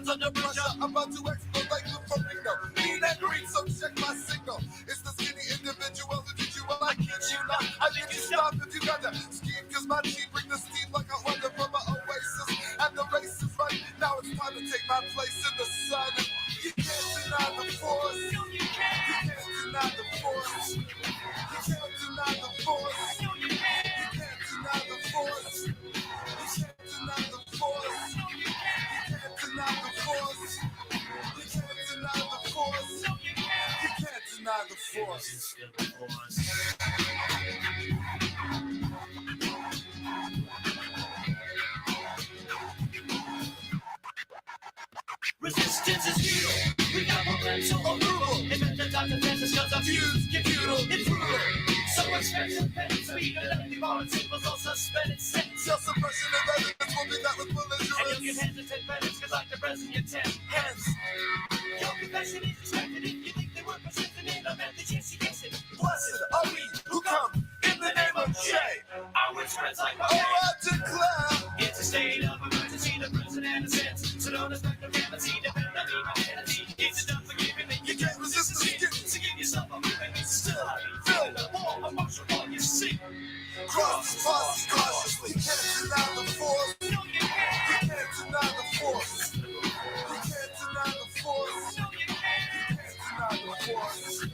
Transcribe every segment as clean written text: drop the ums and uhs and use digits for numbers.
hands under pressure. I'm about to explode like the tornado. Need that green, so check my signal. It's the skinny individual who did you well. I kid you not. I think you stop if you got to scheme, cause my team bring the steam like I wonder from my oasis. And the race is right. Now it's time to take my place in the sun. You can't deny the force. You can't deny the force. You can't deny the force. You can't deny the force. You can't deny the force. You can't deny the force. You can't deny the force. You can't deny the force. Resistance is real. We got momentum or brutal. Invent the defenses cause our views get futile. It's brutal. So expensive and speed. Elective volunteers was all suspended sentence. Self-suppression of evidence will be that with belligerence. And you can hesitate minutes cause like the present your 10 hands. Your confession is expected if you think they were persistent in a method. Yes, you guessed it. Blessed are we who come in the name of J. Our word spreads like a I declare it's a state of emergency, the president assents. So don't expect no guarantee, depend on humanity. It's enough for giving that you can't resist the skin. So give yourself a move and it's still feel the war, emotional all you see. cross cautiously. You can't deny the force. No, you can't. You can't deny the force. You can't deny the force. No, you can't. You can't deny the force. You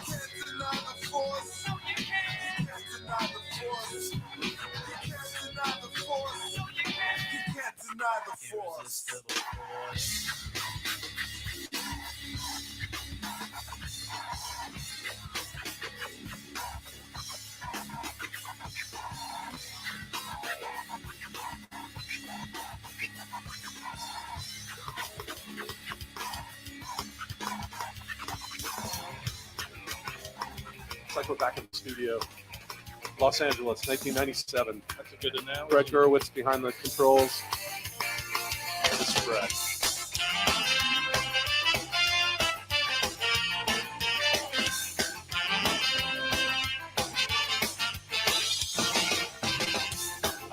can't deny the force. No, you can't. You can't deny the force. You can't deny the force. No, you can't. You can't deny the force. It's like we're back in the studio. Los Angeles, 1997. That's a good analogy. Greg Gurwitz behind the controls. The spread.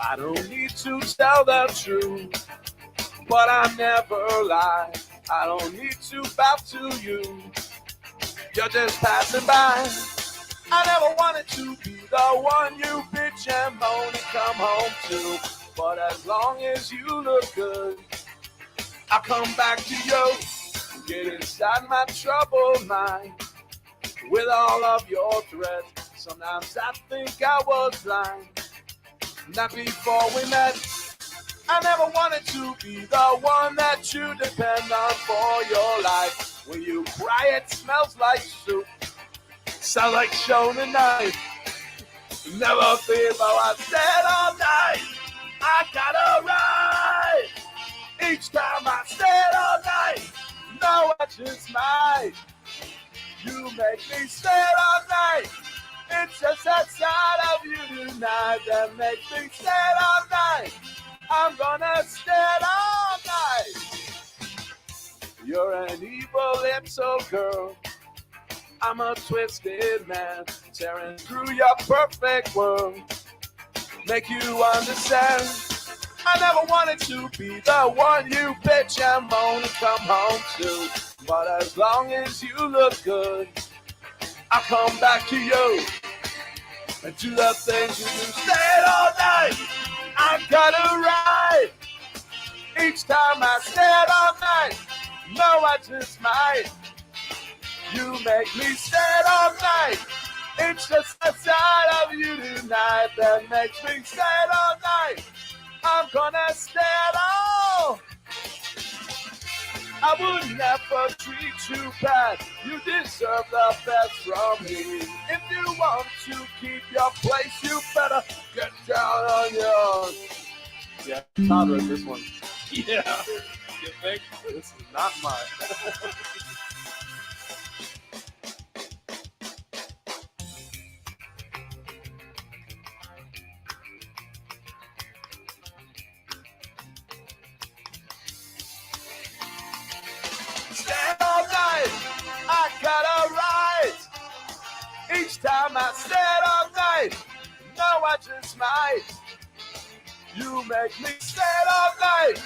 I don't need to tell the truth, but I never lie. I don't need to bow to you. You're just passing by. I never wanted to be the one you bitch and moan and come home to. But as long as you look good, I'll come back to you. Get inside my troubled mind with all of your threats. Sometimes I think I was blind. Not before we met. I never wanted to be the one that you depend on for your life. When you cry, it smells like soup. Sound like Shona Knife. Never fear about what I said all night. I got a right. Each time I said all night. No, I just might. You make me stay all night. It's just that side of you tonight that makes me stay all night. I'm gonna stay all night. You're an evil little girl. I'm a twisted man, tearing through your perfect world. Make you understand. I never wanted to be the one you bitch and moan and come home to. But as long as you look good, I'll come back to you and do the things you do. Stay all night. I got it right. Each time I stayed all night. No, I just might. You make me stay all night. It's just the side of you tonight that makes me stay all night. I'm gonna stay all. I would never treat you bad. You deserve the best from me. If you want to keep your place, you better get down on yours. Yeah, Todd wrote this one. Yeah. You think? This is not mine. Stand all night, I got a right. Each time I stand all night, no, I just might. You make me stand all night.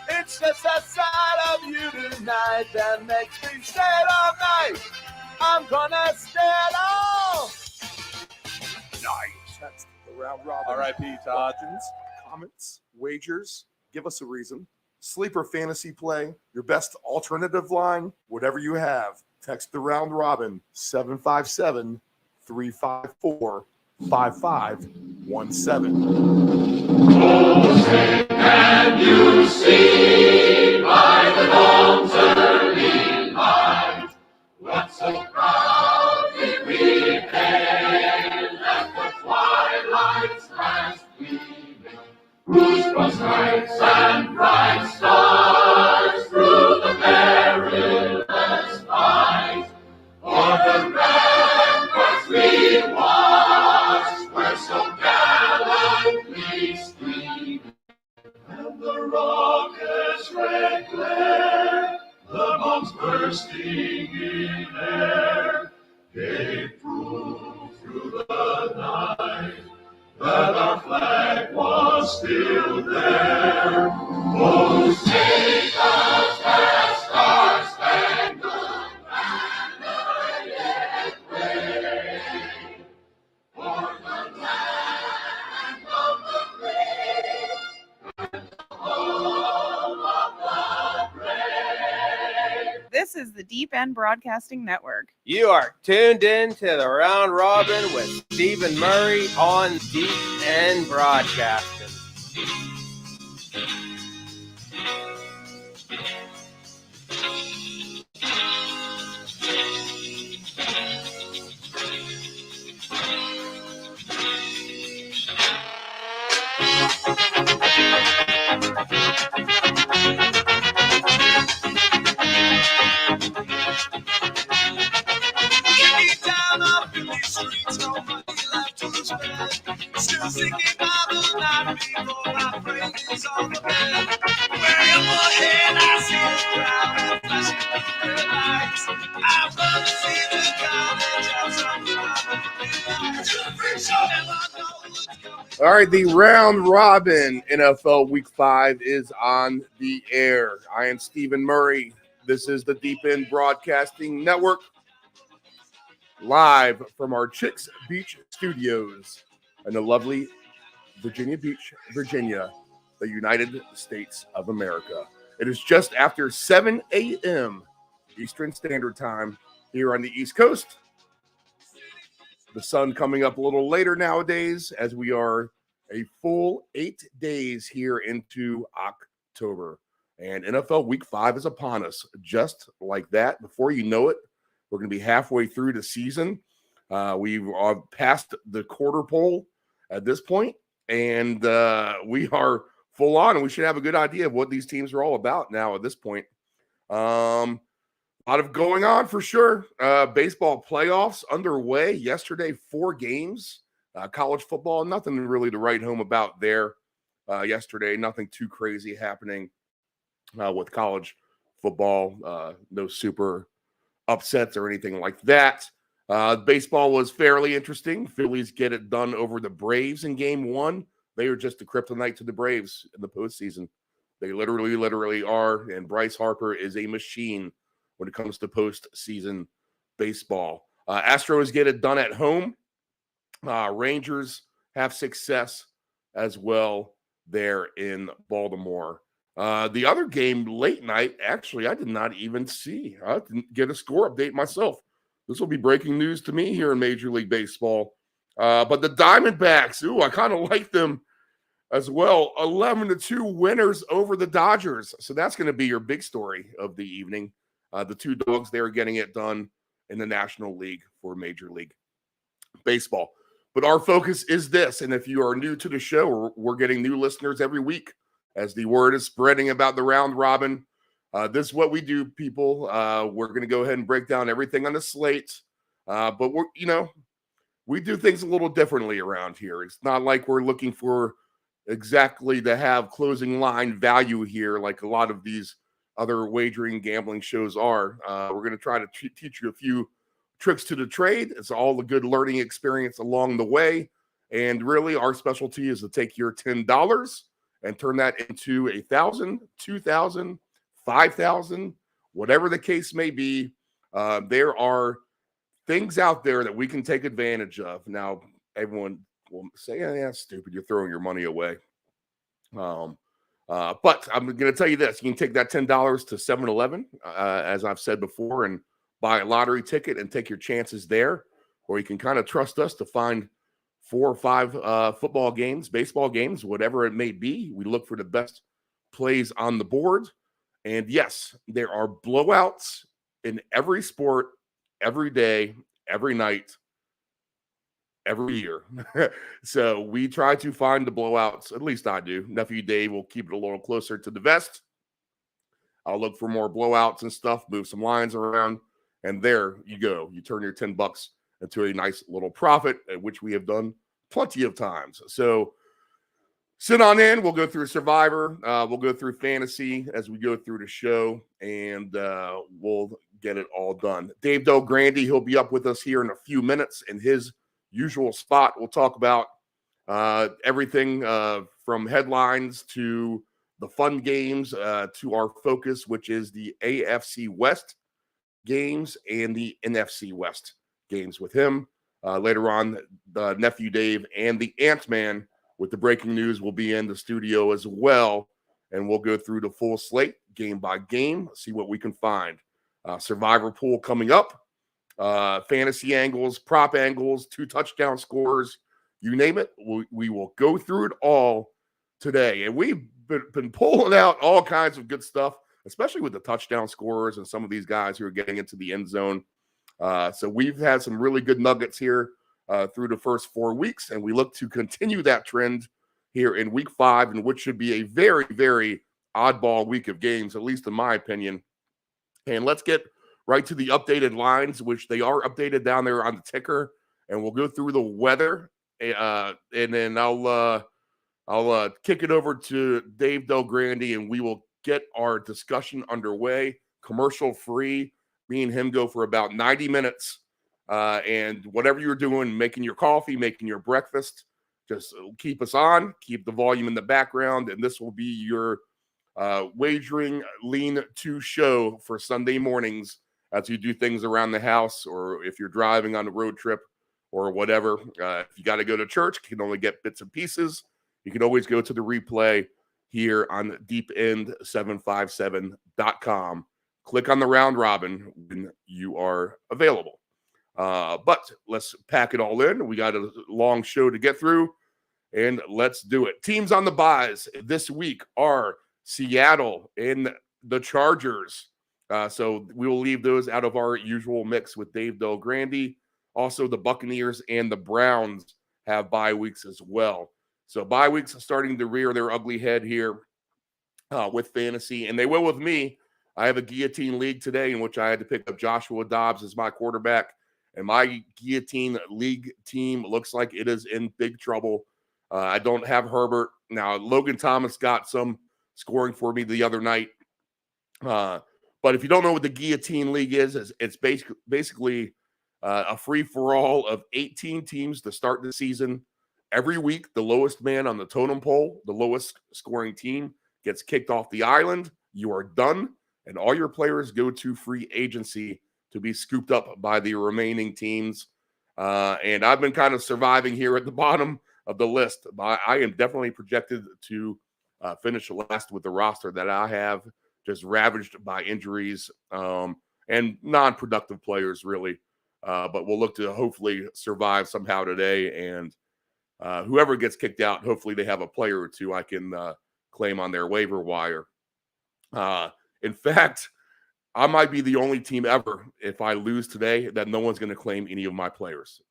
It's It's just that side of you tonight that makes me stay all night. I'm gonna stay all night. Text the round robin. R.I.P. Todd. Questions, comments, wagers. Give us a reason. Sleeper fantasy play, your best alternative line, whatever you have. Text the round robin 757-354-5517. Can you see by the dawn's early light what so proudly we hailed at the twilight's last gleaming, whose cross nights and bright stars through the perilous fight o'er the ramparts we watched were so gallantly streaming. And the rocket's red glare, the bombs bursting in air, gave proof through the night that our flag was still there. Oh, take us that star-spangled banner yet wave, for the land of the free. This is the Deep End Broadcasting Network. You are tuned in to the Round Robin with Stephen Murray on Deep End Broadcasting. Still singing Bible night before my praise on the bed. Way up ahead, I see the crowd and flashing through the lights. I've run to see the college outside. All right, the round robin NFL Week 5 is on the air. I am Stephen Murray. This is the Deep End Broadcasting Network, live from our Chicks Beach studios in the lovely Virginia Beach, Virginia, the United States of America. It is just after 7 a.m. Eastern Standard Time here on the East Coast. The sun coming up a little later nowadays as we are a full 8 days here into October. And NFL Week 5 is upon us. Just like that, before you know it, we're going to be halfway through the season. We've passed the quarter pole at this point, and we are full on, and we should have a good idea of what these teams are all about now at this point. A lot of going on for sure. Baseball playoffs underway. Yesterday, 4 games. College football, nothing really to write home about there yesterday. Nothing too crazy happening with college football. No super upsets or anything like that. Baseball was fairly interesting. Phillies get it done over the Braves in game 1. They are just the kryptonite to the Braves in the postseason. They literally are. And Bryce Harper is a machine when it comes to postseason baseball. Astros get it done at home. Rangers have success as well there in Baltimore. The other game late night, actually, I did not even see. I didn't get a score update myself. This will be breaking news to me here in Major League Baseball. But the Diamondbacks, I kind of like them as well. 11-2 winners over the Dodgers. So that's going to be your big story of the evening. The 2 dogs there getting it done in the National League for Major League Baseball. But our focus is this. And if you are new to the show, we're getting new listeners every week as the word is spreading about the round robin. This is what we do, people. We're going to go ahead and break down everything on the slate. But we do things a little differently around here. It's not like we're looking for exactly to have closing line value here like a lot of these other wagering gambling shows are. We're going to try to teach you a few tricks to the trade. It's all a good learning experience along the way. And really, our specialty is to take your $10 and turn that into 1,000, 2,000, 5,000, whatever the case may be. There are things out there that we can take advantage of. Now, everyone will say, yeah, stupid, you're throwing your money away. But I'm going to tell you this. You can take that $10 to 7-Eleven, as I've said before, and buy a lottery ticket and take your chances there. Or you can kind of trust us to find 4 or 5 football games, baseball games, whatever it may be. We look for the best plays on the board. And yes, there are blowouts in every sport, every day, every night, every year. So we try to find the blowouts. At least I do. Nephew Dave will keep it a little closer to the vest. I'll look for more blowouts and stuff, move some lines around, and there you go. You turn your $10 into a nice little profit, which we have done plenty of times. So sit on in. We'll go through Survivor. We'll go through Fantasy as we go through the show, and we'll get it all done. Dave Del Grande, he'll be up with us here in a few minutes in his usual spot. We'll talk about everything from headlines to the fun games to our focus, which is the AFC West games and the NFC West games with him. Later on, the Nephew Dave and the Ant-Man with the breaking news will be in the studio as well, and we'll go through the full slate game by game, see what we can find. Survivor pool coming up, fantasy angles, prop angles, 2 touchdown scores, you name it. We will go through it all today, and we've been pulling out all kinds of good stuff, especially with the touchdown scorers and some of these guys who are getting into the end zone. So we've had some really good nuggets here through the first 4 weeks, and we look to continue that trend here in week 5, in which should be a very, very oddball week of games, at least in my opinion. And let's get right to the updated lines, which they are updated down there on the ticker, and we'll go through the weather, and then I'll kick it over to Dave Del Grande, and we will get our discussion underway, commercial free. Me and him go for about 90 minutes. And whatever you're doing, making your coffee, making your breakfast, just keep us on, keep the volume in the background. And this will be your wagering lean to show for Sunday mornings as you do things around the house, or if you're driving on a road trip or whatever. If you got to go to church, you can only get bits and pieces. You can always go to the replay here on deepend757.com. Click on the round robin when you are available. But let's pack it all in. We got a long show to get through, and let's do it. Teams on the buys this week are Seattle and the Chargers. So we will leave those out of our usual mix with Dave Del Grande. Also, the Buccaneers and the Browns have bye weeks as well. So bye weeks are starting to rear their ugly head here with fantasy, and they will with me. I have a guillotine league today in which I had to pick up Joshua Dobbs as my quarterback, and my guillotine league team looks like it is in big trouble. I don't have Herbert. Now, Logan Thomas got some scoring for me the other night. But if you don't know what the guillotine league is, it's basically a free-for-all of 18 teams to start the season. Every week, the lowest man on the totem pole, the lowest scoring team, gets kicked off the island. You are done. And all your players go to free agency to be scooped up by the remaining teams. And I've been kind of surviving here at the bottom of the list. I am definitely projected to finish last with the roster that I have, just ravaged by injuries and non-productive players, really. But we'll look to hopefully survive somehow today. And whoever gets kicked out, hopefully they have a player or two I can claim on their waiver wire. In fact, I might be the only team ever, if I lose today, that no one's going to claim any of my players.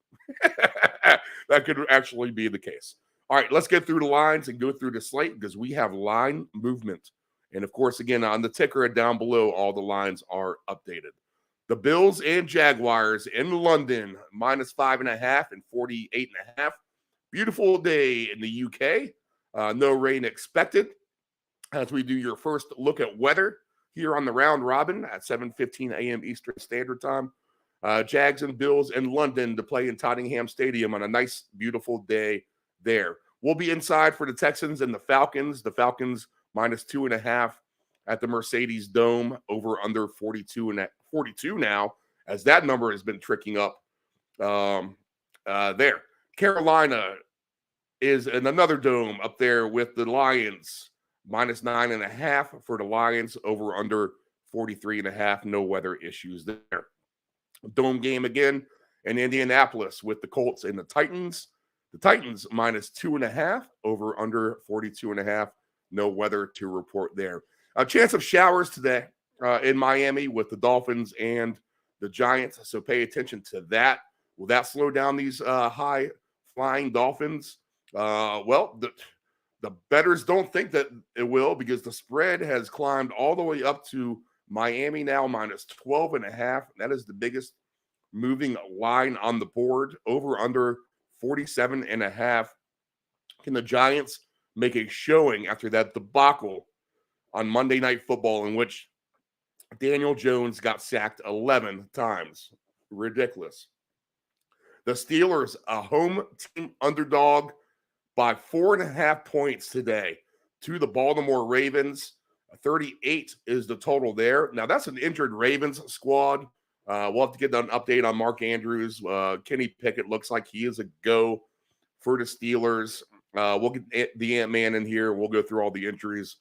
That could actually be the case. All right, let's get through the lines and go through the slate because we have line movement. And, of course, again, on the ticker down below, all the lines are updated. The Bills and Jaguars in London, -5.5 and 48.5. Beautiful day in the UK. No rain expected. As we do your first look at weather here on the round robin at 7:15 a.m. Eastern Standard Time. Jags and Bills in London to play in Tottenham Stadium on a nice, beautiful day there. We'll be inside for the Texans and the Falcons. The Falcons -2.5 at the Mercedes Dome, over under 42 now, as that number has been tricking up there. Carolina is in another dome up there with the Lions, -9.5 for the Lions, over under 43.5. No weather issues there. Dome game again in Indianapolis with the Colts and the Titans. The Titans -2.5, over under 42.5. No weather to report there. A chance of showers today in Miami with the Dolphins and the Giants, so pay attention to that. Will that slow down these high-flying Dolphins? Well, the bettors don't think that it will, because the spread has climbed all the way up to Miami now, -12.5. That is the biggest moving line on the board, over under 47.5. Can the Giants make a showing after that debacle on Monday Night Football, in which Daniel Jones got sacked 11 times? Ridiculous. The Steelers, a home team underdog by 4.5 points today to the Baltimore Ravens. 38 is the total there. Now, that's an injured Ravens squad. We'll have to get an update on Mark Andrews. Kenny Pickett looks like he is a go for the Steelers. We'll get the Ant-Man in here. We'll go through all the injuries,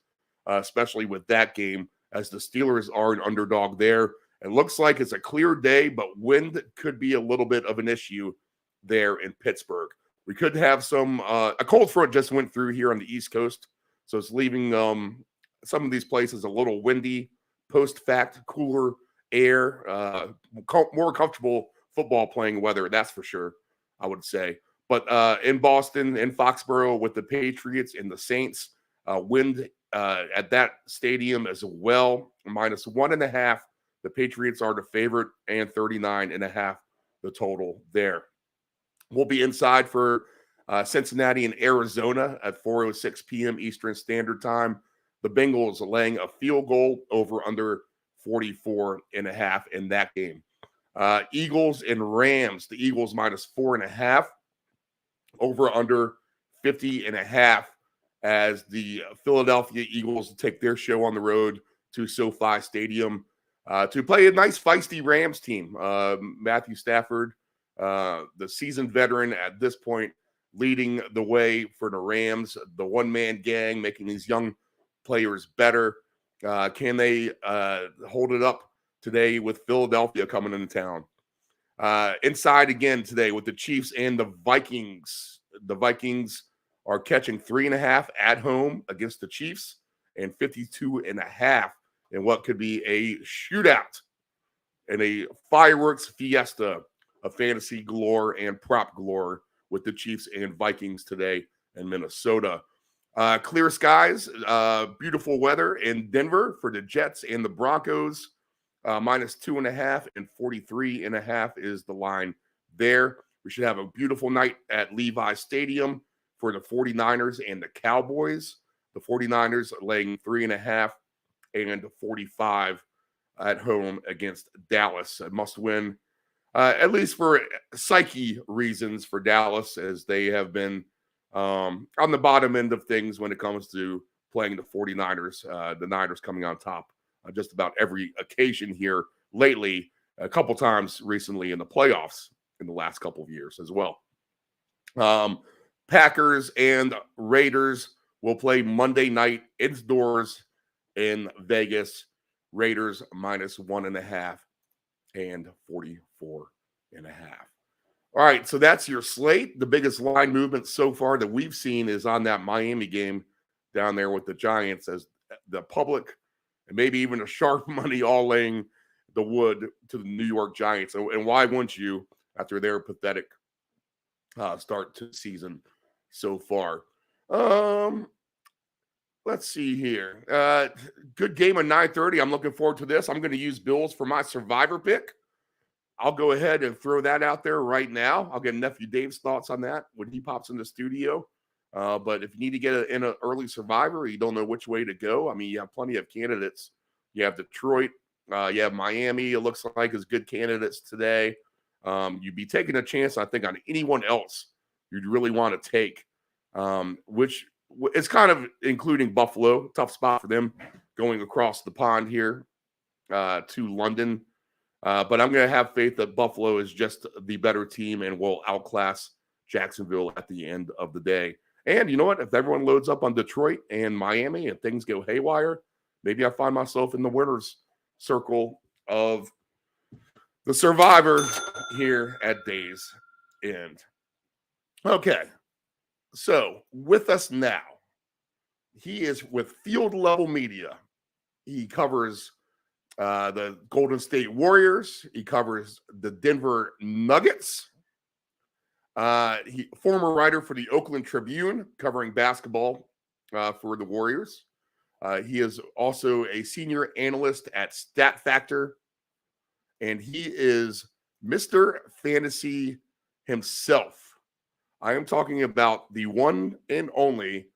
especially with that game, as the Steelers are an underdog there. It looks like it's a clear day, but wind could be a little bit of an issue there in Pittsburgh. We could have some a cold front just went through here on the East Coast, so it's leaving some of these places a little windy. Post-fact, cooler air, more comfortable football playing weather, that's for sure, I would say. But in Boston, in Foxborough, with the Patriots and the Saints, wind at that stadium as well, -1.5. The Patriots are the favorite, and 39.5 the total there. We'll be inside for Cincinnati and Arizona at 4:06 p.m. Eastern Standard Time. The Bengals laying a field goal, over under 44.5 in that game. Eagles and Rams. The Eagles -4.5, over under 50.5, as the Philadelphia Eagles take their show on the road to SoFi Stadium to play a nice feisty Rams team. Matthew Stafford, the seasoned veteran at this point, leading the way for the Rams, the one-man gang, making these young players better. Can they hold it up today with Philadelphia coming into town? Inside again today with the Chiefs and the Vikings. The Vikings are catching 3.5 at home against the Chiefs, and 52.5 in what could be a shootout and a fireworks fiesta of fantasy galore and prop galore with the Chiefs and Vikings today in Minnesota. Clear skies, beautiful weather in Denver for the Jets and the Broncos. -2.5 and 43.5 is the line there. We should have a beautiful night at Levi Stadium for the 49ers and the Cowboys. The 49ers laying 3.5 and 45 at home against Dallas. A must win, at least for psyche reasons for Dallas, as they have been on the bottom end of things when it comes to playing the 49ers. The Niners coming on top just about every occasion here lately, a couple times recently in the playoffs in the last couple of years as well. Packers and Raiders will play Monday night indoors in Vegas. Raiders -1.5 and 44.5. All right, so that's your slate. The biggest line movement so far that we've seen is on that Miami game down there with the Giants, as the public and maybe even a sharp money all laying the wood to the New York Giants. And why wouldn't you, after their pathetic start to the season so far? Let's see here. Good game at 9:30. I'm looking forward to this. I'm going to use Bills for my survivor pick. I'll go ahead and throw that out there right now. I'll get Nephew Dave's thoughts on that when he pops in the studio. But if you need to get in an early survivor, you don't know which way to go. I mean, you have plenty of candidates. You have Detroit. You have Miami. It looks like is good candidates today. You'd be taking a chance, I think, on anyone else you'd really want to take which it's kind of including Buffalo. Tough spot for them going across the pond here to London. But I'm going to have faith that Buffalo is just the better team and will outclass Jacksonville at the end of the day. And you know what? If everyone loads up on Detroit and Miami and things go haywire, maybe I find myself in the winner's circle of the Survivor here at Day's End. Okay, so with us now, he is with Field Level Media. He covers the Golden State Warriors. He covers the Denver Nuggets. Former writer for the Oakland Tribune, covering basketball for the Warriors. He is also a senior analyst at Stat Factor, and he is Mr. Fantasy himself. I am talking about the one and only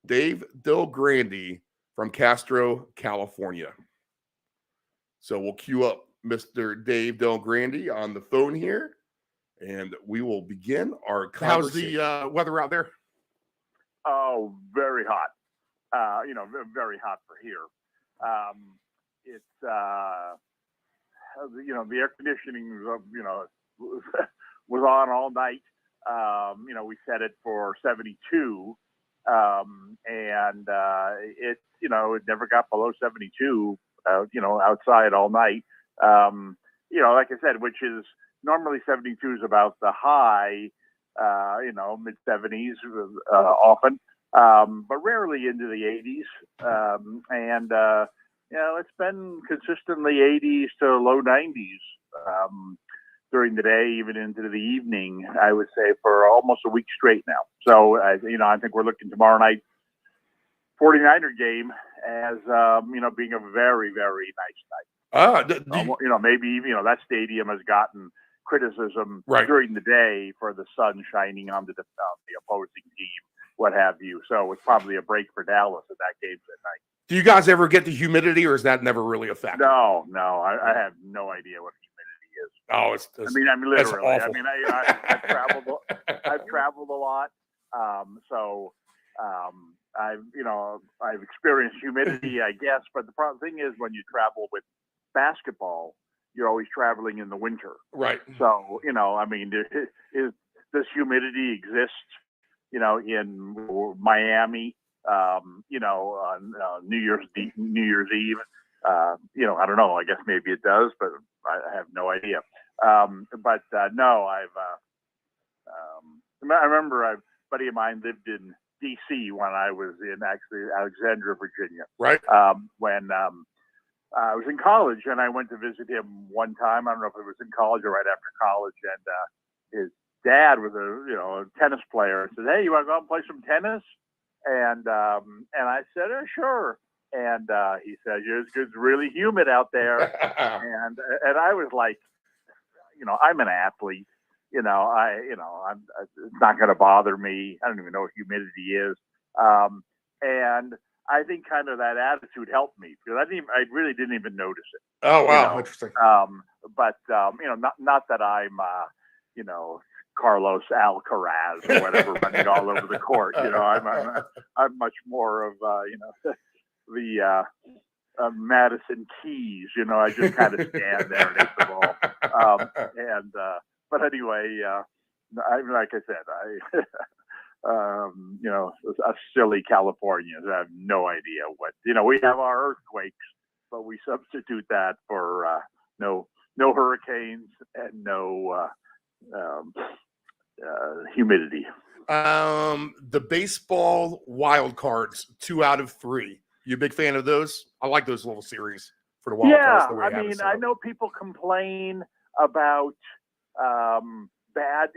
Dave Del Grande from Castro, California. So we'll queue up Mr. Dave Del Grande on the phone here, and we will begin our conversation. How's the weather out there? Oh, very hot. Very hot for here. It's the air conditioning, was on all night. We set it for 72, and it never got below 72. Outside all night. Like I said, which is normally 72 is about the high. Mid 70s often, but rarely into the 80s. It's been consistently 80s to low 90s during the day, even into the evening, I would say, for almost a week straight now. So, I think we're looking tomorrow night 49er game as, being a very, very nice night. Maybe, that stadium has gotten criticism during the day for the sun shining on the opposing team, what have you. So it's probably a break for Dallas if that game's at night. Do you guys ever get the humidity, or is that never really a factor? No, I have no idea what humidity is. Oh, it's literally. Awful. I mean, I've traveled. I've traveled a lot, I've experienced humidity, I guess. But the thing is, when you travel with basketball, you're always traveling in the winter. Right. So, does humidity exist, in Miami, on New Year's Eve? I don't know. I guess maybe it does, but I have no idea. No, I remember a buddy of mine lived in D.C. when I was in Alexandria, Virginia. Right. When I was in college, and I went to visit him one time. I don't know if it was in college or right after college, and his dad was a tennis player. Said, "Hey, you want to go out and play some tennis?" And I said, "Sure." And he said, "It's really humid out there." and I was like, I'm an athlete. It's not going to bother me. I don't even know what humidity is. And I think kind of that attitude helped me, because I really didn't even notice it. Oh, wow. Interesting. But not that I'm, Carlos Alcaraz or whatever running all over the court. I'm much more of, the Madison Keys. I just kind of stand there and hit the ball. But anyway, like I said, us silly Californians have no idea what, we have our earthquakes, but we substitute that for no hurricanes and no humidity. The baseball wild cards, 2 out of 3. You a big fan of those? I like those little series for the wild cards. Yeah, I know people complain about bad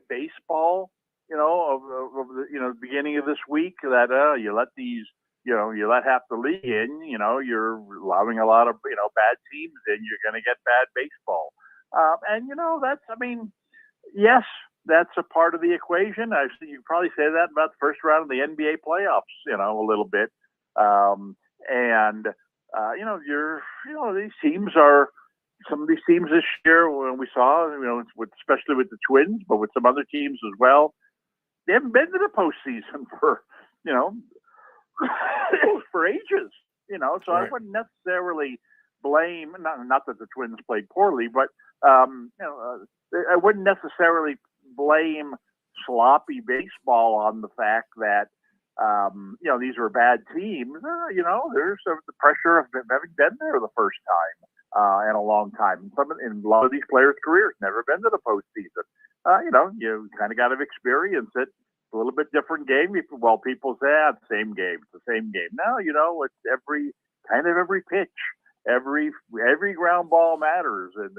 baseball, over the beginning of this week, that you let these, you let half the league in, you're allowing a lot of bad teams in, you're going to get bad baseball. And yes, that's a part of the equation. You probably say that about the first round of the NBA playoffs, a little bit. These teams are, some of these teams this year, when we saw, especially with the Twins, but with some other teams as well, they haven't been to the postseason for, for ages, so I wouldn't necessarily blame, not that the Twins played poorly, but, I wouldn't necessarily blame sloppy baseball on the fact that, these were bad teams. There's the pressure of having been there the first time in a long time. In a lot of these players' careers, never been to the postseason. You kind of got to experience it. It's a little bit different game. Well, people say, it's the same game. It's the same game. No, it's every pitch, every ground ball matters. And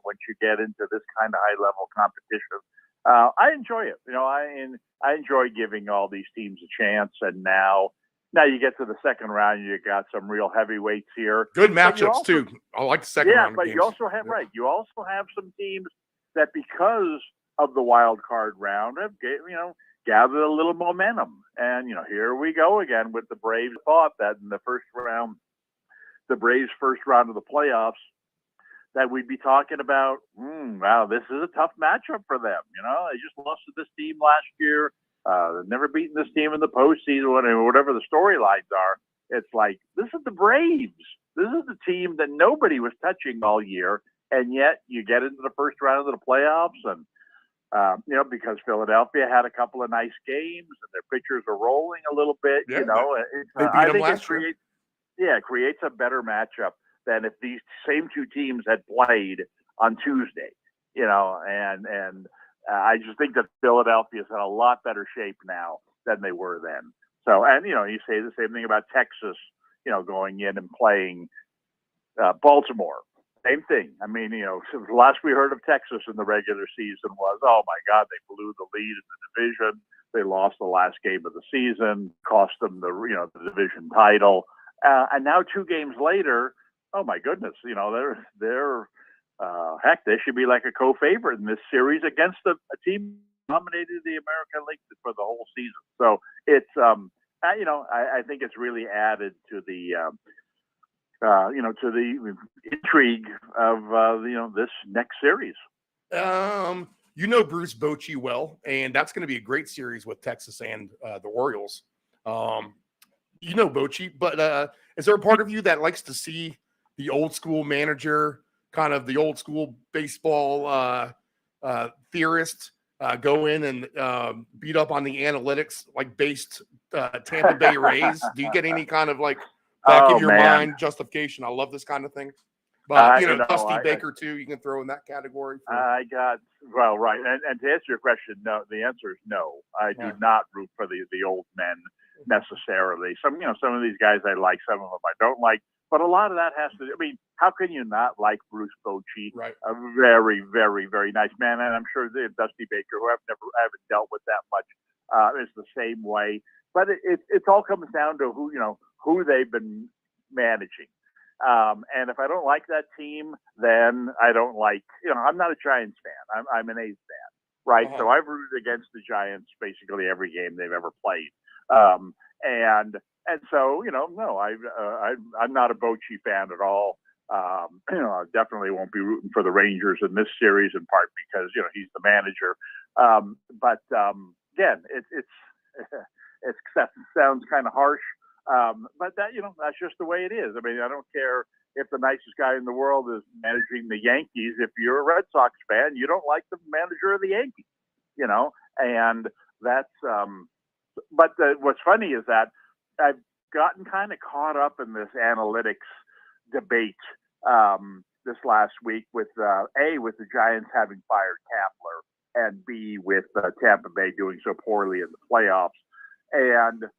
once you get into this kind of high level competition, I enjoy it. I enjoy giving all these teams a chance. And now you get to the second round, you got some real heavyweights here. Good matchups too. I like the second round. Yeah, but you also have You also have some teams that, because of the wild card round, have gathered a little momentum. And here we go again with the Braves. Thought that in the first round, the Braves' first round of the playoffs, that we'd be talking about, wow, this is a tough matchup for them. They just lost to this team last year. They've never beaten this team in the postseason, whatever the storylines are. It's like, this is the Braves. This is the team that nobody was touching all year, and yet you get into the first round of the playoffs, and because Philadelphia had a couple of nice games and their pitchers are rolling a little bit. Yeah, I think it creates a better matchup than if these same two teams had played on Tuesday, and I just think that Philadelphia's in a lot better shape now than they were then. So, and, you say the same thing about Texas, going in and playing Baltimore. Same thing. I mean, the last we heard of Texas in the regular season was, oh my God, they blew the lead in the division. They lost the last game of the season, cost them the division title. And now 2 games later, oh my goodness, they're heck, they should be like a co-favorite in this series against a team dominated the American League for the whole season. So it's, I think it's really added to the, to the intrigue of, this next series. Bruce Bochy well, and that's going to be a great series with Texas and the Orioles. Bochy, but is there a part of you that likes to see the old school manager, kind of the old school baseball theorist, go in and beat up on the analytics, like based Tampa Bay Rays? Do you get any kind of like back of your mind justification? I love this kind of thing. But Dusty Baker too, you can throw in that category. Right. And to answer your question, no. The answer is no. I do not root for the old men necessarily. Some of these guys I like, some of them I don't like. But a lot of that has to do, how can you not like Bruce Bochy? Right. A very, very, very nice man. And I'm sure Dusty Baker, who I haven't dealt with that much, is the same way. But it all comes down to who they've been managing. And if I don't like that team, then I don't like, I'm not a Giants fan. I'm an A's fan, right? Uh-huh. So I've rooted against the Giants basically every game they've ever played. And so, no, I'm not a Bochy fan at all. I definitely won't be rooting for the Rangers in this series, in part because, he's the manager. But again, that sounds kind of harsh. But that, that's just the way it is. I don't care if the nicest guy in the world is managing the Yankees. If you're a Red Sox fan, you don't like the manager of the Yankees, and that's, but what's funny is that I've gotten kind of caught up in this analytics debate this last week with A, with the Giants having fired Kapler, and B, with Tampa Bay doing so poorly in the playoffs. And,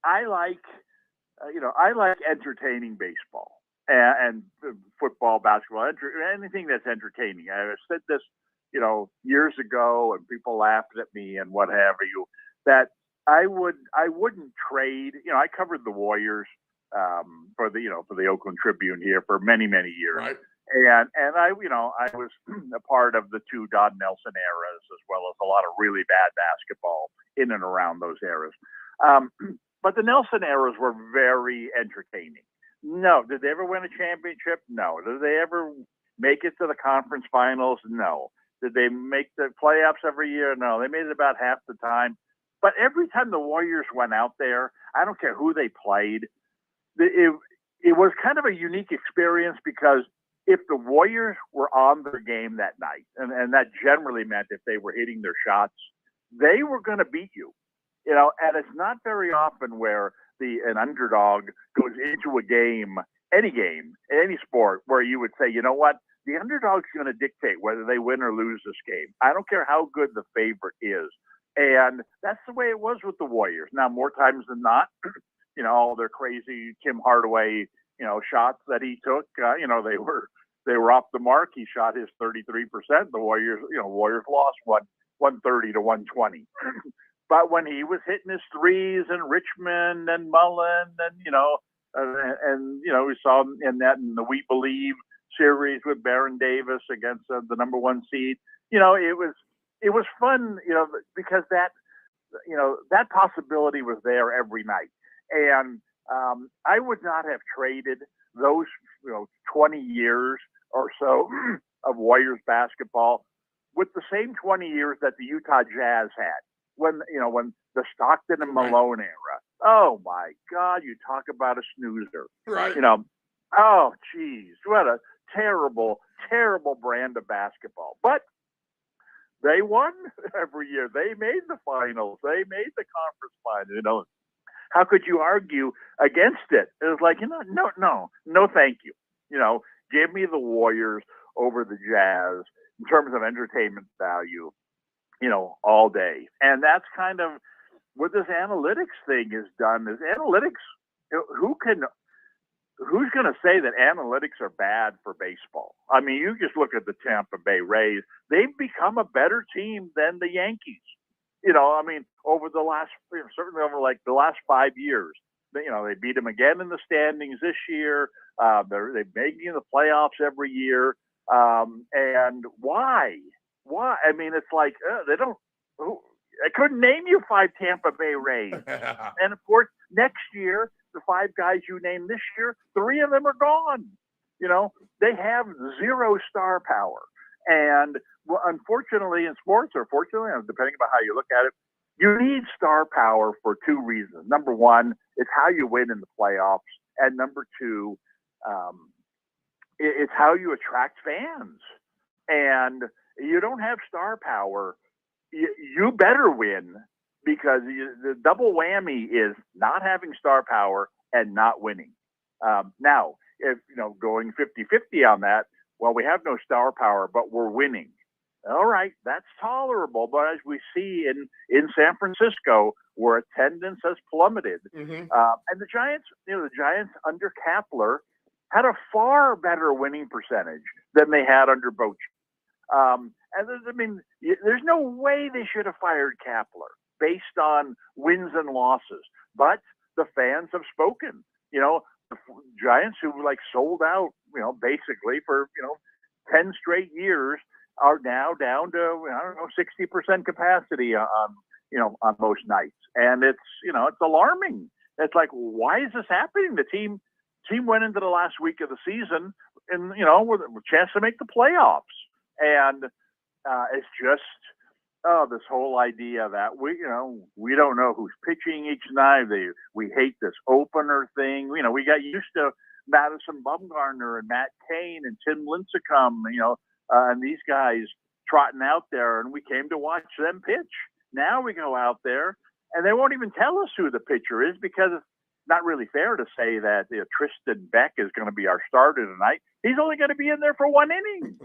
I like, I like entertaining baseball and football, basketball, anything that's entertaining. I said this, years ago, and people laughed at me and what have you, that I wouldn't trade. I covered the Warriors for the Oakland Tribune here for many, many years. Right. And I was a part of the 2 Don Nelson eras, as well as a lot of really bad basketball in and around those eras. But the Nelson eras were very entertaining. No. Did they ever win a championship? No. Did they ever make it to the conference finals? No. Did they make the playoffs every year? No, they made it about half the time. But every time the Warriors went out there, I don't care who they played, it was kind of a unique experience because if the Warriors were on their game that night, and that generally meant if they were hitting their shots, they were going to beat you. And it's not very often where an underdog goes into a game, in any sport, where you would say, you know what, the underdog's going to dictate whether they win or lose this game. I don't care how good the favorite is. And that's the way it was with the Warriors. Now, more times than not, all their crazy Tim Hardaway, shots that he took, they were off the mark. He shot his 33%. The Warriors lost 130 to 120. But when he was hitting his threes and Richmond and Mullen and we saw him in the We Believe series with Baron Davis against the number one seed, it was fun, because that possibility was there every night. And I would not have traded those 20 years or so of Warriors basketball with the same 20 years that the Utah Jazz had when the Stockton and Malone era. Oh my God, you talk about a snoozer. Right. Oh geez, what a terrible, terrible brand of basketball. But they won every year. They made the finals. They made the conference final. How could you argue against it? It was like, no, thank you. Give me the Warriors over the Jazz in terms of entertainment value, all day. And that's kind of what this analytics thing has done. Is analytics, who's going to say that analytics are bad for baseball? I mean, you just look at the Tampa Bay Rays. They've become a better team than the Yankees. Over the last, certainly over like the last 5 years, they beat them again in the standings this year. They're making the playoffs every year. And why? I mean, it's like they don't. I couldn't name you 5 Tampa Bay Rays. And of course, next year, the 5 guys you named this year, 3 of them are gone. They have zero star power. And unfortunately in sports, or fortunately, depending on how you look at it, you need star power for 2 reasons. Number one, it's how you win in the playoffs. And number 2, it's how you attract fans. And you don't have star power, you better win, because the double whammy is not having star power and not winning. Now, if going 50-50 on that, well, we have no star power, but we're winning. All right, that's tolerable. But as we see in San Francisco, where attendance has plummeted, and the Giants, the Giants under Kapler had a far better winning percentage than they had under Bochy. And there's no way they should have fired Kapler based on wins and losses. But the fans have spoken. The Giants, who sold out, basically for 10 straight years, are now down to 60% capacity on most nights, and it's alarming. It's like, why is this happening? The team went into the last week of the season and with a chance to make the playoffs, and it's just this whole idea that we don't know who's pitching each night. We hate this opener thing. We got used to Madison Bumgarner and Matt Cain and Tim Lincecum, and these guys trotting out there, and we came to watch them pitch. Now we go out there, and they won't even tell us who the pitcher is, because it's not really fair to say that Tristan Beck is going to be our starter tonight. He's only going to be in there for 1 inning,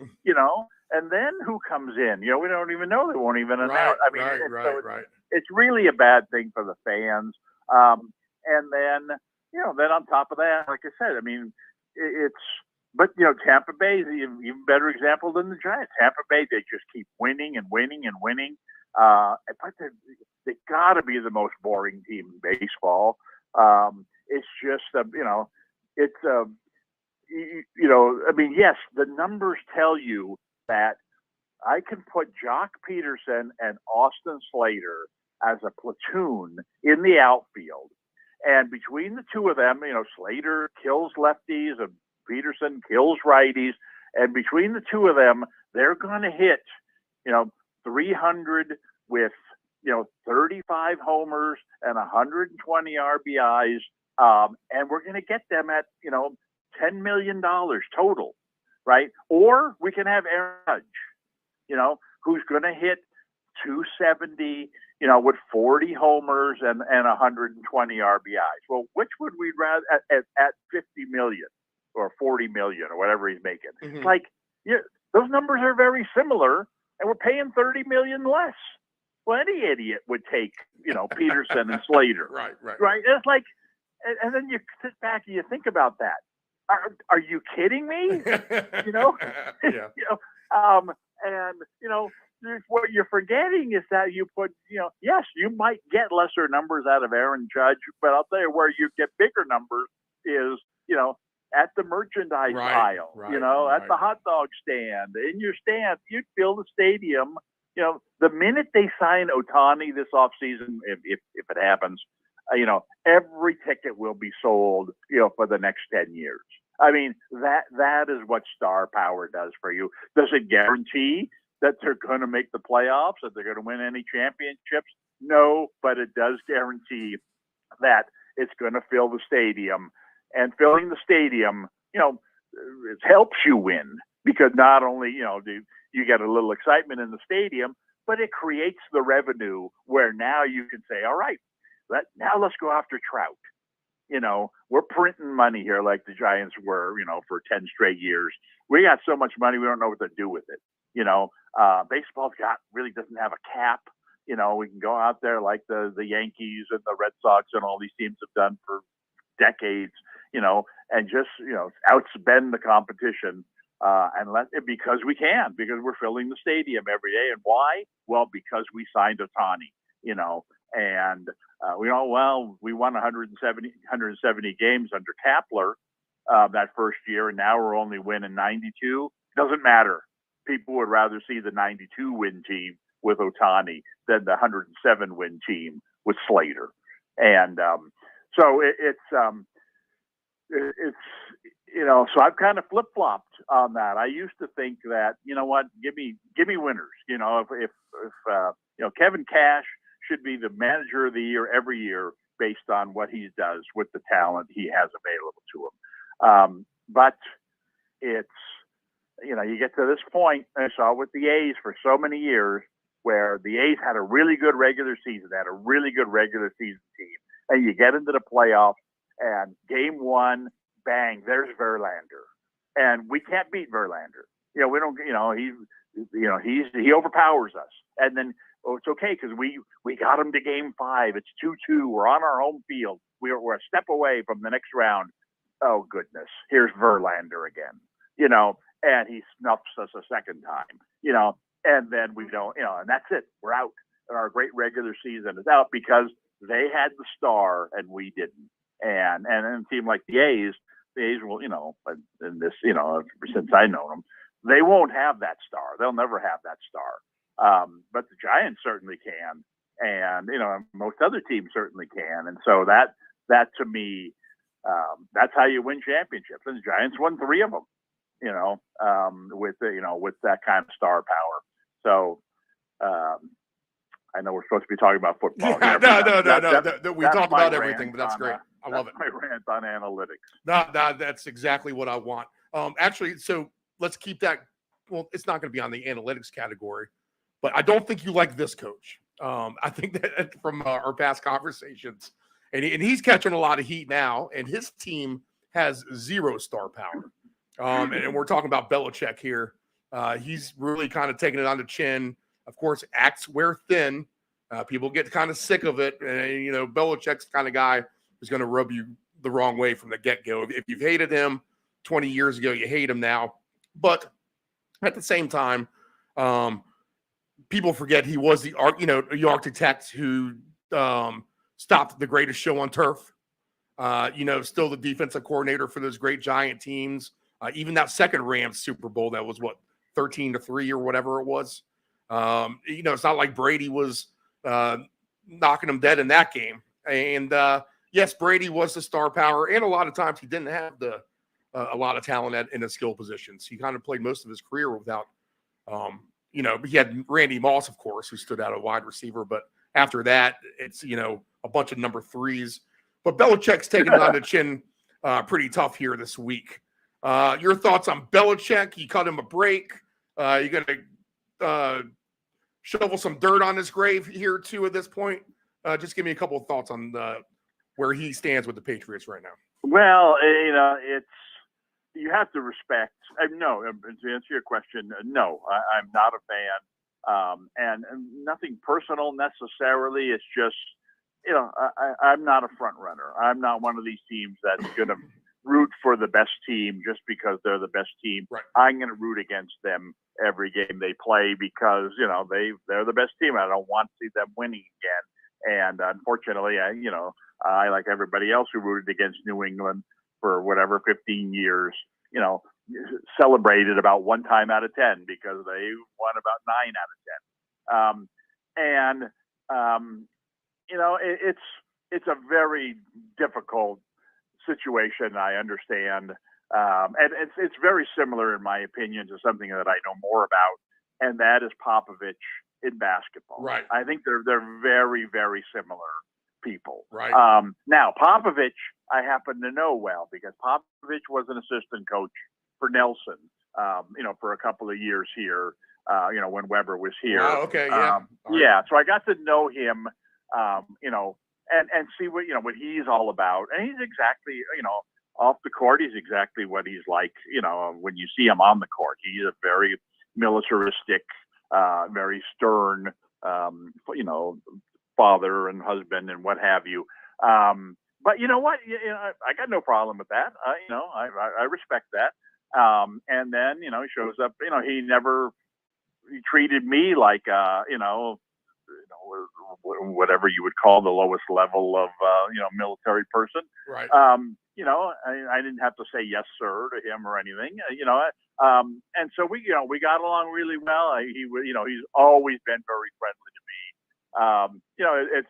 and then who comes in? We don't even know. They won't even announce. Right. It's really a bad thing for the fans. And then on top of that, like I said, but Tampa Bay is an even better example than the Giants. Tampa Bay, they just keep winning and winning and winning. But they got to be the most boring team in baseball. It's just, yes, the numbers tell you that I can put Jock Peterson and Austin Slater as a platoon in the outfield. And between the two of them, Slater kills lefties and Peterson kills righties. And between the two of them, they're going to hit, 300 with 35 homers and 120 RBIs, and we're going to get them at $10 million total, right? Or we can have Aaron Judge, who's going to hit 270, with 40 homers and 120 RBIs. Well, which would we rather at 50 million or 40 million or whatever he's making? Mm-hmm. It's like, those numbers are very similar, and we're paying 30 million less. Well, any idiot would take, Peterson and Slater. Right. And it's like, and then you sit back and you think about that. Are you kidding me? Yeah. And what you're forgetting is that you put, yes, you might get lesser numbers out of Aaron Judge, but I'll tell you where you get bigger numbers is, at the merchandise aisle, at the hot dog stand, in your stand, you'd fill the stadium. The minute they sign Ohtani this offseason, if it happens, every ticket will be sold, for the next 10 years. I mean, that is what star power does for you. Does it guarantee that they're going to make the playoffs, that they're going to win any championships? No, but it does guarantee that it's going to fill the stadium. And filling the stadium, it helps you win, because not only, do you get a little excitement in the stadium, but it creates the revenue where now you can say, all right, now let's go after Trout. We're printing money here like the Giants were, for 10 straight years. We got so much money, we don't know what to do with it. Baseball's really doesn't have a cap. We can go out there like the Yankees and the Red Sox and all these teams have done for decades, and just, outspend the competition. Because we can, because we're filling the stadium every day. And why? Well, because we signed Ohtani, and we won 170 games under Kapler that first year, and now we're only winning 92. Doesn't matter. People would rather see the 92 win team with Ohtani than the 107 win team with Slater. And so it's so I've kind of flip-flopped on that. I used to think that, give me winners. If Kevin Cash should be the manager of the year every year based on what he does with the talent he has available to him. But it's, you get to this point, I saw with the A's for so many years, where the A's had a really good regular season, they had a really good regular season team, and you get into the playoffs, and game one, bang, there's Verlander, and we can't beat Verlander. We don't. He overpowers us, and then it's okay because we got him to game 5. It's 2-2. We're on our home field. We're a step away from the next round. Oh goodness, here's Verlander again. And he snuffs us a second time. And then we don't. And that's it. We're out. And our great regular season is out because they had the star and we didn't. And it seemed like the A's will, in this, since I know them, they won't have that star. They'll never have that star. But the Giants certainly can. And, most other teams certainly can. And so that to me, that's how you win championships. And the Giants won 3 of them, with that kind of star power. So, I know we're supposed to be talking about football. No. We talk about everything, but that's great. I love it. My rant on analytics. No, that's exactly what I want. Actually, so let's keep that. Well, it's not going to be on the analytics category, but I don't think you like this coach. I think that from our past conversations, and he's catching a lot of heat now, and his team has 0 star power. And we're talking about Belichick here. He's really kind of taking it on the chin. Of course, acts wear thin. People get kind of sick of it. And, Belichick's the kind of guy who's going to rub you the wrong way from the get-go. If you've hated him 20 years ago, you hate him now. But at the same time, people forget he was the architect who stopped the greatest show on turf. Still the defensive coordinator for those great Giant teams. Even that second Rams Super Bowl, that was 13-3 or whatever it was. It's not like Brady was knocking them dead in that game. And yes, Brady was the star power, and a lot of times he didn't have a lot of talent in the skill positions. He kind of played most of his career without he had Randy Moss, of course, who stood out a wide receiver. But after that, it's, a bunch of number threes. But Belichick's taking it on the chin pretty tough here this week. Your thoughts on Belichick? You cut him a break. You going to shovel some dirt on his grave here, too, at this point? Just give me a couple of thoughts on where he stands with the Patriots right now. Well, you have to respect. No, to answer your question, no, I'm not a fan, and nothing personal necessarily. It's just, I'm not a front runner. I'm not one of these teams that's going to root for the best team just because they're the best team. Right. I'm going to root against them every game they play because they're the best team. I don't want to see them winning again. And unfortunately, I like everybody else who rooted against New England for whatever 15 years, celebrated about 1 time out of 10 because they won about 9 out of 10. It's a very difficult situation. I understand. And it's very similar, in my opinion, to something that I know more about, and that is Popovich in basketball. Right. I think they're very, very similar people. Right. Now, Popovich, I happen to know well because Popovich was an assistant coach for Nelson, for a couple of years here, when Weber was here. Oh, okay, yeah. Yeah, so I got to know him, and see what he's all about. And he's exactly, off the court, he's exactly what he's like, when you see him on the court. He's a very militaristic, very stern, father and husband and what have you. But you know what? I got no problem with that. I respect that. And then, he shows up, he treated me like, whatever you would call the lowest level of, military person. Right. I didn't have to say yes, sir, to him or anything, and so we got along really well. He's always been very friendly to me.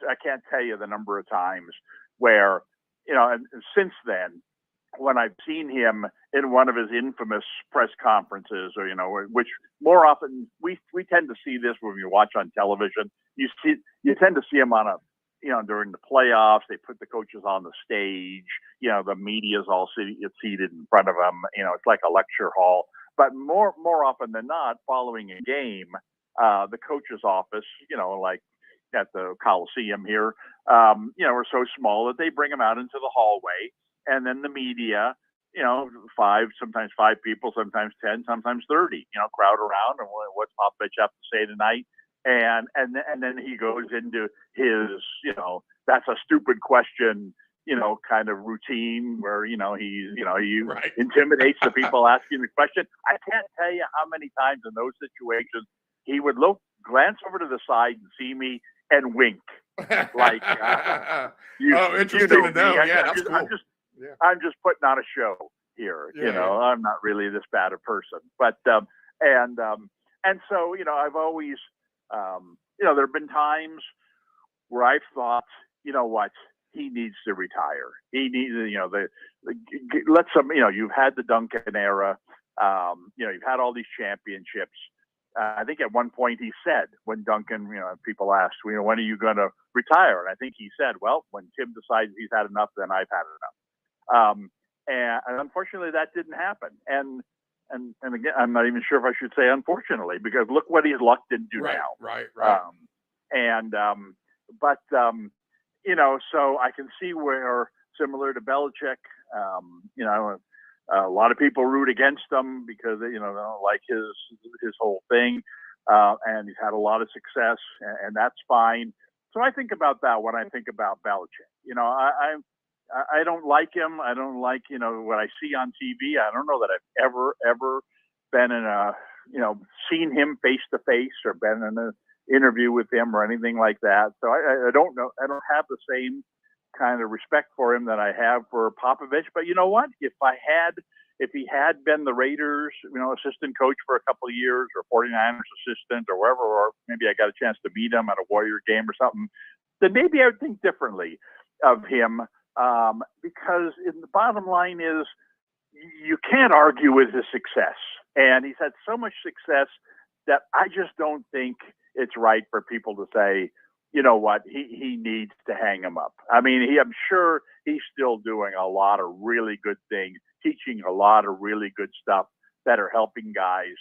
I can't tell you the number of times where, and since then, when I've seen him in one of his infamous press conferences, or which more often we tend to see this when you watch on television. You tend to see him on during the playoffs. They put the coaches on the stage. The media's all seated in front of them. It's like a lecture hall. But more often than not, following a game, the coach's office, like at the Coliseum here, are so small that they bring him out into the hallway. And then the media, sometimes 5 people, sometimes 10, sometimes 30, crowd around. And what's Popovich have to say tonight? And then he goes into his, that's a stupid question, kind of routine where, he right. intimidates the people asking the question. I can't tell you how many times in those situations he would glance over to the side and see me and wink. Like, interesting to know. Yeah, that's cool. I'm just putting on a show here. Yeah. I'm not really this bad a person, but, and so, I've always, there have been times where I've thought, what, he needs to retire. He needs, let some, you've had the Duncan era, you've had all these championships. I think at one point he said, when Duncan, people asked, when are you going to retire? And I think he said, well, when Tim decides he's had enough, then I've had enough. And unfortunately that didn't happen. And again, I'm not even sure if I should say unfortunately, because look what he's lucked into now. Right. So I can see where, similar to Belichick, a lot of people root against him because they don't like his whole thing, and he's had a lot of success, and that's fine. So I think about that when I think about Belichick. I don't like him. I don't like what I see on TV. I don't know that I've ever been in a seen him face to face or been in an interview with him or anything like that. So I don't know. I don't have the same kind of respect for him that I have for Popovich. But you know what? If he had been the Raiders, assistant coach for a couple of years, or 49ers assistant, or wherever, or maybe I got a chance to meet him at a Warrior game or something, then maybe I would think differently of him. Because the bottom line is, you can't argue with his success, and he's had so much success that I just don't think it's right for people to say, you know what, he needs to hang him up. I mean, I'm sure he's still doing a lot of really good things, teaching a lot of really good stuff that are helping guys,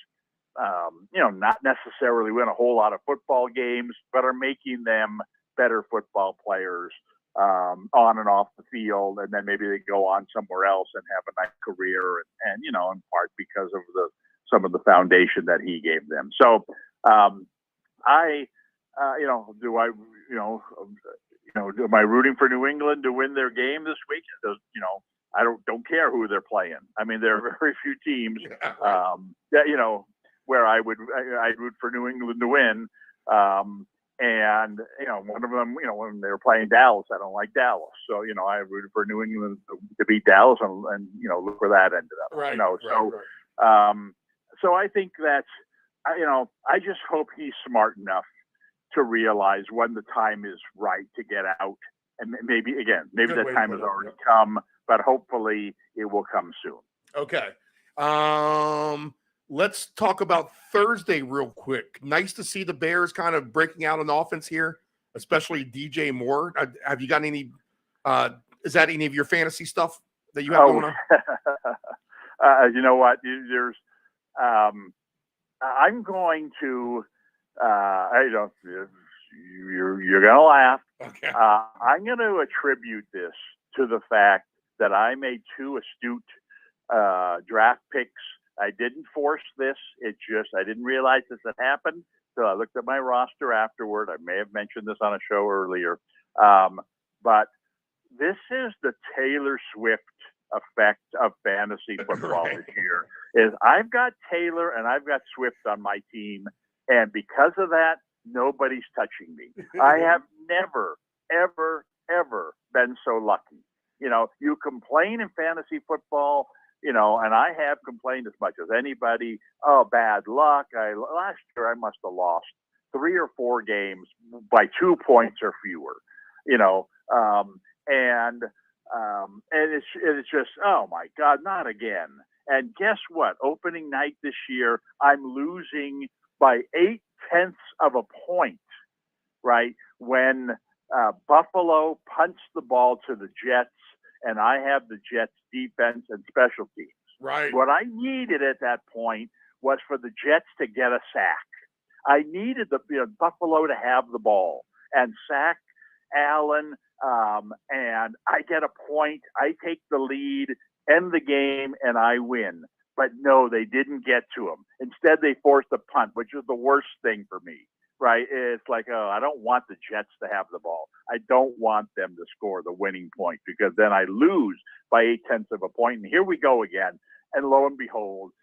not necessarily win a whole lot of football games, but are making them better football players on and off the field. And then maybe they go on somewhere else and have a nice career. And in part because of some of the foundation that he gave them. So am I rooting for New England to win their game this week? I don't care who they're playing. I mean, there are very few teams where I'd root for New England to win. And one of them, when they were playing Dallas, I don't like Dallas. So, I rooted for New England to beat Dallas and look where that ended up. Right. So I think that's, I just hope he's smart enough to realize when the time is right to get out. And maybe that time has already come, but hopefully it will come soon. Okay. Let's talk about Thursday real quick. Nice to see the Bears kind of breaking out on offense here, especially DJ Moore. Have you got any is that any of your fantasy stuff that you have going on? You know what? There's I'm going to you're gonna laugh. Okay. I'm going to attribute this to the fact that I made 2 astute draft picks. I didn't force this. I didn't realize this had happened. So I looked at my roster afterward. I may have mentioned this on a show earlier. But this is the Taylor Swift effect of fantasy football this year. Is I've got Taylor and I've got Swift on my team. And because of that, nobody's touching me. I have never, ever, ever been so lucky. You complain in fantasy football, and I have complained as much as anybody. Oh, bad luck. Last year I must have lost 3 or 4 games by 2 points or fewer, and it's just, oh my God, not again. And guess what? Opening night this year, I'm losing by 0.8 of a point, right? When Buffalo punched the ball to the Jets, and I have the Jets defense and special teams. Right. What I needed at that point was for the Jets to get a sack. I needed Buffalo to have the ball and sack Allen, and I get a point. I take the lead, end the game, and I win. But no, they didn't get to him. Instead, they forced a punt, which is the worst thing for me, right? It's like, I don't want the Jets to have the ball. I don't want them to score the winning point because then I lose by 0.8 of a point. And here we go again. And lo and behold,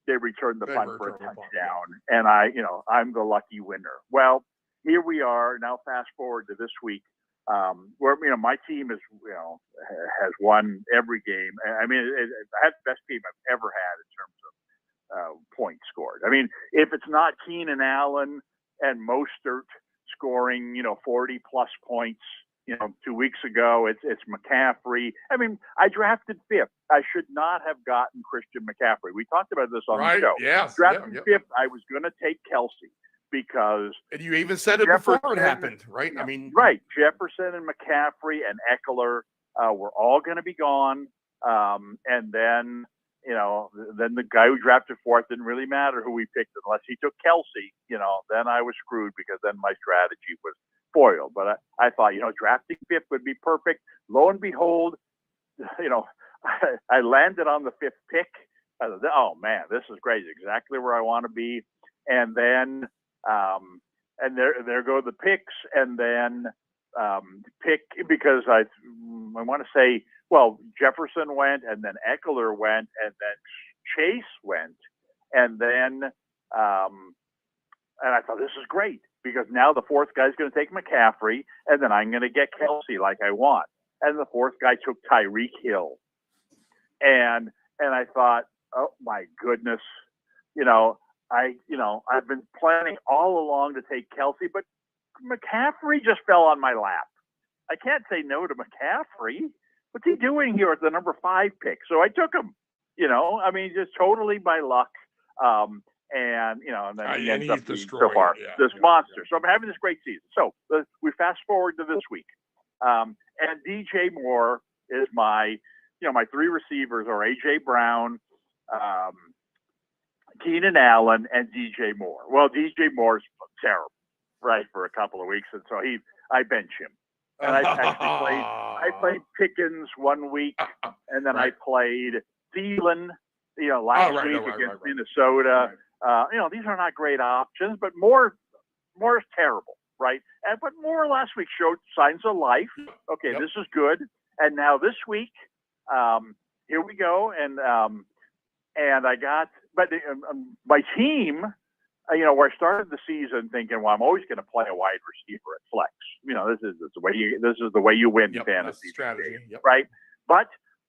they returned the punt for a touchdown. And I'm the lucky winner. Well, here we are. Now fast forward to this week. Where my team has won every game. I mean, I have the best team I've ever had in terms of points scored. I mean, if it's not Keenan Allen and Mostert scoring 40 plus points, 2 weeks ago, it's McCaffrey. I mean, I drafted 5th. I should not have gotten Christian McCaffrey. We talked about this on the show. Yeah. Drafting 5th, I was going to take Kelsey. Because and you even said it before it happened, right? I mean, right. Jefferson and McCaffrey and Eckler were all going to be gone, and then then the guy who drafted 4th didn't really matter who we picked unless he took Kelsey. Then I was screwed because then my strategy was foiled. But I thought drafting 5th would be perfect. Lo and behold, I landed on the 5th pick. I thought, oh man, this is great! Exactly where I want to be. And then. And there go the picks, and then pick because I want to say, well, Jefferson went, and then Eckler went, and then Chase went, and then and I thought this is great because now the 4th guy's going to take McCaffrey, and then I'm going to get Kelsey like I want, and the 4th guy took Tyreek Hill, and I thought, oh my goodness, I've been planning all along to take Kelsey, but McCaffrey just fell on my lap. I can't say no to McCaffrey. What's he doing here at the number 5 pick? So I took him, just totally by luck. and and then he and ends up he's being destroyed so far it, yeah, this yeah, monster. yeah. So I'm having this great season. So we fast forward to this week, and DJ Moore is my my three receivers are AJ Brown, Keenan Allen, and DJ Moore. Well, DJ Moore's terrible, right, for a couple of weeks, and so I bench him. And I actually played Pickens 1 week, and then I played Thielen, last week against Minnesota. Right. These are not great options, but Moore's terrible, right? But Moore last week showed signs of life. Okay, Yep. This is good. And now this week, here we go, and I got, but my team. Where I started the season thinking, well, I'm always going to play a wide receiver at flex. This is the way you win fantasy strategy, right? But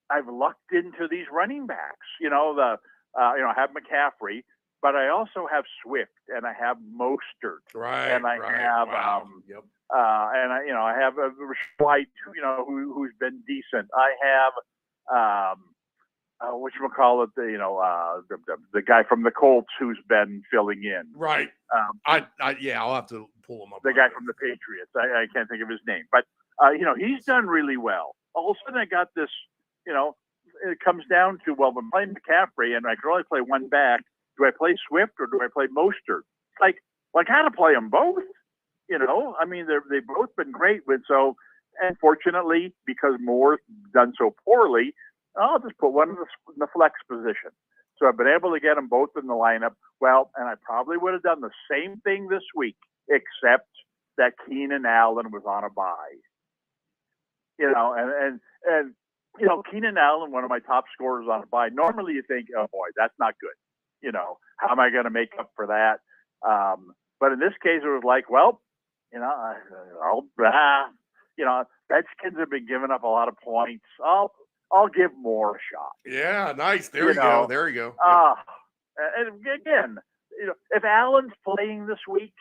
I've lucked into these running backs. I have McCaffrey, but I also have Swift and I have Mostert, right? And I have I have White, who's been decent. I have whatchamacallit, the guy from the Colts who's been filling in. Right. I'll have to pull him up. The guy from the Patriots. I can't think of his name, but he's done really well. All of a sudden, I got this. It comes down to, well, I'm playing McCaffrey, and I can only play one back. Do I play Swift or do I play Mostert? Like how to play them both? I mean, they've both been great. So, and fortunately, because Moore's done so poorly, I'll just put one in the flex position. So I've been able to get them both in the lineup. Well, and I probably would have done the same thing this week, except that Keenan Allen was on a bye. And Keenan Allen, one of my top scorers on a bye. Normally you think, oh boy, that's not good. How am I going to make up for that? But in this case, it was like, well, Redskins have been giving up a lot of points. I'll give Moore a shot. Yeah, nice. There you go. There you go. And again, if Allen's playing this week,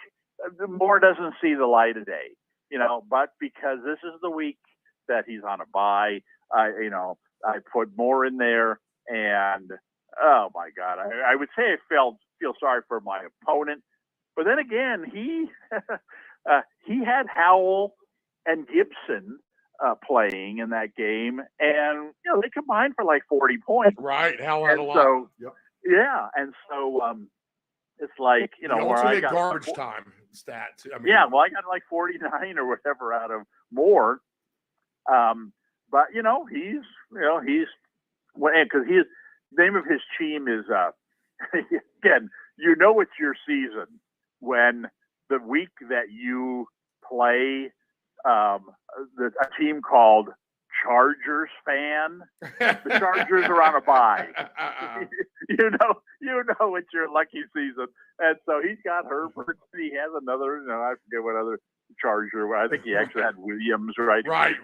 Moore doesn't see the light of day. But because this is the week that he's on a bye, I put Moore in there, and oh my God, I would say I feel sorry for my opponent, but then again, he had Howell and Gibson playing in that game, and they combined for like 40 points. Right, Howell had a lot. So, yeah, and so it's like where I got garbage time stat. I mean, I got like 49 or whatever out of Moore. But he's because his name of his team is again, it's your season when the week that you play a team called Chargers fan. The Chargers are on a bye. It's your lucky season. And so he's got Herbert. He has another, I forget what other Charger. I think he actually had Williams, right? Right.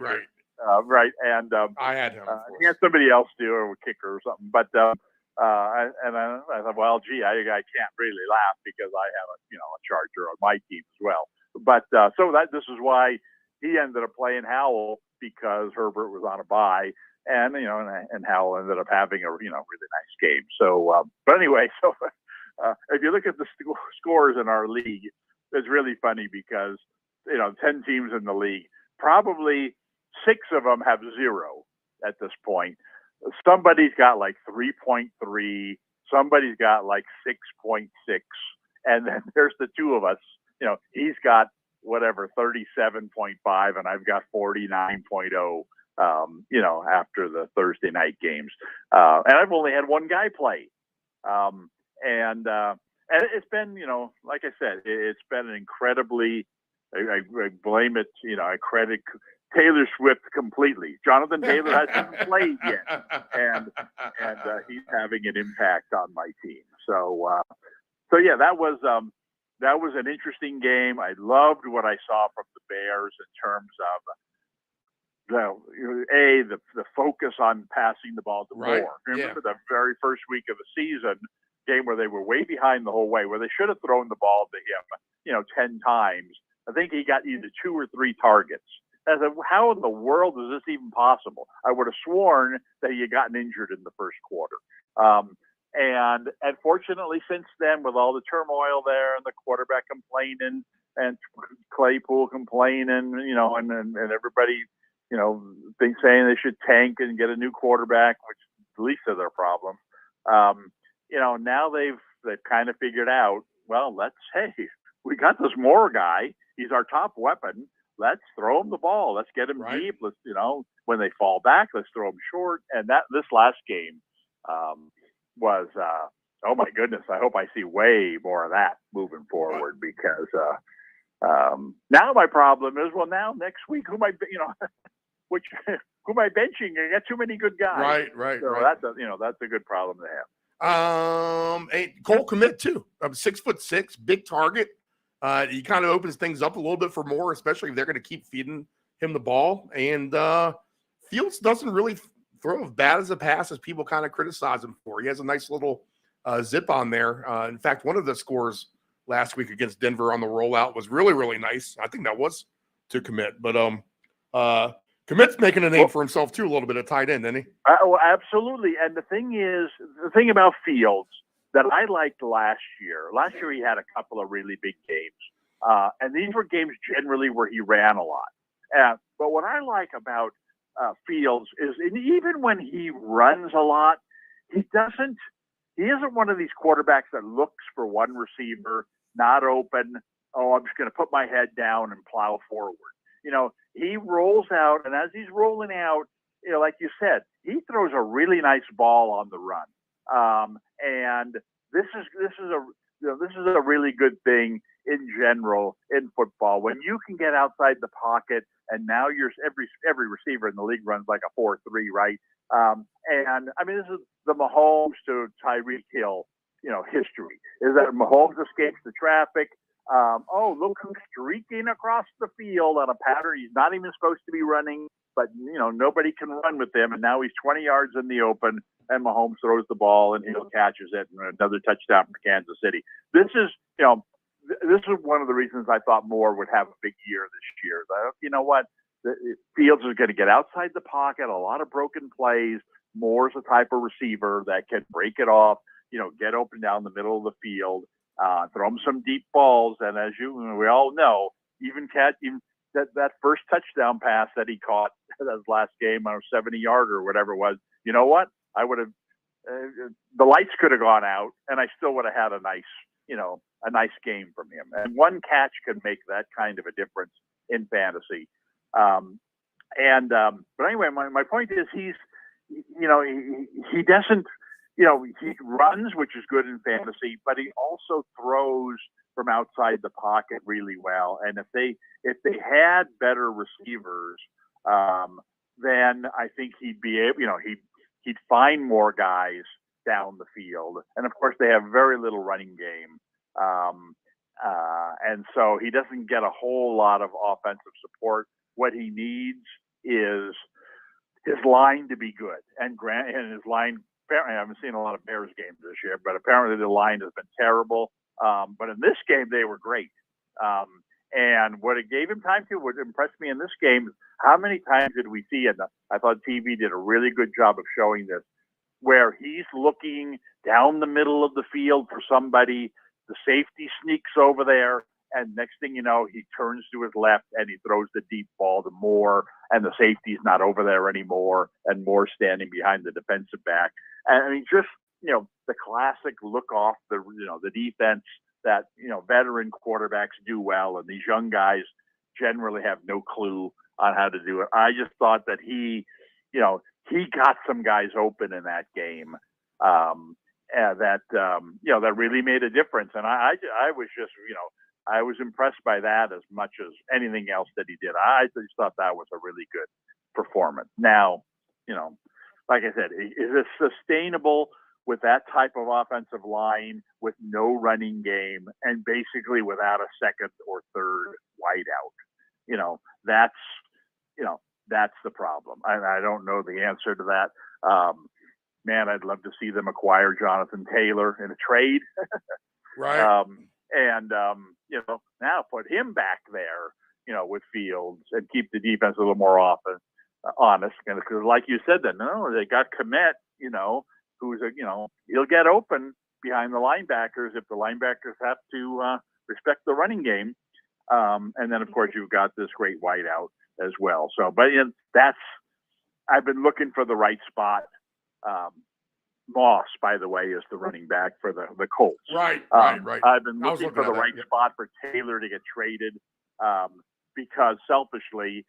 Right. And I had him. He had somebody else do, or a kicker or something. But I thought, well, gee, I can't really laugh because I have a Charger on my team as well. But so this is why he ended up playing Howell, because Herbert was on a bye, and and Howell ended up having a really nice game. So, but anyway, so if you look at the scores in our league, it's really funny because 10 teams in the league, probably 6 of them have 0 at this point. Somebody's got like 3.3, somebody's got like 6.6, and then there's the 2 of us. He's got whatever 37.5, and I've got 49.0. After the Thursday night games, and I've only had one guy play, and it's been, like I said, it's been an incredibly. I blame it, I credit Taylor Swift completely. Jonathan Taylor hasn't played yet, and he's having an impact on my team. So yeah, that was an interesting game. I loved what I saw from the Bears in terms of the focus on passing the ball to Moore. Remember the very first week of the season game where they were way behind the whole way, where they should have thrown the ball to him, 10 times. I think he got either 2 or 3 targets. I said, how in the world is this even possible? I would have sworn that he had gotten injured in the first quarter. And fortunately, since then, with all the turmoil there and the quarterback complaining and Claypool complaining, and everybody, saying they should tank and get a new quarterback, which is the least of their problem. Now they've kind of figured out, well, we got this Moore guy. He's our top weapon. Let's throw him the ball. Let's get him deep. Let's, when they fall back, let's throw him short. And this last game was, oh my goodness, I hope I see way more of that moving forward, because now my problem is, well, now next week, who am I benching? I got too many good guys. Right. So that's a good problem to have. Cole Kmet too. 6'6", big target. He kind of opens things up a little bit for Moore, especially if they're going to keep feeding him the ball. And Fields doesn't really throw as bad as a pass as people kind of criticize him for. He has a nice little zip on there. In fact, one of the scores last week against Denver on the rollout was really, really nice. I think that was to Kmet. But Kmet's making a name for himself too, a little bit of tight end, isn't he? Well, absolutely. And the thing about Fields that I liked last year he had a couple of really big games. And these were games generally where he ran a lot. But what I like about Fields is, even when he runs a lot, he isn't one of these quarterbacks that looks for one receiver, not open. Oh, I'm just going to put my head down and plow forward. He rolls out, and as he's rolling out, like you said, he throws a really nice ball on the run. And this is a really good thing in general in football, when you can get outside the pocket, and now every receiver in the league runs like a 4-3, right? And I mean, this is the Mahomes to Tyreek Hill, history, is that Mahomes escapes the traffic. Look who's streaking across the field on a pattern he's not even supposed to be running, but nobody can run with him, and now he's 20 yards in the open, and Mahomes throws the ball and Hill catches it, and another touchdown for Kansas City. This is one of the reasons I thought Moore would have a big year this year. You know what? Fields is going to get outside the pocket, a lot of broken plays. Moore's the type of receiver that can break it off, get open down the middle of the field, throw him some deep balls. And as we all know, even that first touchdown pass that he caught that last game on a 70-yarder or whatever it was, you know what? I would have, the lights could have gone out, and I still would have had a nice game from him. And one catch can make that kind of a difference in fantasy. But anyway, my point is, he doesn't, he runs, which is good in fantasy, but he also throws from outside the pocket really well. And if they had better receivers, then I think he'd be able, he'd find more guys down the field. And of course, they have very little running game. And so he doesn't get a whole lot of offensive support. What he needs is his line to be good. And his line, apparently, I haven't seen a lot of Bears games this year, but apparently the line has been terrible. But in this game, they were great. And what it gave him time to, what impressed me in this game, how many times did we see, and I thought TV did a really good job of showing this, where he's looking down the middle of the field for somebody, the safety sneaks over there, and next thing you know, he turns to his left and he throws the deep ball to Moore, and the safety's not over there anymore, and Moore's standing behind the defensive back. And I mean, just, the classic look off the defense that, veteran quarterbacks do well, and these young guys generally have no clue on how to do it. I just thought that he got some guys open in that game, that really made a difference. And I was just, I was impressed by that as much as anything else that he did. I just thought that was a really good performance. Now, like I said, is it sustainable with that type of offensive line, with no running game, and basically without a second or third wideout? That's the problem. I don't know the answer to that. Man, I'd love to see them acquire Jonathan Taylor in a trade. Right. Now put him back there, with Fields, and keep the defense a little more honest. Because like you said, they got Kmet, who's he'll get open behind the linebackers if the linebackers have to respect the running game. And then, of course, you've got this great wideout as well. So, but I've been looking for the right spot. Moss, by the way, is the running back for the Colts. Right. I've been looking for the right spot for Taylor to get traded because selfishly,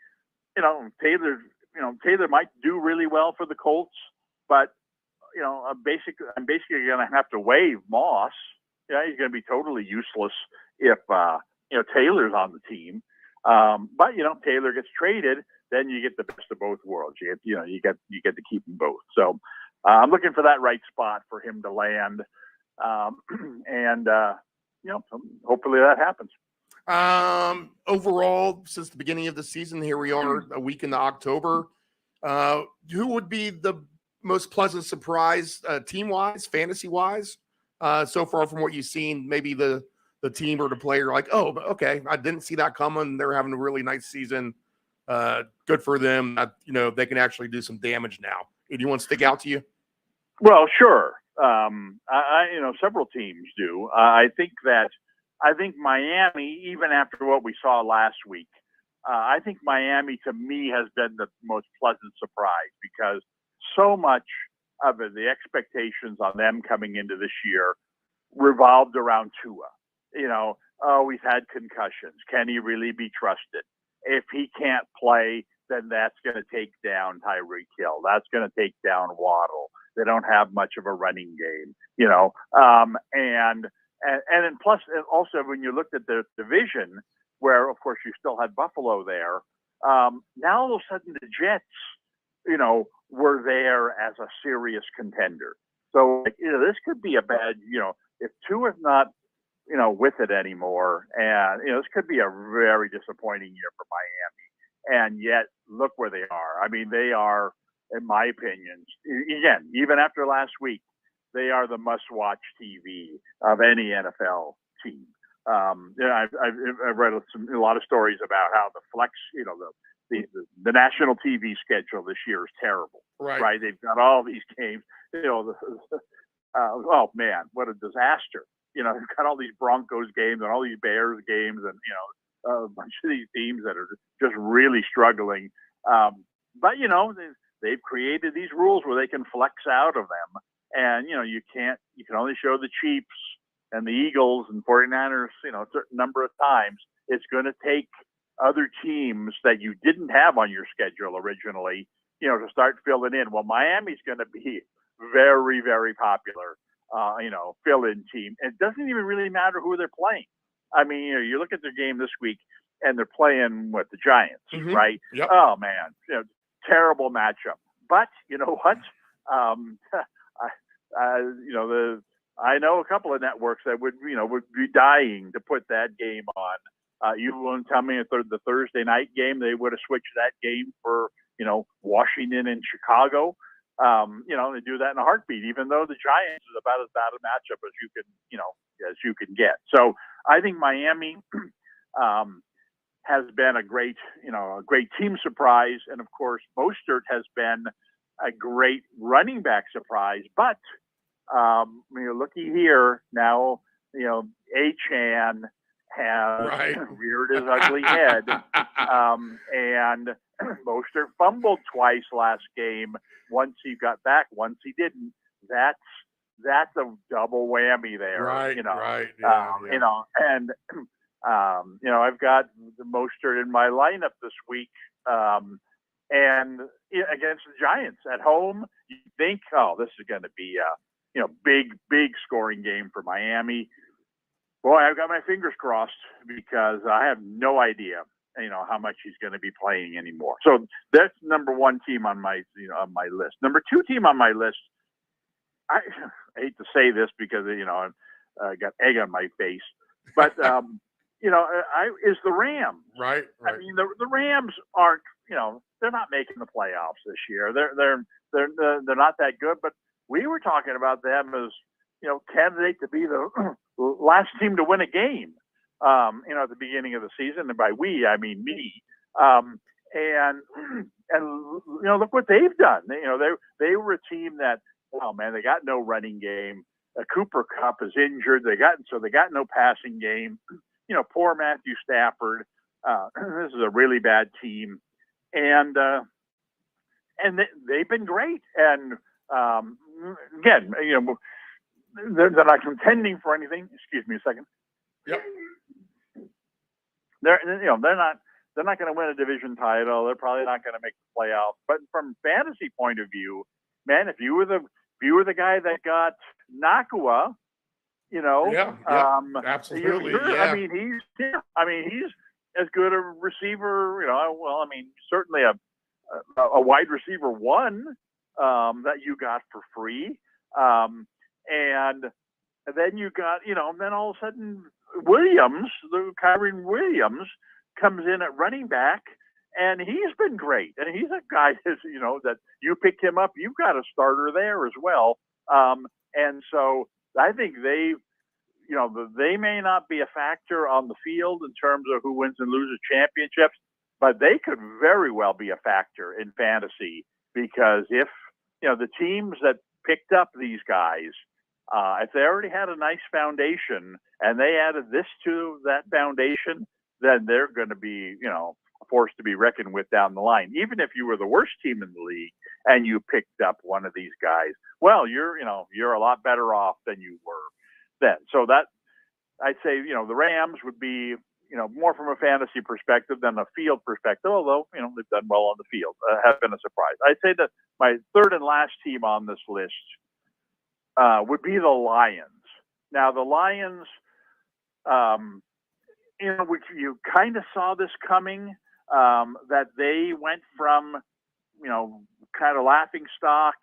Taylor might do really well for the Colts, but I'm basically going to have to waive Moss. Yeah, he's going to be totally useless if Taylor's on the team. But Taylor gets traded, then you get the best of both worlds. You get to keep them both. So I'm looking for that right spot for him to land, and hopefully that happens. Overall, since the beginning of the season, here we are a week into October. Who would be the most pleasant surprise team-wise, fantasy-wise, so far from what you've seen? Maybe the team or the player, like, oh, okay, I didn't see that coming. They're having a really nice season. Good for them. They can actually do some damage now. Anyone stick out to you? Well, sure. Several teams do. I think Miami, even after what we saw last week, I think Miami to me has been the most pleasant surprise because so much of the expectations on them coming into this year revolved around Tua. He's had concussions. Can he really be trusted? If he can't play, then that's going to take down Tyreek Hill. That's going to take down Waddle. They don't have much of a running game, and then plus also when you looked at the division where, of course, you still had Buffalo there, now all of a sudden the Jets, were there as a serious contender. So, this could be a bad, if Tua's not, with it anymore, and, this could be a very disappointing year for Miami. And yet, look where they are. I mean, they are, in my opinion, again, even after last week, they are the must-watch TV of any NFL team. I've read a lot of stories about how the flex, the national TV schedule this year is terrible. Right? They've got all these games. Oh man, what a disaster! They've got all these Broncos games and all these Bears games, and a bunch of these teams that are just really struggling. But they've created these rules where they can flex out of them, and you can only show the Chiefs and the Eagles and 49ers, a certain number of times. It's going to take other teams that you didn't have on your schedule originally, to start filling in. Well, Miami's going to be very, very popular, fill-in team. It doesn't even really matter who they're playing. I mean, you look at their game this week, and they're playing the Giants, right? Yep. Oh man, terrible matchup. But you know what? I know a couple of networks that would be dying to put that game on. You won't tell me the Thursday night game, they would have switched that game for, Washington and Chicago. They do that in a heartbeat, even though the Giants is about as bad a matchup as you can get. So I think Miami has been a great team surprise. And of course, Mostert has been a great running back surprise, but looky here now, Achane has reared his ugly head, and Mostert fumbled twice last game. Once he got back, once he didn't. That's a double whammy there, and I've got the Mostert in my lineup this week, and against the Giants at home. You think, this is going to be big scoring game for Miami. Boy, I've got my fingers crossed because I have no idea, how much he's going to be playing anymore. So that's number one team on my list. Number two team on my list, I hate to say this because, I got egg on my face, but, is the Rams. Right. I mean, the Rams aren't, they're not making the playoffs this year. They're not that good, but we were talking about them as, candidate to be the last team to win a game, at the beginning of the season. And by we, I mean me. And look what they've done. They were a team that oh man, they got no running game. Cooper Kupp is injured. They got no passing game. Poor Matthew Stafford. This is a really bad team, and they've been great. And again, they're not contending for anything. Excuse me a second. Yep. They're not going to win a division title. They're probably not going to make the playoffs. But from fantasy point of view, man, if you were the guy that got Nakua, absolutely. Sure. Yeah. I mean, he's as good a receiver. Certainly a wide receiver one that you got for free, and then you got then all of a sudden Kyren Williams comes in at running back, and he's been great. And he's a guy that you picked him up. You've got a starter there as well. And so I think they may not be a factor on the field in terms of who wins and loses championships, but they could very well be a factor in fantasy, because if the teams that picked up these guys, if they already had a nice foundation and they added this to that foundation, then they're going to be a force to be reckoned with down the line. Even if you were the worst team in the league and you picked up one of these guys, well, you're a lot better off than you were then. So that, I'd say, the Rams would be, more from a fantasy perspective than a field perspective, although, they've done well on the field, have been a surprise. I'd say that my third and last team on this list would be the Lions. Now, the Lions, which you kind of saw this coming, that they went from, kind of laughing stock,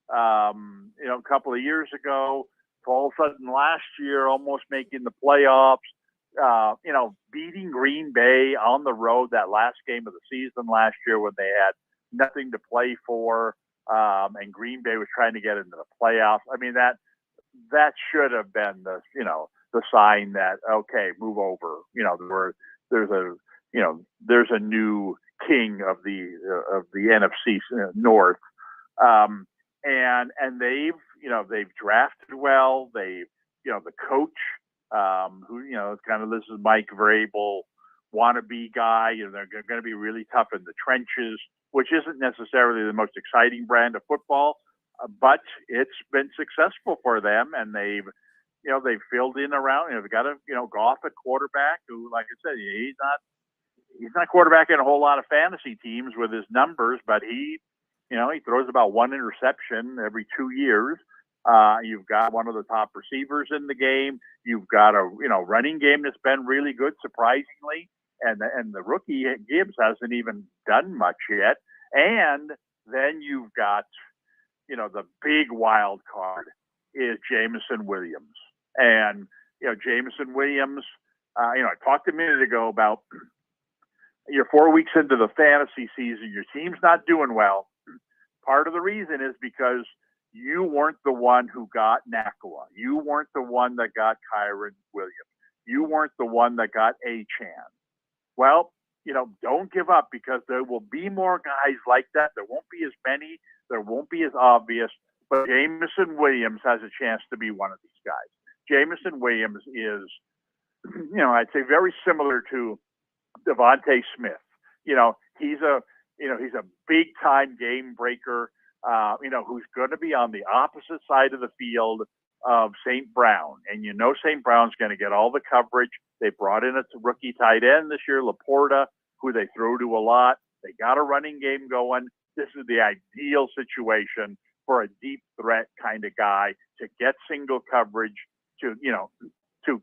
a couple of years ago, to all of a sudden last year almost making the playoffs, beating Green Bay on the road that last game of the season last year when they had nothing to play for, and Green Bay was trying to get into the playoffs. I mean, that should have been the sign that, okay, move over. There's a new king of the NFC North, and they've drafted well. The coach, who kind of this is Mike Vrabel wannabe guy. They're going to be really tough in the trenches, which isn't necessarily the most exciting brand of football, but it's been successful for them, and they've filled in around. They've got a Goff at quarterback, who, like I said, he's not quarterbacking a whole lot of fantasy teams with his numbers, but he throws about one interception every 2 years. You've got one of the top receivers in the game. You've got a running game that's been really good, surprisingly, and the rookie Gibbs hasn't even done much yet. And then you've got the big wild card is Jameson Williams, and Jameson Williams. I talked a minute ago about you're 4 weeks into the fantasy season, your team's not doing well. Part of the reason is because you weren't the one who got Nakua. You weren't the one that got Kyren Williams. You weren't the one that got Achane. Well, don't give up, because there will be more guys like that. There won't be as many. There won't be as obvious. But Jameson Williams has a chance to be one of these guys. Jameson Williams is, I'd say very similar to Devontae Smith. He's a big time game breaker. Who's going to be on the opposite side of the field of St. Brown. And St. Brown's going to get all the coverage. They brought in a rookie tight end this year, Laporta, who they throw to a lot. They got a running game going. This is the ideal situation for a deep threat kind of guy to get single coverage, to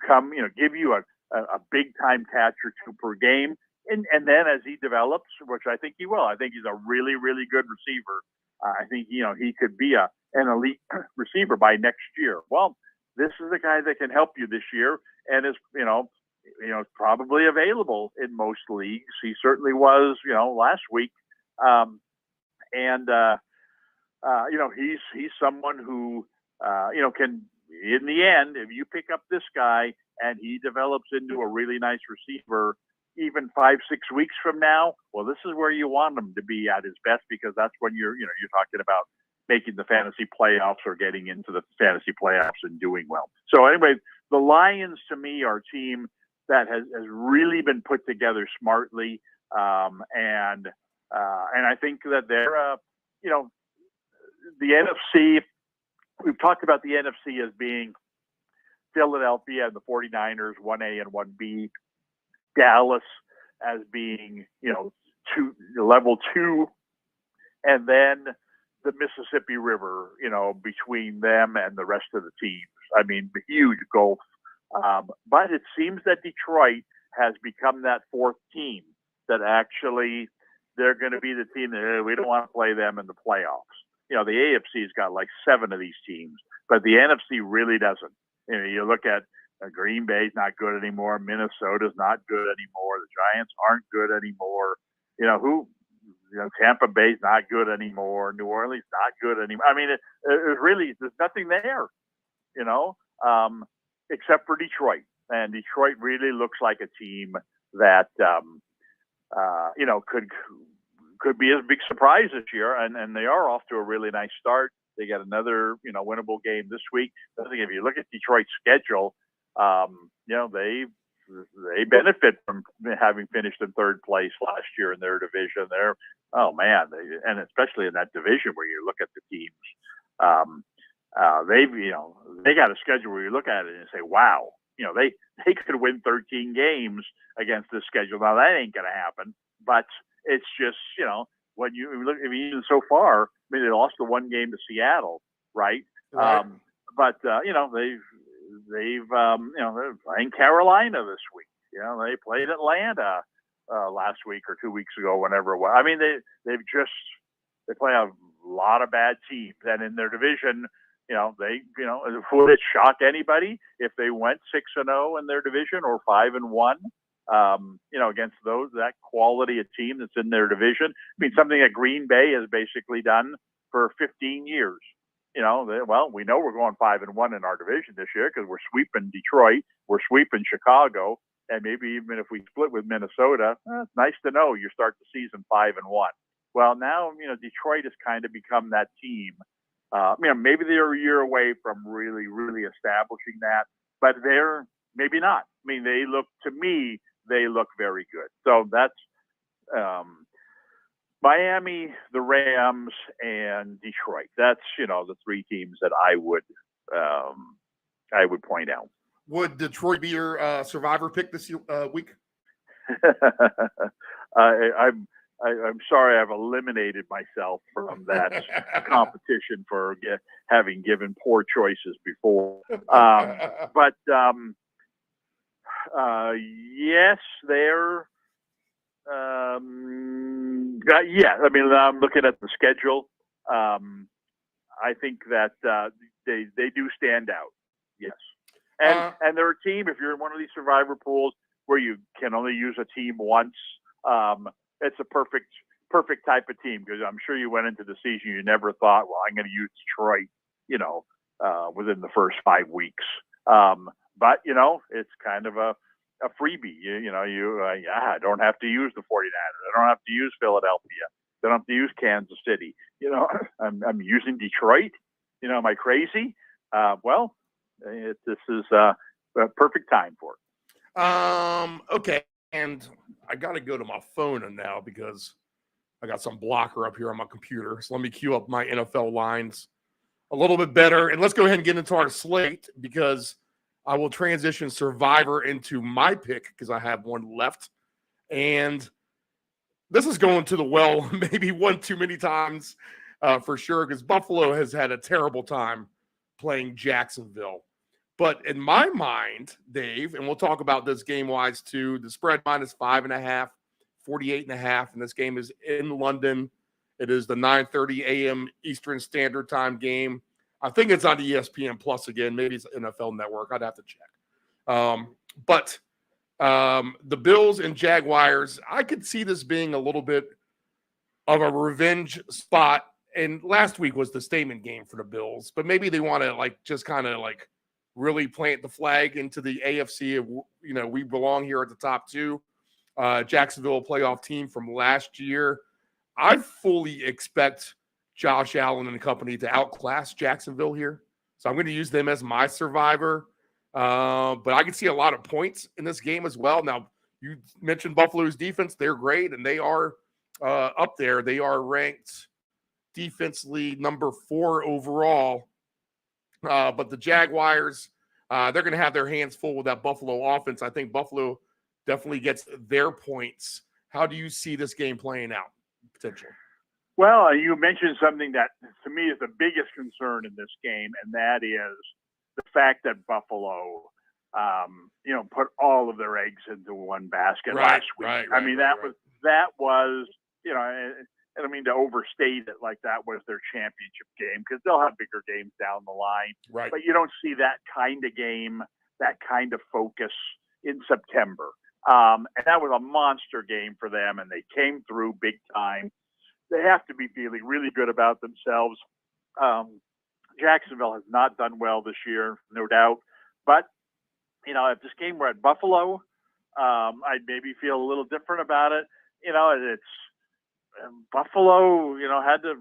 come, give you a big time catch or two per game. And then as he develops, which I think he will, I think he's a really, really good receiver. I think, he could be an elite receiver by next year. Well, this is the guy that can help you this year, and is, probably available in most leagues. He certainly was, last week. He's someone who, can, in the end, if you pick up this guy and he develops into a really nice receiver, even 5-6 weeks from now, well, this is where you want him to be at his best, because that's when you're talking about making the fantasy playoffs or getting into the fantasy playoffs and doing well. So anyway, the Lions to me are a team that has really been put together smartly, and I think that they're the NFC. We've talked about the NFC as being Philadelphia and the 49ers, 1A and 1B, Dallas as being level 2, and then the Mississippi River, between them and the rest of the teams. I mean, the huge gulf. But it seems that Detroit has become that fourth team that actually they're going to be the team that we don't want to play them in the playoffs. The AFC's got like 7 of these teams, but the NFC really doesn't. You look at Green Bay's not good anymore. Minnesota's not good anymore. The Giants aren't good anymore. Tampa Bay's not good anymore. New Orleans not good anymore. I mean, there's nothing there, except for Detroit. And Detroit really looks like a team that, could be a big surprise this year. And they are off to a really nice start. They got another, winnable game this week. I think if you look at Detroit's schedule, they benefit from having finished in third place last year in their division. And especially in that division where you look at the teams, they got a schedule where you look at it and say, wow, they could win 13 games against this schedule. Now that ain't going to happen, but it's just, when you look, even so far, they lost the one game to Seattle, right? Right. They're playing Carolina this week. They played Atlanta last week or 2 weeks ago, whenever it was. I mean, they play a lot of bad teams, and in their division, would it shock anybody if they went 6-0 in their division or 5-1? Against that quality of team that's in their division. I mean, something that Green Bay has basically done for 15 years. We know we're going 5-1 in our division this year because we're sweeping Detroit, we're sweeping Chicago, and maybe even if we split with Minnesota, it's nice to know you start the season 5-1. Well, now Detroit has kind of become that team. Maybe they're a year away from really, really establishing that, but they're maybe not. I mean, they look very good. So that's Miami, the Rams, and Detroit. That's the 3 teams that I would point out. Would Detroit be your survivor pick this week? I'm sorry, I've eliminated myself from that competition for having given poor choices before. But yes, they're. I mean, I'm looking at the schedule. I think that they do stand out. Yes, and they're a team. If you're in one of these survivor pools where you can only use a team once, it's a perfect type of team, because I'm sure you went into the season, you never thought, well, I'm going to use Detroit, within the first 5 weeks. But it's kind of a freebie. I don't have to use the 49ers. I don't have to use Philadelphia. I don't have to use Kansas City. I'm using Detroit. Am I crazy? This is a perfect time for it. Okay. And I got to go to my phone now because I got some blocker up here on my computer. So let me queue up my NFL lines a little bit better. And let's go ahead and get into our slate, because I will transition Survivor into my pick because I have one left. And this is going to the well maybe one too many times for sure, because Buffalo has had a terrible time playing Jacksonville. But in my mind, Dave, and we'll talk about this game-wise too, the spread minus 5.5, 48.5, and this game is in London. It is the 9:30 a.m. Eastern Standard Time game. I think it's on ESPN Plus again. Maybe it's NFL Network. I'd have to check. But the Bills and Jaguars, I could see this being a little bit of a revenge spot. And last week was the statement game for the Bills, but maybe they want to just kind of really plant the flag into the AFC. We belong here at the top 2. Jacksonville playoff team from last year. I fully expect Josh Allen and company to outclass Jacksonville here. So I'm going to use them as my survivor. But I can see a lot of points in this game as well. Now, you mentioned Buffalo's defense. They're great, and they are up there. They are ranked defensively number 4 overall. But the Jaguars, they're going to have their hands full with that Buffalo offense. I think Buffalo definitely gets their points. How do you see this game playing out, potentially? Well, you mentioned something that, to me, is the biggest concern in this game, and that is the fact that Buffalo, put all of their eggs into one basket last week. I mean, that was, and I don't mean to overstate it like that was their championship game, because they'll have bigger games down the line. Right. But you don't see that kind of game, that kind of focus in September. And that was a monster game for them, and they came through big time. They have to be feeling really good about themselves. Jacksonville has not done well this year, no doubt. But, if this game were at Buffalo, I'd maybe feel a little different about it. It's Buffalo, had to,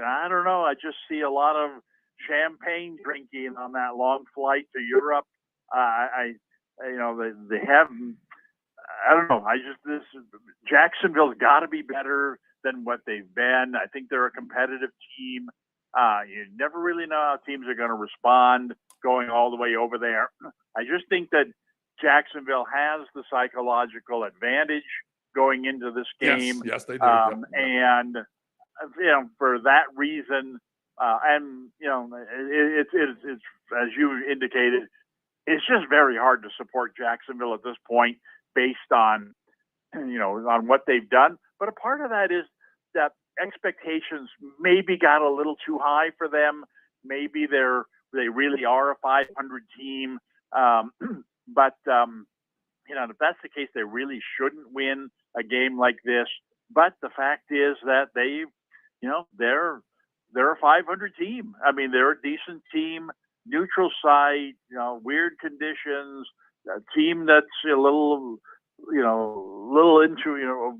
I don't know. I just see a lot of champagne drinking on that long flight to Europe. They haven't, I don't know. Jacksonville's got to be better than what they've been. I think they're a competitive team. You never really know how teams are going to respond going all the way over there. I just think that Jacksonville has the psychological advantage going into this game. Yes, they do. And, for that reason, it's as you indicated, it's just very hard to support Jacksonville at this point based on, on what they've done. But a part of that is that expectations maybe got a little too high for them. Maybe they really are a 500 team. But if that's the case, they really shouldn't win a game like this. But the fact is that they're a 500 team. I mean, they're a decent team, neutral site, weird conditions, a team that's a little into,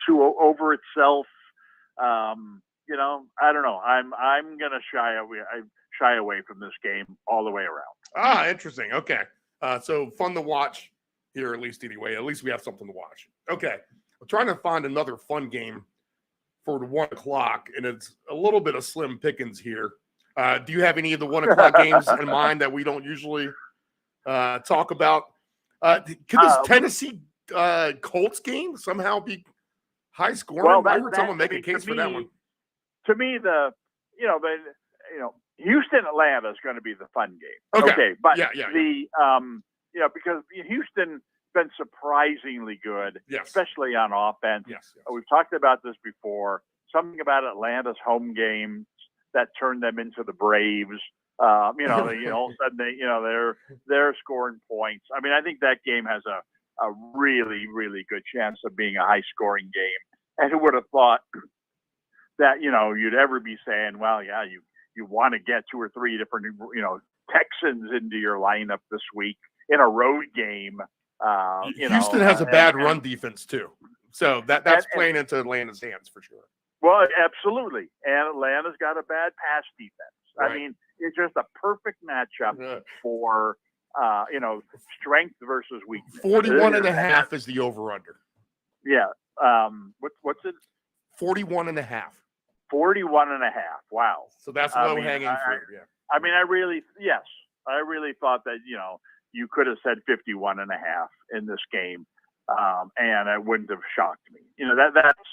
too over itself. I don't know. I'm gonna shy away from this game all the way around. Interesting. Okay. So fun to watch here, at least anyway. At least we have something to watch. Okay. I'm trying to find another fun game for the 1 o'clock, and it's a little bit of slim pickings here. Do you have any of the 1 o'clock games in mind that we don't usually talk about? Could this Tennessee Colts game somehow be high scoring? Well, I heard someone make a case for that one. To me, Houston Atlanta is going to be the fun game. Okay. But yeah. because Houston been surprisingly good, especially on offense. Yes. We've talked about this before. Something about Atlanta's home game that turned them into the Braves. All of a sudden they're scoring points. I mean, I think that game has a really, really good chance of being a high scoring game. And who would have thought that, you'd ever be saying, well, yeah, you want to get 2 or 3 different, Texans into your lineup this week in a road game. Houston has a bad run defense too. So that's playing into Atlanta's hands for sure. Well, absolutely. And Atlanta's got a bad pass defense. Right. I mean, it's just a perfect matchup for, strength versus weakness. 41.5 is the over-under. Yeah. What's it? 41.5. 41.5. Wow. So that's low hanging fruit. Yeah. I mean, I really thought that, you could have said 51.5 in this game. And it wouldn't have shocked me. That's,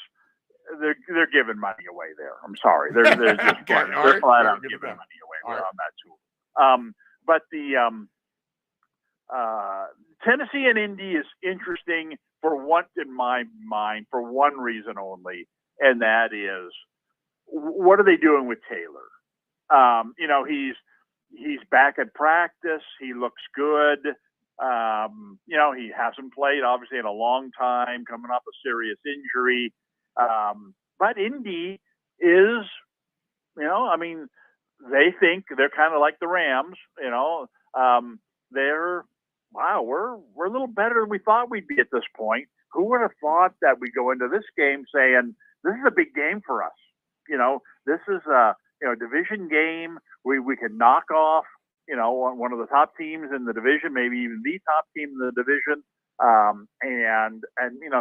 they're giving money away there. I'm sorry. They're just they're flat out giving money away on that too. But the Tennessee and Indy is interesting in my mind, for one reason only, and that is, what are they doing with Taylor? He's back at practice. He looks good. He hasn't played obviously in a long time, coming off a serious injury. But Indy is, they think they're kind of like the Rams, we're a little better than we thought we'd be at this point. Who would have thought that we go into this game saying, this is a big game for us? This is a division game. We can knock off one of the top teams in the division, maybe even the top team in the division, and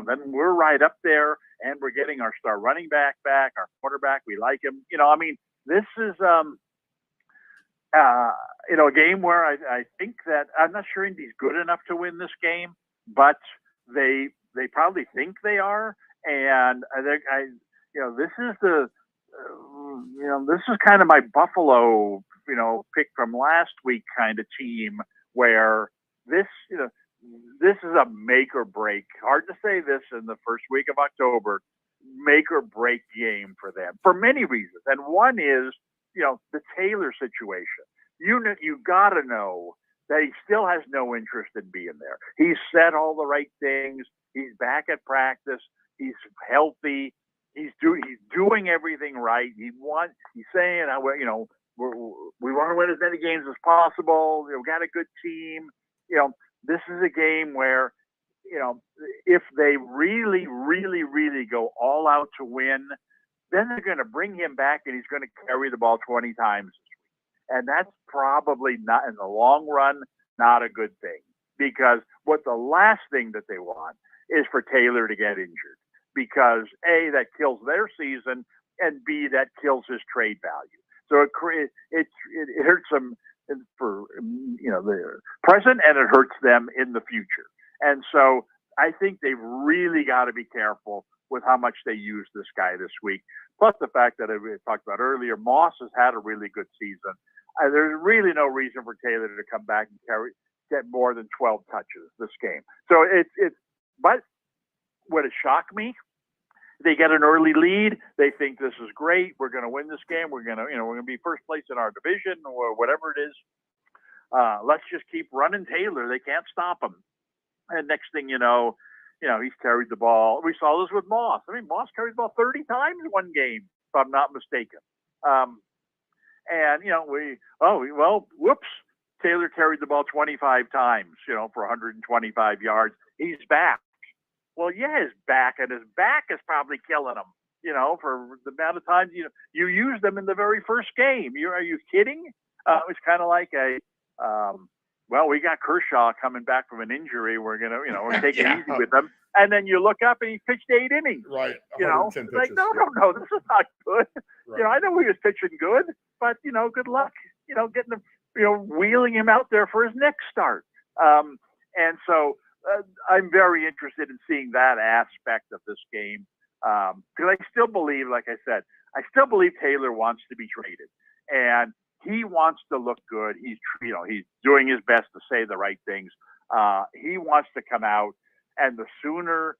then we're right up there, and we're getting our star running back, our quarterback. We like him. This is a game where I think that I'm not sure Indy's good enough to win this game, but they probably think they are, and this is this is kind of my Buffalo pick from last week kind of team where this is a make or break. Hard to say this in the first week of October, make or break game for them for many reasons, and one is the Taylor situation. You got to know that he still has no interest in being there. He's said all the right things. He's back at practice. He's healthy. He's doing everything right. He's saying, we want to win as many games as possible. We've got a good team. This is a game where, if they really, really, really go all out to win, then they're going to bring him back and he's going to carry the ball 20 times this week. And that's probably not, in the long run, not a good thing, because what the last thing that they want is for Taylor to get injured, because A, that kills their season, and B, that kills his trade value. So it hurts them for the present, and it hurts them in the future. And so I think they've really got to be careful with how much they use this guy this week. Plus the fact that we talked about earlier, Moss has had a really good season. There's really no reason for Taylor to come back and get more than 12 touches this game. So but would it shock me? They get an early lead. They think this is great. We're going to win this game. We're going to be first place in our division or whatever it is. Let's just keep running Taylor. They can't stop him. And next thing you know, he's carried the ball. We saw this with Moss. Moss carried the ball 30 times in one game, if I'm not mistaken. Whoops. Taylor carried the ball 25 times, for 125 yards. He's back. Well, yeah, his back is probably killing him, for the amount of times you use them in the very first game. Are you kidding? It's kind of like we got Kershaw coming back from an injury. We're gonna take it easy with him. And then you look up and he pitched 8 innings. Right. Like, no, this is not good. Right. I know he was pitching good, but good luck, getting him, wheeling him out there for his next start. And so I'm very interested in seeing that aspect of this game. Because I still believe, like I said, Taylor wants to be traded, and he wants to look good. He's doing his best to say the right things. He wants to come out, and the sooner,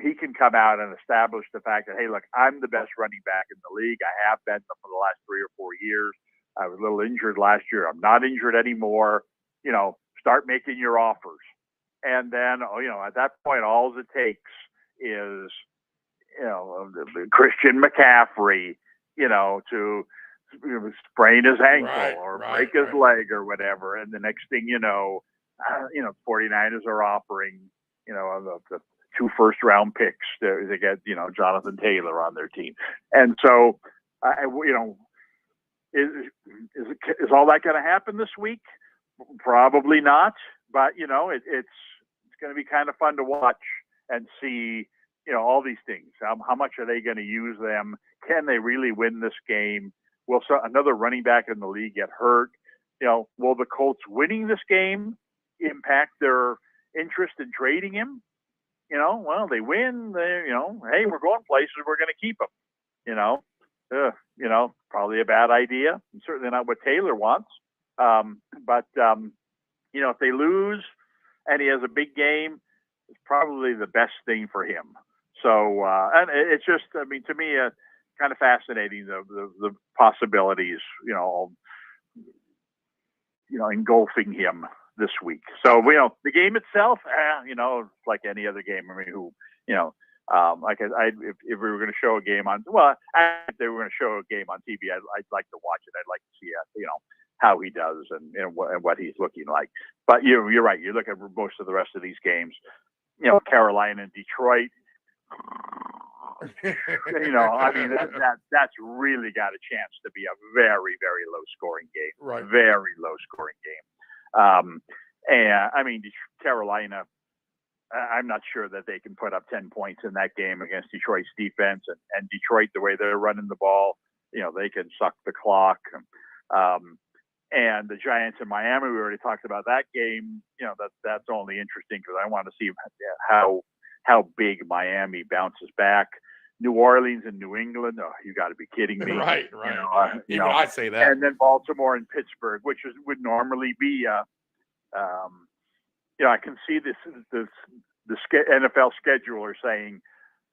he can come out and establish the fact that, hey, look, I'm the best running back in the league. I have been for the last 3 or 4 years. I was a little injured last year. I'm not injured anymore. Start making your offers. And then, at that point, all it takes is, Christian McCaffrey, to sprain his ankle or break his leg or whatever. And the next thing 49ers are offering, the 2 first-round picks to get, Jonathan Taylor on their team. And so, is all that going to happen this week? Probably not. But, it's going to be kind of fun to watch and see, all these things. How much are they going to use them? Can they really win this game? Will another running back in the league get hurt? Will the Colts winning this game impact their interest in trading him? They win. Hey, we're going places. We're going to keep him. Probably a bad idea. And certainly not what Taylor wants. But if they lose and he has a big game, it's probably the best thing for him. So, and it's just, to me, kind of fascinating, the possibilities, engulfing him this week. So, the game itself, it's like any other game. If we were going to show a game on, if they were going to show a game on TV, I'd like to watch it. I'd like to see how he does and what he's looking like. But you're right. You look at most of the rest of these games, Carolina and Detroit, I mean, that's really got a chance to be a very, very low scoring game. Right. Very low scoring game. And I mean, Carolina, I'm not sure that they can put up 10 points in that game against Detroit's defense, and Detroit, the way they're running the ball, they can suck the clock. And the Giants in Miami, we already talked about that game. That's only interesting because I want to see how big Miami bounces back. New Orleans and New England, oh, you got to be kidding me. Right. I'd say that. And then Baltimore and Pittsburgh, which would normally be, I can see the NFL scheduler saying,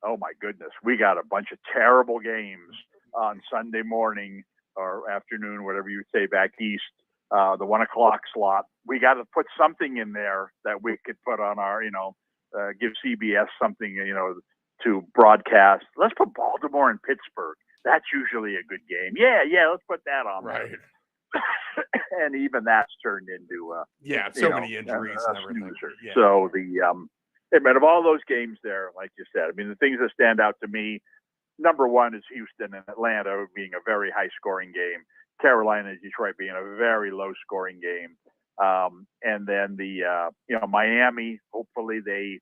oh my goodness, we got a bunch of terrible games on Sunday morning or afternoon, whatever you say back east, the 1 o'clock slot. We got to put something in there that we could put on our, give CBS something, to broadcast. Let's put Baltimore and Pittsburgh. That's usually a good game. Yeah, let's put that on. Right. And even that's turned into many injuries and everything. Yeah. So but of all those games there, like you said, I mean, the things that stand out to me, number one is Houston and Atlanta being a very high scoring game. Carolina and Detroit being a very low scoring game. And then Miami, hopefully they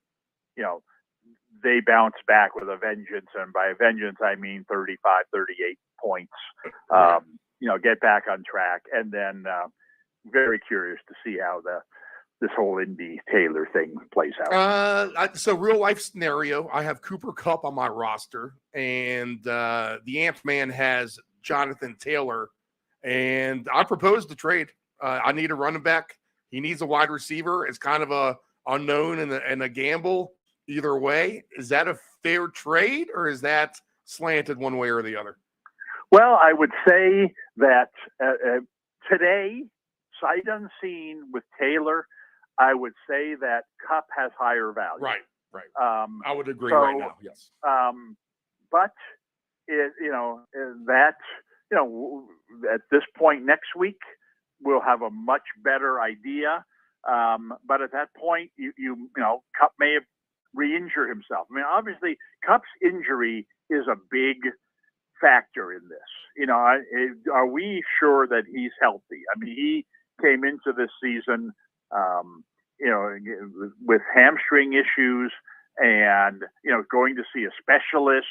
bounce back with a vengeance. And by vengeance, I mean 35, 38 points, get back on track. And then very curious to see how this whole Indy Taylor thing plays out. So real life scenario, I have Cooper Kupp on my roster, and the Ant-Man has Jonathan Taylor, and I propose to trade. I need a running back. He needs a wide receiver. It's kind of a unknown and a gamble either way. Is that a fair trade, or is that slanted one way or the other? Well, I would say that today, sight unseen with Taylor, I would say that Kupp has higher value. Right. I would agree right now. Yes. But at this point next week, we'll have a much better idea. But at that point, Kupp may have re-injured himself. I mean, obviously, Kupp's injury is a big factor in this. Are we sure that he's healthy? I mean, he came into this season, with hamstring issues and, going to see a specialist,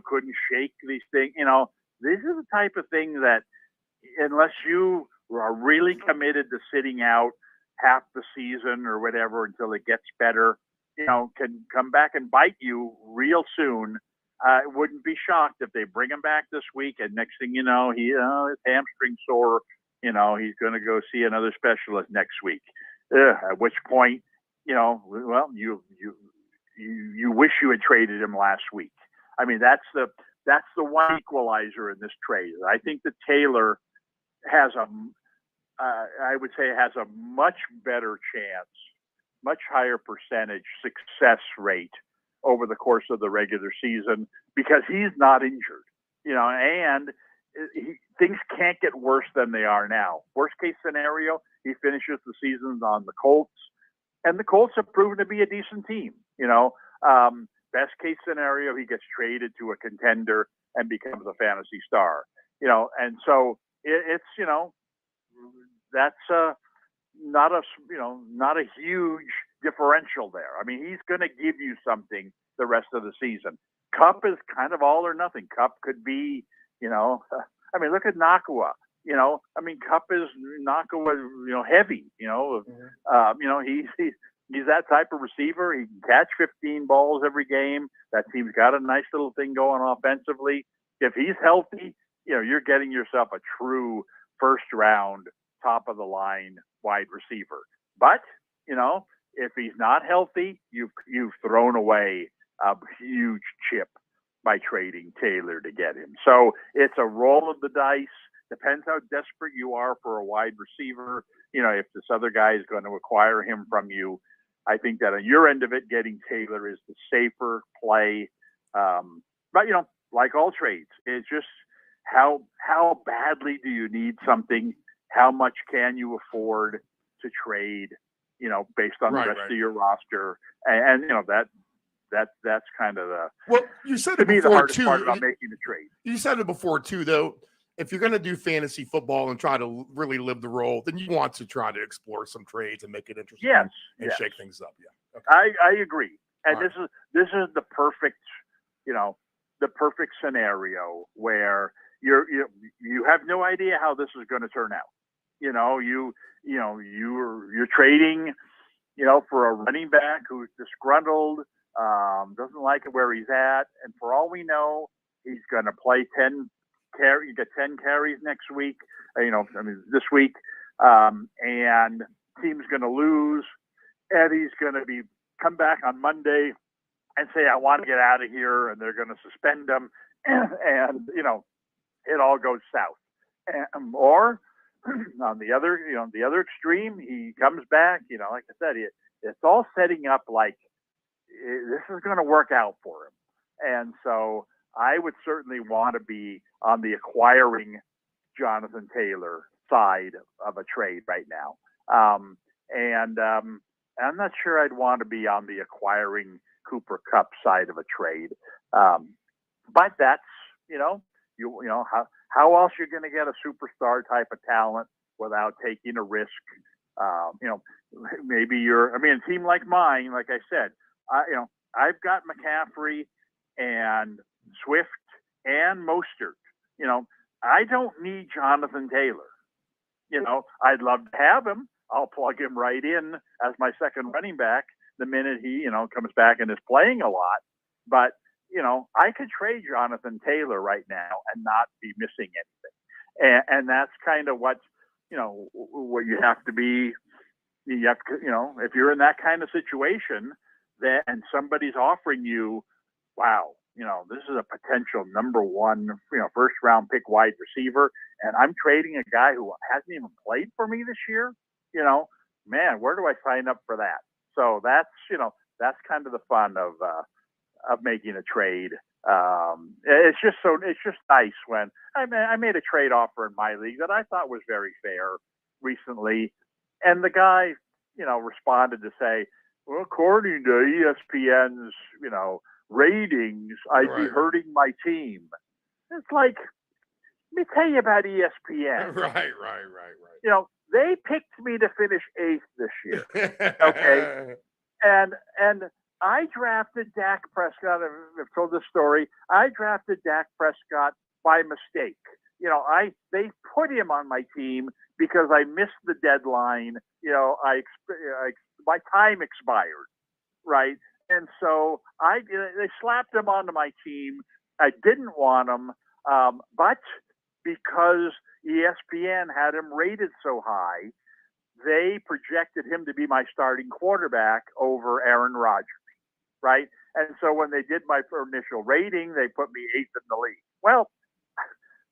couldn't shake these things. These are the type of things that unless you are really committed to sitting out half the season or whatever until it gets better, can come back and bite you real soon. I wouldn't be shocked if they bring him back this week and next thing you know, his hamstring sore, he's going to go see another specialist next week. At which point, you wish you had traded him last week. I mean, that's the one equalizer in this trade. I think that Taylor has a much better chance, much higher percentage success rate over the course of the regular season because he's not injured, and things can't get worse than they are now. Worst case scenario, he finishes the season on the Colts, and the Colts have proven to be a decent team. Best case scenario, he gets traded to a contender and becomes a fantasy star. And so it's that's not a huge differential there. I mean, he's going to give you something the rest of the season. Kupp is kind of all or nothing. Kupp could be, look at Nakua. Kupp is Nakua, heavy. He's that type of receiver. He can catch 15 balls every game. That team's got a nice little thing going offensively. If he's healthy, you're getting yourself a true first round, top of the line wide receiver. But, if he's not healthy, you've thrown away a huge chip by trading Taylor to get him. So it's a roll of the dice. Depends how desperate you are for a wide receiver. If this other guy is going to acquire him from you, I think that on your end of it, getting Taylor is the safer play. But, like all trades, it's just how badly do you need something? How much can you afford to trade, based on the rest of your roster? And that that's kind of Well, you said to it me the before hardest too. part about making a trade. You said it before too, though. If you're going to do fantasy football and try to really live the role, then you want to try to explore some trades and make it interesting and shake things up. Yeah, okay. I agree. And All this is the perfect, the perfect scenario where you have no idea how this is going to turn out. You're trading, for a running back who's disgruntled, doesn't like it where he's at, and for all we know, he's going to play 10 carries next week. This week, and team's going to lose, and he's going to come back on Monday and say, I want to get out of here, and they're going to suspend him, and it all goes south. Or on the other extreme, he comes back. Like I said, it's all setting up like this is going to work out for him, and so I would certainly want to be on the acquiring Jonathan Taylor side of a trade right now, and I'm not sure I'd want to be on the acquiring Cooper Kupp side of a trade. But that's, how else you're going to get a superstar type of talent without taking a risk? Maybe a team like mine, like I said, I've got McCaffrey and Swift and Mostert. I don't need Jonathan Taylor. I'd love to have him. I'll plug him right in as my second running back the minute he, comes back and is playing a lot. But, I could trade Jonathan Taylor right now and not be missing anything. And that's kind of what you have to be. You have to, if you're in that kind of situation and somebody's offering you, wow, this is a potential number one, first round pick wide receiver, and I'm trading a guy who hasn't even played for me this year. Man, where do I sign up for that? So that's kind of the fun of making a trade. It's just nice when I made a trade offer in my league that I thought was very fair recently, and the guy, responded to say, well, according to ESPN's, ratings, I'd be hurting my team. It's like, let me tell you about ESPN. Right. They picked me to finish 8th this year. Okay. And I drafted Dak Prescott. I've told this story. I drafted Dak Prescott by mistake. They put him on my team because I missed the deadline. My time expired, right? And so they slapped him onto my team. I didn't want him, but because ESPN had him rated so high, they projected him to be my starting quarterback over Aaron Rodgers, right? And so when they did my initial rating, they put me 8th in the league. Well,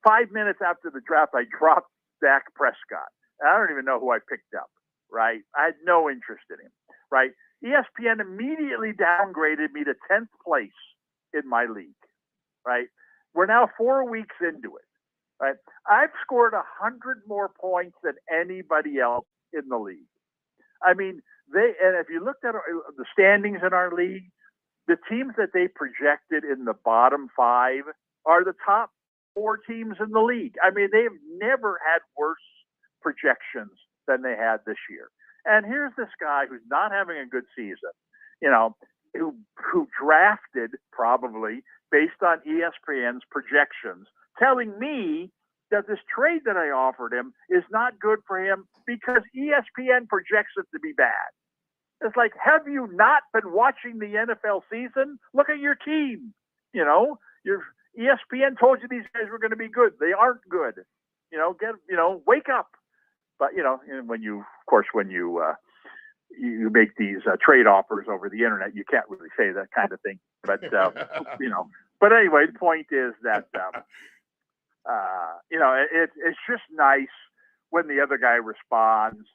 5 minutes after the draft, I dropped Dak Prescott. I don't even know who I picked up, right? I had no interest in him, right? ESPN immediately downgraded me to 10th place in my league, right? We're now 4 weeks into it, right? I've scored 100 more points than anybody else in the league. And if you looked at the standings in our league, the teams that they projected in the bottom 5 are the top 4 teams in the league. They've never had worse projections than they had this year. And here's this guy who's not having a good season, who drafted probably based on ESPN's projections, telling me that this trade that I offered him is not good for him because ESPN projects it to be bad. It's like, have you not been watching the NFL season? Look at your team. Your ESPN told you these guys were going to be good. They aren't good. Wake up. But when you make these trade offers over the internet, you can't really say that kind of thing. But But anyway, the point is that it's just nice when the other guy responds.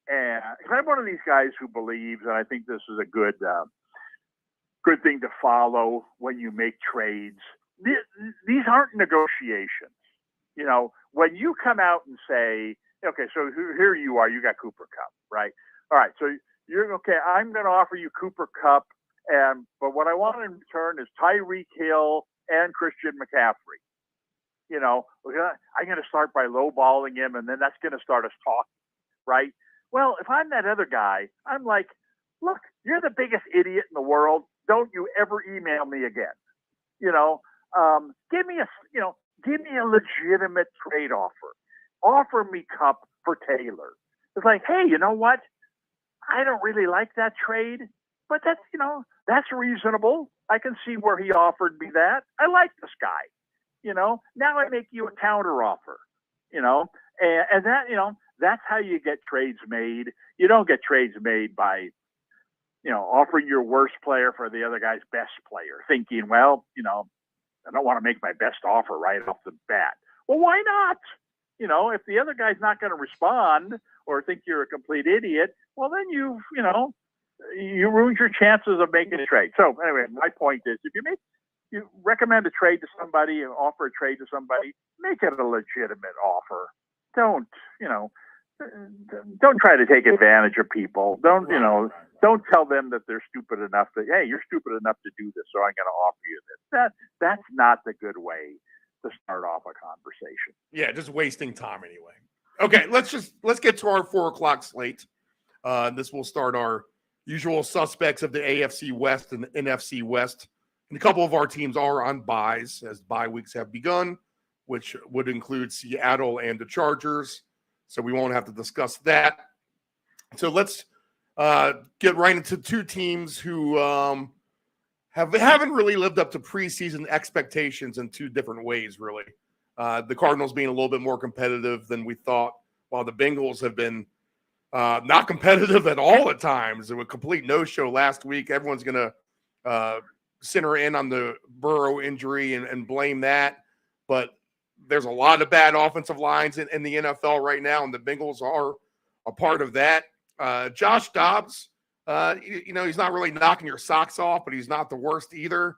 And I'm one of these guys who believes, and I think this is a good thing to follow when you make trades. These aren't negotiations. When you come out and say, okay, so here you are, you got Cooper Kupp, right? All right, so you're okay. I'm going to offer you Cooper Kupp But what I want in return is Tyreek Hill and Christian McCaffrey. You know, I'm going to start by lowballing him, and then that's going to start us talking, right? Well, if I'm that other guy, I'm like, look, you're the biggest idiot in the world. Don't you ever email me again. You know, give me a legitimate trade offer. Offer me Cup for Taylor. It's like, hey, you know what? I don't really like that trade, but that's reasonable. I can see where he offered me that. I like this guy. You know, now I make you a counter offer. You know, and that, that's how you get trades made. You don't get trades made by, offering your worst player for the other guy's best player, thinking, well, I don't want to make my best offer right off the bat. Well, why not? If the other guy's not going to respond or think you're a complete idiot, well, then you ruined your chances of making a trade. So anyway, my point is, if you recommend a trade to somebody and offer a trade to somebody, make it a legitimate offer. Don't try to take advantage of people. Don't tell them that they're stupid enough that, hey, you're stupid enough to do this, so I'm going to offer you this. That's not the good way to start off a conversation. Yeah, just wasting time anyway. Okay, let's get to our 4:00 slate. This will start our usual suspects of the AFC West and the NFC West. And a couple of our teams are on byes as bye weeks have begun, which would include Seattle and the Chargers. So we won't have to discuss that. So let's get right into two teams who haven't really lived up to preseason expectations in two different ways, really. The Cardinals being a little bit more competitive than we thought, while the Bengals have been not competitive at all at times. It was a complete no-show last week. Everyone's going to center in on the Burrow injury and blame that. But there's a lot of bad offensive lines in the NFL right now, and the Bengals are a part of that. Josh Dobbs, he's not really knocking your socks off, but he's not the worst either.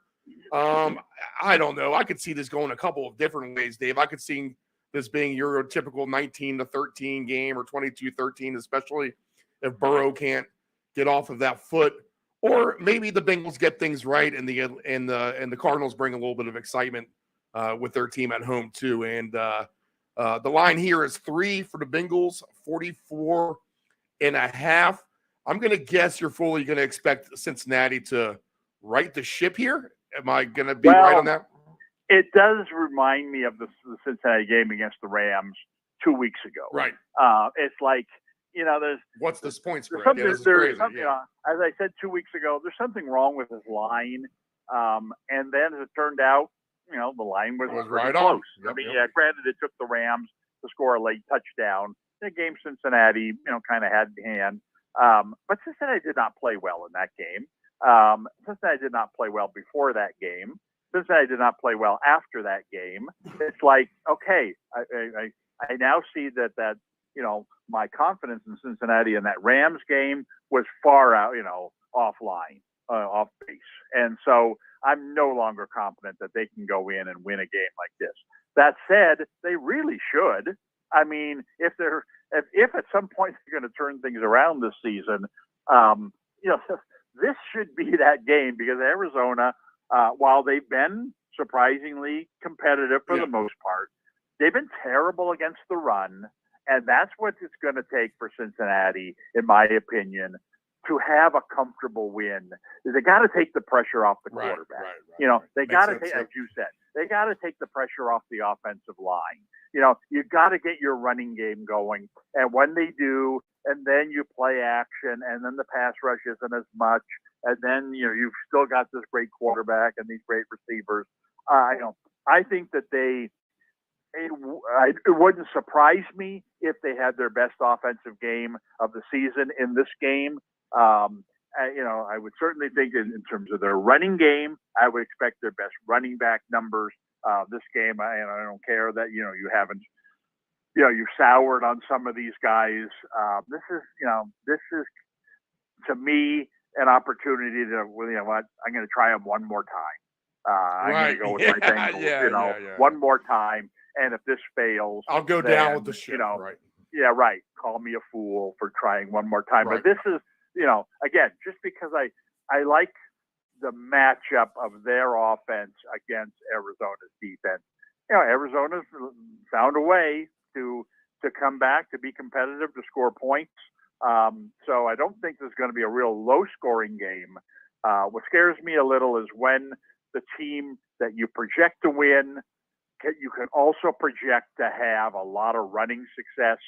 I don't know. I could see this going a couple of different ways, Dave. I could see this being your typical 19-13 game or 22-13, especially if Burrow can't get off of that foot. Or maybe the Bengals get things right and the Cardinals bring a little bit of excitement with their team at home too. And the line here is 3 for the Bengals, 44.5. I'm going to guess you're fully going to expect Cincinnati to right the ship here. Am I going to be right on that? It does remind me of the Cincinnati game against the Rams 2 weeks ago. Right. It's like, there's what's this point spread? Yeah, as I said 2 weeks ago, there's something wrong with his line. And then as it turned out, the line was right close. Yep, Granted, it took the Rams to score a late touchdown. The game Cincinnati, kind of had in hand. But Cincinnati did not play well in that game. Cincinnati did not play well before that game. Cincinnati did not play well after that game. It's like, okay, I now see that my confidence in Cincinnati in that Rams game was far out, offline, off base. And so I'm no longer confident that they can go in and win a game like this. That said, they really should. I mean, if at some point they're going to turn things around this season, this should be that game, because Arizona, while they've been surprisingly competitive for the most part, they've been terrible against the run. And that's what it's going to take for Cincinnati, in my opinion, to have a comfortable win. They got to take the pressure off the quarterback. They got to take, as you said, they got to take the pressure off the offensive line. You got to get your running game going. And when they do, and then you play action, and then the pass rush isn't as much, and then you've still got this great quarterback and these great receivers. I think that it wouldn't surprise me if they had their best offensive game of the season in this game. I would certainly think in terms of their running game, I would expect their best running back numbers this game. I don't care that you haven't, you've soured on some of these guys. This is to me an opportunity to, I'm going to try them one more time. I'm going to go with my Bengals, one more time. And if this fails, I'll go down with the ship. Right. Yeah, right. Call me a fool for trying one more time. Right. But this is, again, just because I like the matchup of their offense against Arizona's defense. Arizona's found a way to come back, to be competitive, to score points. So I don't think there's going to be a real low-scoring game. What scares me a little is when the team that you project to win, you can also project to have a lot of running success.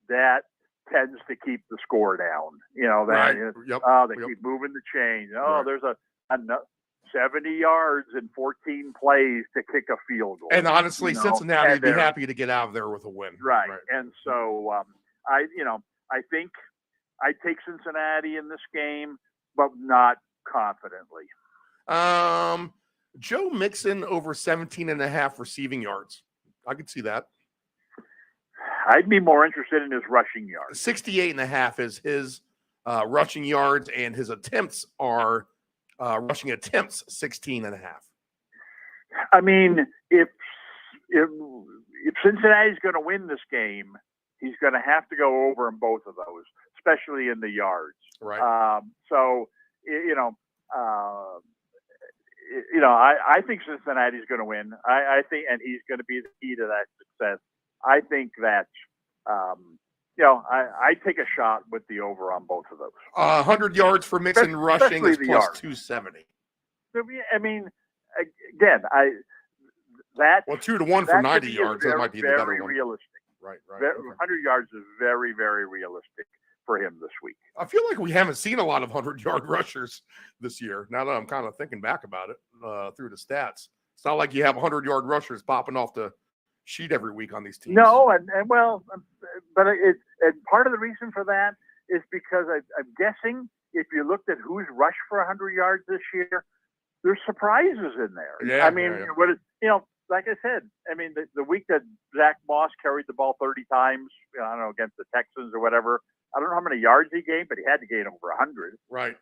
That tends to keep the score down. They keep moving the chain. There's a 70 yards and 14 plays to kick a field goal. And honestly, Cincinnati would be happy to get out of there with a win. Right. And so I think I take Cincinnati in this game, but not confidently. Joe Mixon over 17.5 receiving yards. I could see that. I'd be more interested in his rushing yards. 68.5 is his rushing yards, and his attempts are rushing attempts 16.5. I mean, if Cincinnati's going to win this game, he's going to have to go over in both of those, especially in the yards. Right. I think Cincinnati's going to win. I think, and he's going to be the key to that success. I think that, I take a shot with the over on both of those. 100 yards for Mixon rushing is plus yards. 270. I mean, again, 2 to 1 for 90 yards. That might be the better very one. realistic. Right. 100 yards is very, very realistic for him this week. I feel like we haven't seen a lot of 100-yard rushers this year. Now that I'm kind of thinking back about it through the stats, it's not like you have 100-yard rushers popping off the sheet every week on these teams. No, and part of the reason for that is because I'm guessing if you looked at who's rushed for 100 yards this year, there's surprises in there. Yeah, I mean, like I said, I mean, the week that Zach Moss carried the ball 30 times, I don't know, against the Texans or whatever, I don't know how many yards he gained, but he had to gain over 100. Right.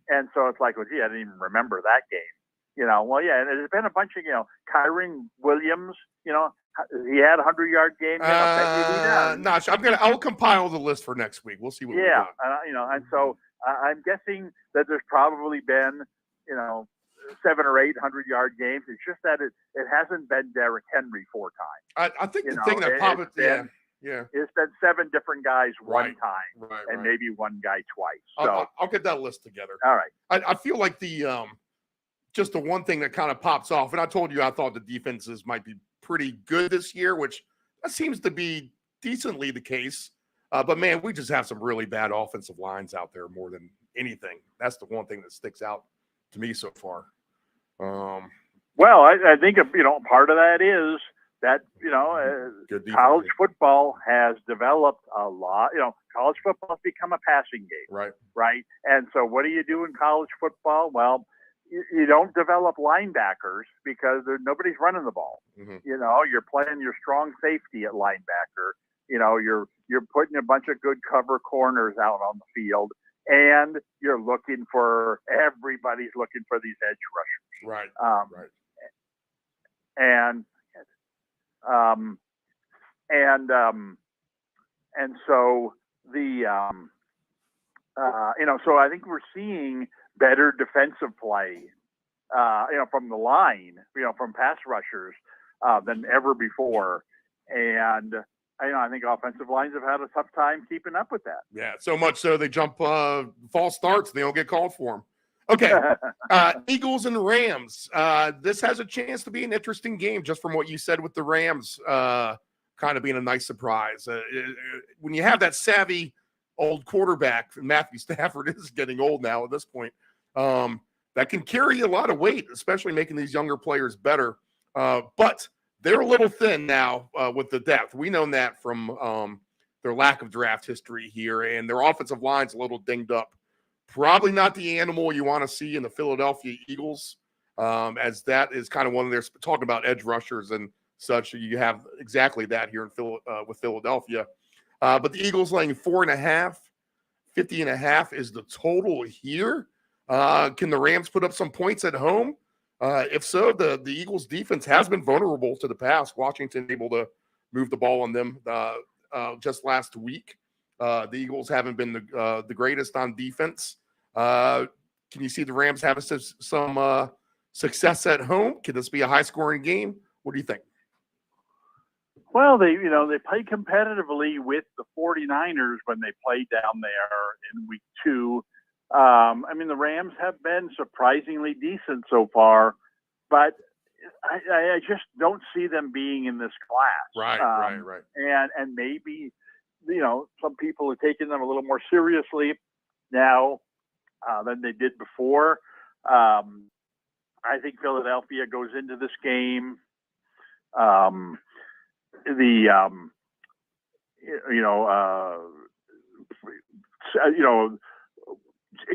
And so it's like, I didn't even remember that game. And there's been a bunch of, Kyron Williams, he had a 100-yard game. I'll compile the list for next week. We'll see what we got. And so I'm guessing that there's probably been, 7 or 8 100-yard games. It's just that it hasn't been Derrick Henry 4 times. I think the thing that popped, it's been 7 different guys one time, right, and maybe one guy twice. So I'll get that list together. All right. I feel like just the one thing that kind of pops off, and I told you I thought the defenses might be pretty good this year, which that seems to be decently the case. But man, we just have some really bad offensive lines out there more than anything. That's the one thing that sticks out to me so far. Well, I think part of that is that college football has developed a lot. College football has become a passing game, right. And so, what do you do in college football? Well, you don't develop linebackers because nobody's running the ball. Mm-hmm. You're playing your strong safety at linebacker. You're putting a bunch of good cover corners out on the field, and everybody's looking for these edge rushers. Right. And so so I think we're seeing better defensive play, from the line, from pass rushers, than ever before. And I think offensive lines have had a tough time keeping up with that. Yeah, so much so they jump false starts and they don't get called for them. Okay, Eagles and Rams. This has a chance to be an interesting game just from what you said with the Rams kind of being a nice surprise. When you have that savvy old quarterback, Matthew Stafford is getting old now at this point, that can carry a lot of weight, especially making these younger players better. But they're a little thin now with the depth. We know that from their lack of draft history here, and their offensive line's a little dinged up. Probably not the animal you want to see in the Philadelphia Eagles, as that is kind of one of their – talking about edge rushers and such. You have exactly that here in with Philadelphia. But the Eagles laying 4.5, 50.5 is the total here. Can the Rams put up some points at home? If so, the Eagles defense has been vulnerable to the pass. Washington able to move the ball on them just last week. The Eagles haven't been the greatest on defense. Can Can you see the Rams having some success at home? Can this be a high-scoring game? What do you think? Well, they played competitively with the 49ers when they played down there in week 2. I mean, the Rams have been surprisingly decent so far, but I just don't see them being in this class. Right. And maybe, some people are taking them a little more seriously now than they did before. I think Philadelphia goes into this game.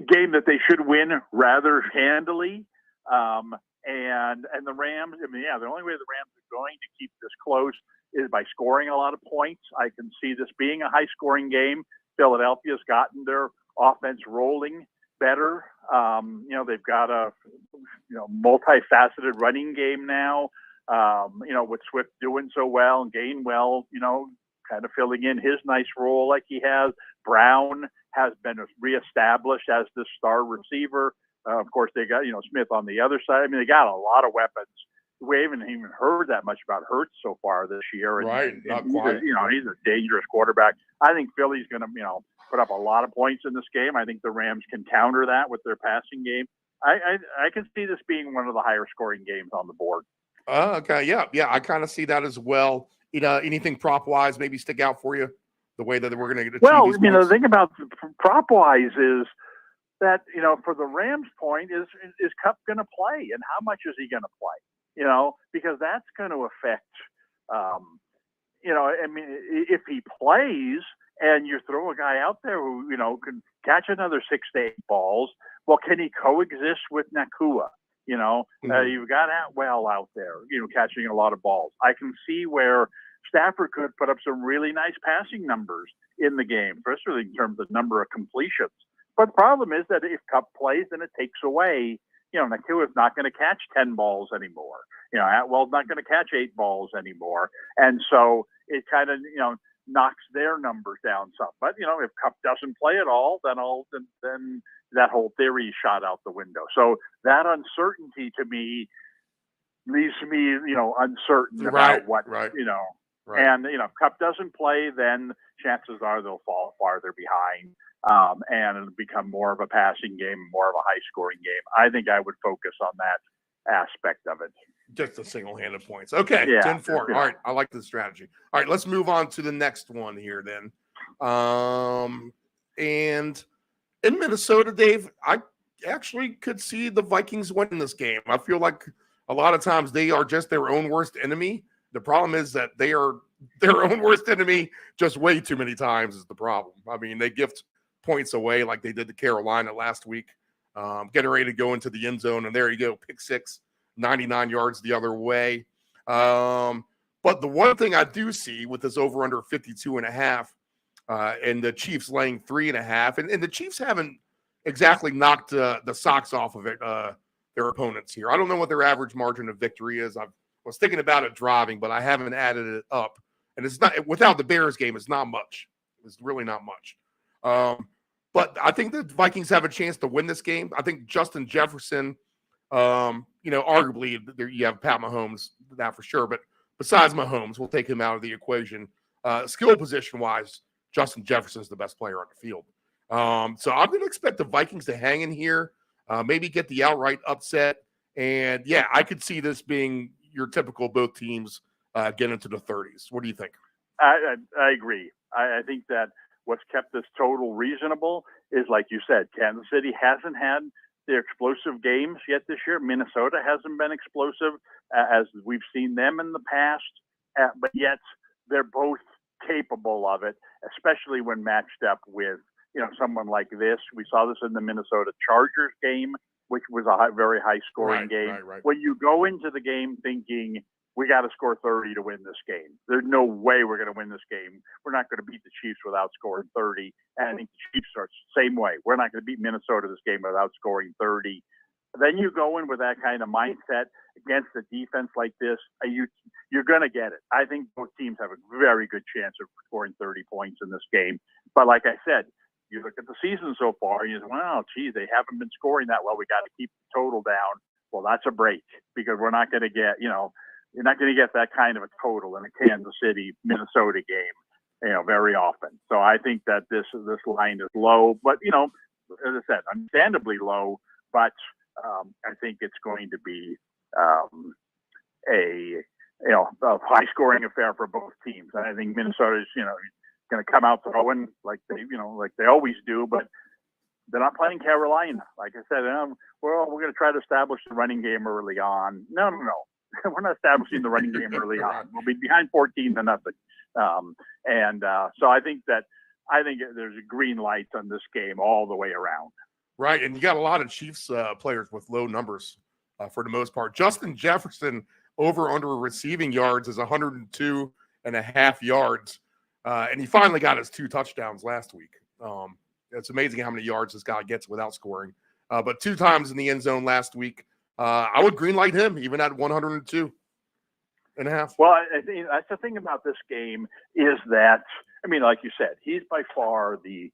Game that they should win rather handily. And the Rams, the only way the Rams are going to keep this close is by scoring a lot of points. I can see this being a high-scoring game. Philadelphia's gotten their offense rolling better. They've got a multifaceted running game now. With Swift doing so well and Gainwell, kind of filling in his nice role like he has. Brown has been reestablished as the star receiver. Of course, they got, Smith on the other side. I mean, they got a lot of weapons. We haven't even heard that much about Hurts so far this year. And he's a dangerous quarterback. I think Philly's going to, put up a lot of points in this game. I think the Rams can counter that with their passing game. I can see this being one of the higher scoring games on the board. Okay. Yeah. I kind of see that as well. Anything prop wise maybe stick out for you? The way that we're going to get the thing about prop wise is that, for the Rams point is Kupp going to play and how much is he going to play? Because that's going to affect, if he plays and you throw a guy out there who, can catch another 6 to 8 balls, well, can he coexist with Nakua? You've got Atwell out there, catching a lot of balls. I can see where Stafford could put up some really nice passing numbers in the game, especially in terms of number of completions. But the problem is that if Kupp plays, then it takes away, Nakua's not going to catch 10 balls anymore. Atwell's not going to catch 8 balls anymore. And so it kind of, knocks their numbers down some. But, if Kupp doesn't play at all, then that whole theory is shot out the window. So that uncertainty to me leaves me, uncertain about what, Right. And, if Kupp doesn't play, then chances are they'll fall farther behind and it'll become more of a passing game, more of a high-scoring game. I think I would focus on that aspect of it. Just the single-handed points. Okay, 10-4. All right, I like the strategy. All right, let's move on to the next one here then. And in Minnesota, Dave, I actually could see the Vikings winning this game. I feel like a lot of times they are just their own worst enemy. The problem is that they are their own worst enemy just way too many times is the problem. I mean, they gift points away like they did to Carolina last week, getting ready to go into the end zone, and there you go, pick 6, 99 yards the other way. But the one thing I do see with this over under 52.5 and the Chiefs laying 3.5, and the Chiefs haven't exactly knocked the socks off of it, their opponents here. I don't know what their average margin of victory is. I was thinking about it driving, but I haven't added it up. And it's not, without the Bears game, it's not much. It's really not much. But I think the Vikings have a chance to win this game. I think Justin Jefferson, arguably you have Pat Mahomes, that for sure. But besides Mahomes, we'll take him out of the equation. Skill position-wise, Justin Jefferson is the best player on the field. So I'm going to expect the Vikings to hang in here, maybe get the outright upset. And, yeah, I could see this being your typical both teams get into the 30s. What do you think? I agree. I think that what's kept this total reasonable is, like you said, Kansas City hasn't had their explosive games yet this year. Minnesota hasn't been explosive as we've seen them in the past, but yet they're both capable of it, especially when matched up with, someone like this. We saw this in the Minnesota Chargers game, which was a very high-scoring game. Right. When you go into the game thinking, we got to score 30 to win this game. There's no way we're going to win this game. We're not going to beat the Chiefs without scoring 30. And I think the Chiefs are the same way. We're not going to beat Minnesota this game without scoring 30. Then you go in with that kind of mindset against a defense like this, you're going to get it. I think both teams have a very good chance of scoring 30 points in this game. But like I said, you look at the season so far, and you say, well, gee, they haven't been scoring that well. We got to keep the total down. Well, that's a break because we're not going to get, you're not going to get that kind of a total in a Kansas City, Minnesota game, very often. So I think that this line is low, but, as I said, understandably low, but I think it's going to be a high scoring affair for both teams. And I think Minnesota's, going to come out throwing like they always do, but they're not playing Carolina. Like I said, we're going to try to establish the running game early on. No. We're not establishing the running game early on. We'll be behind 14-0. So I think there's a green light on this game all the way around. Right, and you got a lot of Chiefs players with low numbers for the most part. Justin Jefferson over under receiving yards is 102.5 yards, and he finally got his 2 touchdowns last week. It's amazing how many yards this guy gets without scoring. But 2 times in the end zone last week. I would green light him even at 102.5. Well, I think that's the thing about this game is that, like you said, he's by far the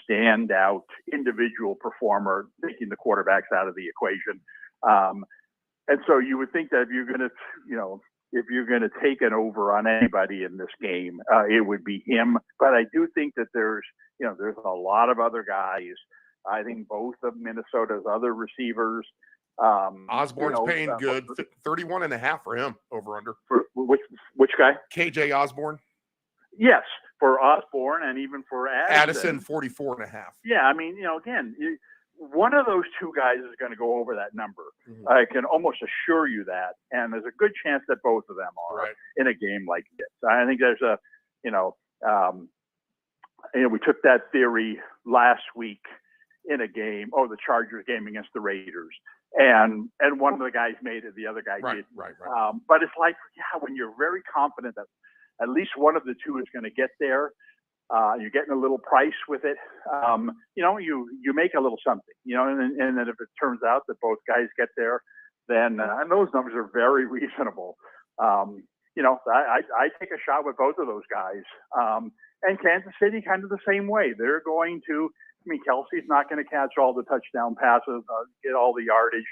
standout individual performer, taking the quarterbacks out of the equation. And so you would think that if you're going to take an over on anybody in this game, it would be him. But I do think that there's a lot of other guys. I think both of Minnesota's other receivers. Osborne's paying good, 31.5 for him over under. For which guy? KJ Osborne. Yes, for Osborne and even for Addison 44.5. Yeah, again, one of those 2 guys is going to go over that number. Mm-hmm. I can almost assure you that, and there's a good chance that both of them are in a game like this. I think there's we took that theory last week in a game, the Chargers game against the Raiders. And one of the guys made it, the other guy did. Right. But it's like, when you're very confident that at least one of the 2 is going to get there, you're getting a little price with it. You make a little something, and then if it turns out that both guys get there, then those numbers are very reasonable. I take a shot with both of those guys. And Kansas City kind of the same way. They're going to. Kelsey's not going to catch all the touchdown passes, get all the yardage,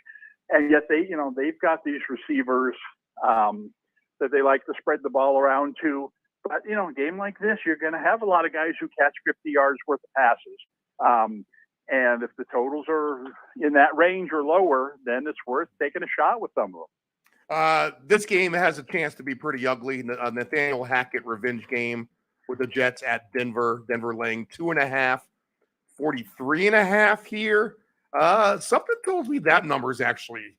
and yet they've got these receivers that they like to spread the ball around to. But a game like this, you're going to have a lot of guys who catch 50 yards worth of passes, and if the totals are in that range or lower, then it's worth taking a shot with some of them. This game has a chance to be pretty ugly. Nathaniel Hackett revenge game with the Jets at Denver. Denver laying 2.5. 43.5 here. Something tells me that number is actually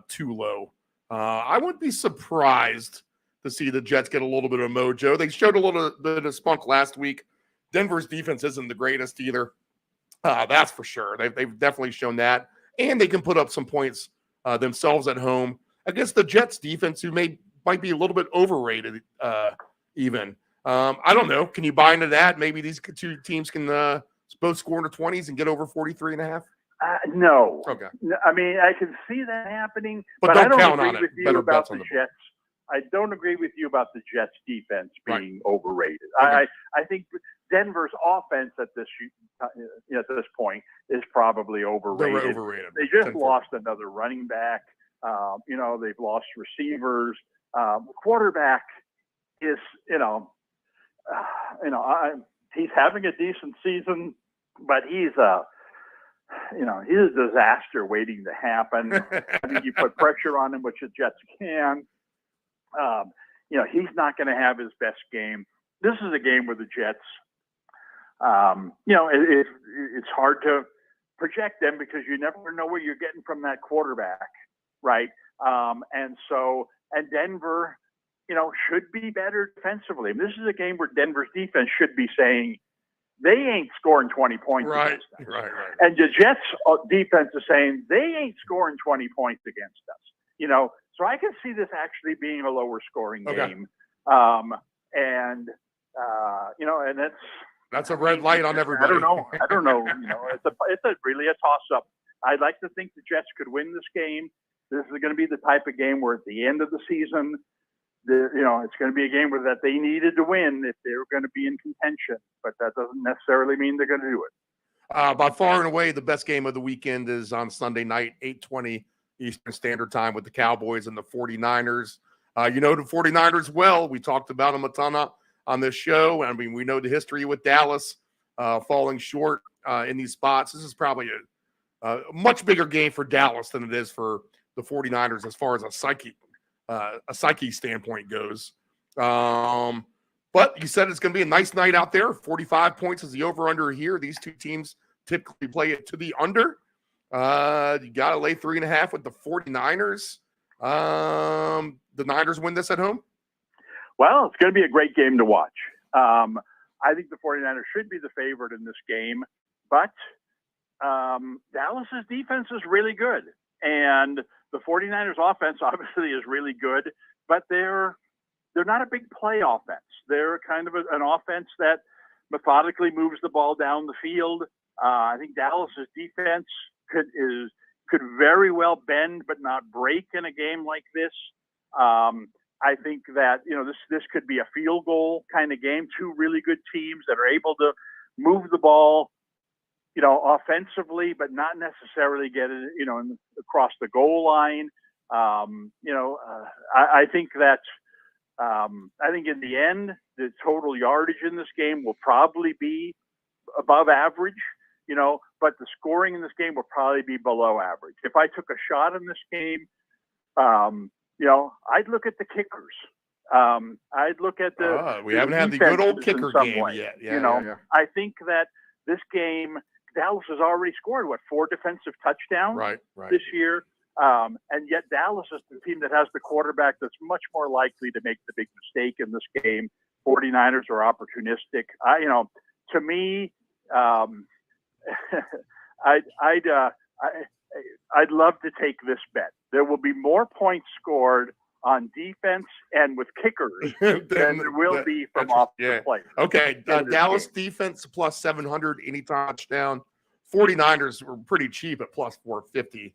too low. I wouldn't be surprised to see the Jets get a little bit of mojo. They showed a little bit of spunk last week. Denver's defense isn't the greatest either. That's for sure. They've definitely shown that. And they can put up some points themselves at home against the Jets defense, who might be a little bit overrated even. I don't know. Can you buy into that? Maybe these 2 teams can both score in the 20s and get over 43.5? No. Okay. I can see that happening, but I don't count agree on it. with you Better about bets on the the Jets. I don't agree with you about the Jets defense being overrated. Okay. I think Denver's offense at this point is probably overrated. They're overrated. They just lost another running back. They've lost receivers. Quarterback is, he's having a decent season, but he's a disaster waiting to happen. I think you put pressure on him, which the Jets can. He's not going to have his best game. This is a game where the Jets, it's hard to project them because you never know what you're getting from that quarterback, right? And Denver, should be better defensively. This is a game where Denver's defense should be saying, they ain't scoring 20 points against us. Right. And the Jets defense is saying, they ain't scoring 20 points against us. So I can see this actually being a lower scoring game. And that's a red light on everybody. I don't know. It's really a toss up. I'd like to think the Jets could win this game. This is going to be the type of game where at the end of the season, it's going to be a game that they needed to win if they were going to be in contention, but that doesn't necessarily mean they're going to do it. By far and away, the best game of the weekend is on Sunday night, 8:20 Eastern Standard Time with the Cowboys and the 49ers. The 49ers well. We talked about them a ton on this show. I mean, we know the history with Dallas falling short in these spots. This is probably a much bigger game for Dallas than it is for the 49ers as far as a psyche standpoint goes. But you said it's going to be a nice night out there. 45 points is the over-under here. These two teams typically play it to the under. You got to lay 3.5 with the 49ers. The Niners win this at home? Well, it's going to be a great game to watch. I think the 49ers should be the favorite in this game, but Dallas's defense is really good. And the 49ers offense obviously is really good, but they're not a big play offense. They're kind of an offense that methodically moves the ball down the field. I think Dallas's defense could very well bend but not break in a game like this. I think that this could be a field goal kind of game. Two really good teams that are able to move the ball, offensively, but not necessarily get it, across the goal line. I think that. I think in the end, the total yardage in this game will probably be above average, but the scoring in this game will probably be below average. If I took a shot in this game, I'd look at the kickers. I'd look at we haven't had the good old kicker game yet. Yeah. I think that this game, Dallas has already scored 4 defensive touchdowns right. this year. And yet Dallas is the team that has the quarterback that's much more likely to make the big mistake in this game. 49ers are opportunistic. To me, I'd love to take this bet. There will be more points scored on defense and with kickers than there will be from off the play. Okay, Dallas defense plus 700 any touchdown. 49ers were pretty cheap at plus 450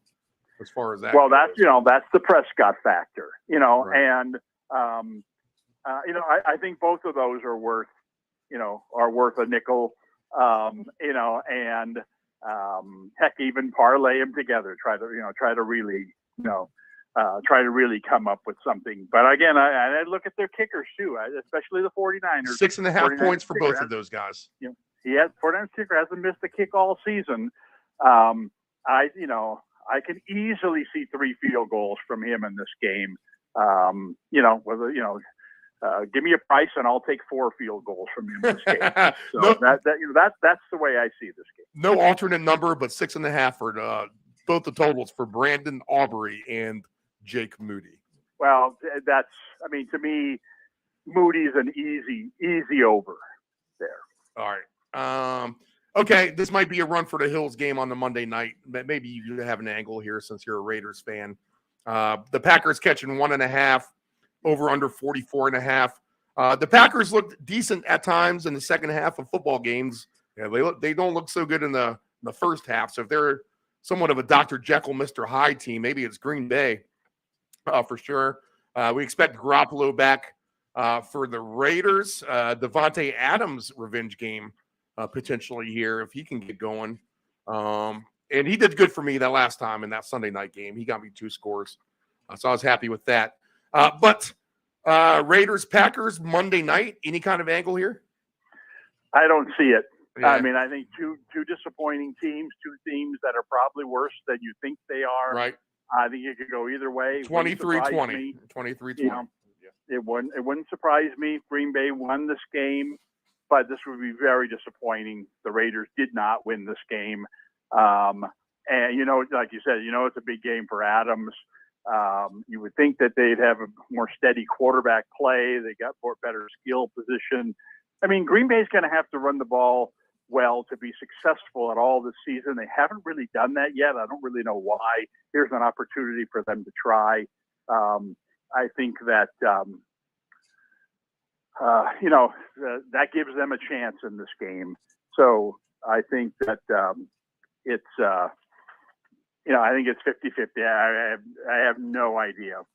as far as that. Well, goes. that's the Prescott factor, right. And I think both of those are worth a nickel, and heck, even parlay them together. Try to really come up with something. But again, I look at their kickers too, especially the 49ers. 6.5 points for both of those guys. 49ers kicker hasn't missed a kick all season. I can easily see 3 field goals from him in this game. Give me a price and I'll take 4 field goals from him in this game. So that's the way I see this game. No alternate number, but 6.5 for both the totals for Brandon Aubrey and Jake Moody. Well, to me, Moody's an easy over there. All right. Okay, this might be a run for the hills game on the Monday night. Maybe you have an angle here since you're a Raiders fan. The Packers catching 1.5, over under 44.5. The Packers looked decent at times in the second half of football games. They don't look so good in the first half. So if they're somewhat of a Dr. Jekyll, Mr. Hyde team, maybe it's Green Bay for sure. We expect Garoppolo back for the Raiders. Devontae Adams revenge game. Potentially here if he can get going. And he did good for me that last time in that Sunday night game. He got me 2 scores. So I was happy with that. But Raiders, Packers, Monday night, any kind of angle here? I don't see it. Yeah. I mean, I think two disappointing teams, 2 teams that are probably worse than you think they are. Right. I think it could go either way. 23-20. 23-20. It wouldn't surprise me. Green Bay won this game. But this would be very disappointing. The Raiders did not win this game. And, like you said, it's a big game for Adams. You would think that they'd have a more steady quarterback play. They got better skill position. I mean, Green Bay's going to have to run the ball well to be successful at all this season. They haven't really done that yet. I don't really know why. Here's an opportunity for them to try. I think that that gives them a chance in this game. So I think that it's 50-50. I have no idea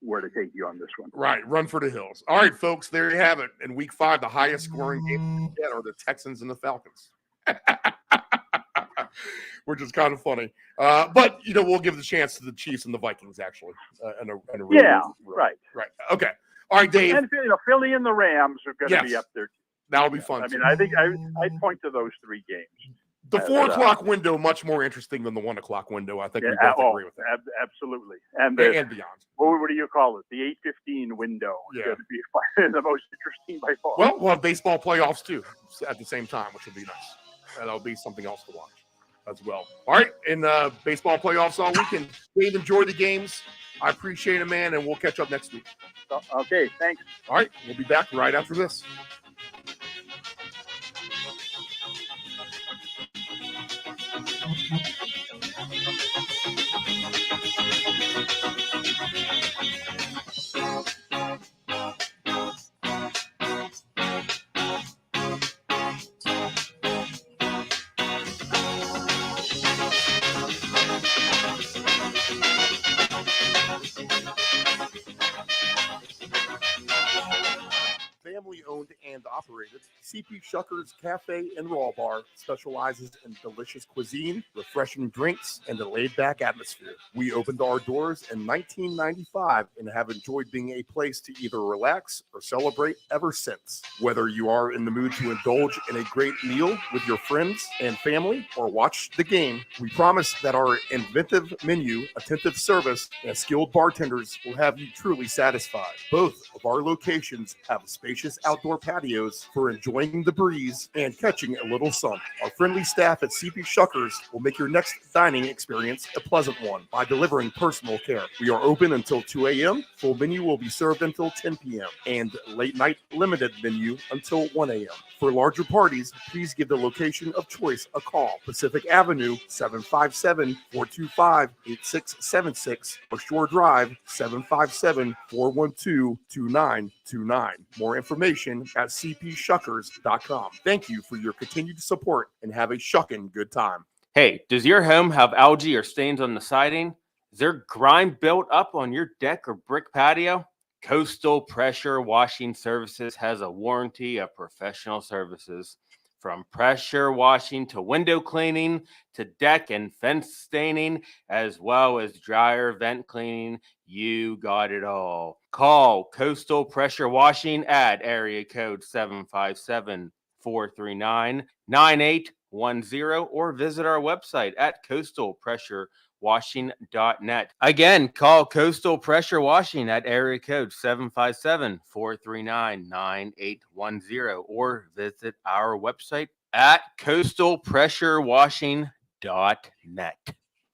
where to take you on this one. Right. Run for the hills. All right, folks, there you have it. In week 5, the highest scoring game yet are the Texans and the Falcons. Which is kind of funny. But, we'll give the chance to the Chiefs and the Vikings, actually. Right. Okay. All right, Dave. And, Philly and the Rams are going to be up there. That'll be fun. I mean, I think I'd point to those 3 games. The 4 o'clock window, much more interesting than the 1 o'clock window. I think we both agree with that. Absolutely. And beyond. What do you call it? The 8:15 window is going to be the most interesting by far. Well, we'll have baseball playoffs, too, at the same time, which will be nice. That'll be something else to watch as well. All right, in baseball playoffs all weekend. Dave, enjoy the games. I appreciate it, man, and we'll catch up next week. Okay, thanks. All right, we'll be back right after this. Family-owned and operated, CP Shuckers Cafe and Raw Bar specializes in delicious cuisine, refreshing drinks, and a laid-back atmosphere. We opened our doors in 1995 and have enjoyed being a place to either relax or celebrate ever since. Whether you are in the mood to indulge in a great meal with your friends and family or watch the game, we promise that our inventive menu, attentive service, and skilled bartenders will have you truly satisfied. Both of our locations have spacious outdoor patios for enjoying the breeze and catching a little sun. Our friendly staff at CP Shuckers will make your next dining experience a pleasant one by delivering personal care. We are open until 2 a.m. Full menu will be served until 10 p.m. and late night limited menu until 1 a.m. For larger parties, please give the location of choice a call. Pacific Avenue, 757-425-8676 or Shore Drive, 757-412-2929. More information at cpshuckers.com. Thank you for your continued support and have a shucking good time. Hey, does your home have algae or stains on the siding? Is there grime built up on your deck or brick patio? Coastal Pressure Washing Services has a warranty of professional services. From pressure washing to window cleaning to deck and fence staining, as well as dryer vent cleaning, you got it all. Call Coastal Pressure Washing at area code 757-439-9810 or visit our website at coastalpressurewashing.net. Again, call Coastal Pressure Washing at area code 757-439-9810 or visit our website at coastalpressurewashing.net.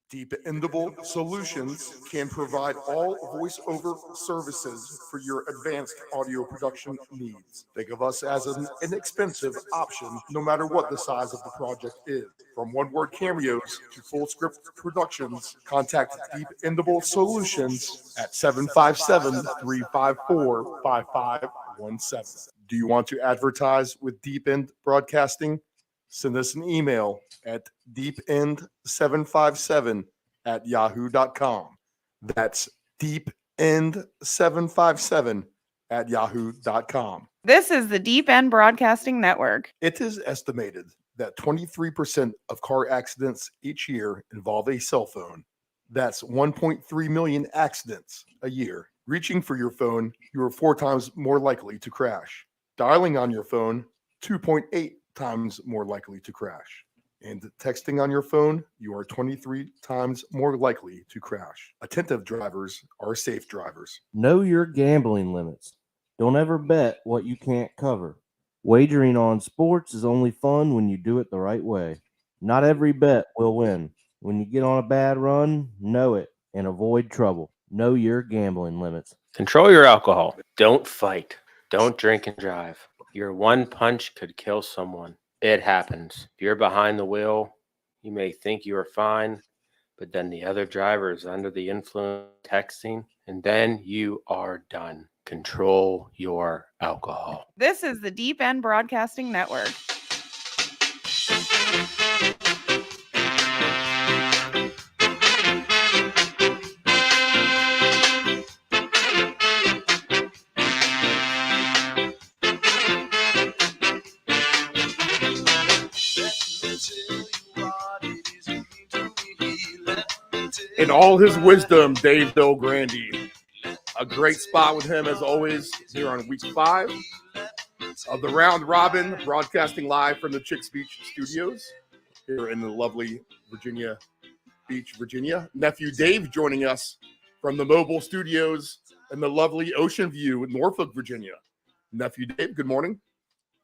Dependable Solutions can provide all voiceover services for your advanced audio production needs. Think of us as an inexpensive option, no matter what the size of the project is. From one-word cameos to full script productions, contact Dependable Solutions at 757-354-5517. Do you want to advertise with Deep End Broadcasting? Send us an email at deepend757@yahoo.com. That's deepend757@yahoo.com. This is the Deep End Broadcasting Network. It is estimated that 23% of car accidents each year involve a cell phone. That's 1.3 million accidents a year. Reaching for your phone, you are 4 times more likely to crash. Dialing on your phone, 2.8 times more likely to crash. And texting on your phone, you are 23 times more likely to crash. Attentive drivers are safe drivers. Know your gambling limits. Don't ever bet what you can't cover. Wagering on sports is only fun when you do it the right way. Not every bet will win. When you get on a bad run, know it and avoid trouble. Know your gambling limits. Control your alcohol. Don't fight. Don't drink and drive. Your one punch could kill someone. It happens. If you're behind the wheel, you may think you are fine, but then the other driver is under the influence texting, and then you are done. Control your alcohol. This is the Deep End Broadcasting Network. in all his wisdom, Dave Del Grande. A great spot with him, as always, here on week 5 of the Round Robin, broadcasting live from the Chicks Beach studios here in the lovely Virginia Beach, Virginia. Nephew Dave joining us from the mobile studios in the lovely Ocean View in Norfolk, Virginia. Nephew Dave, good morning.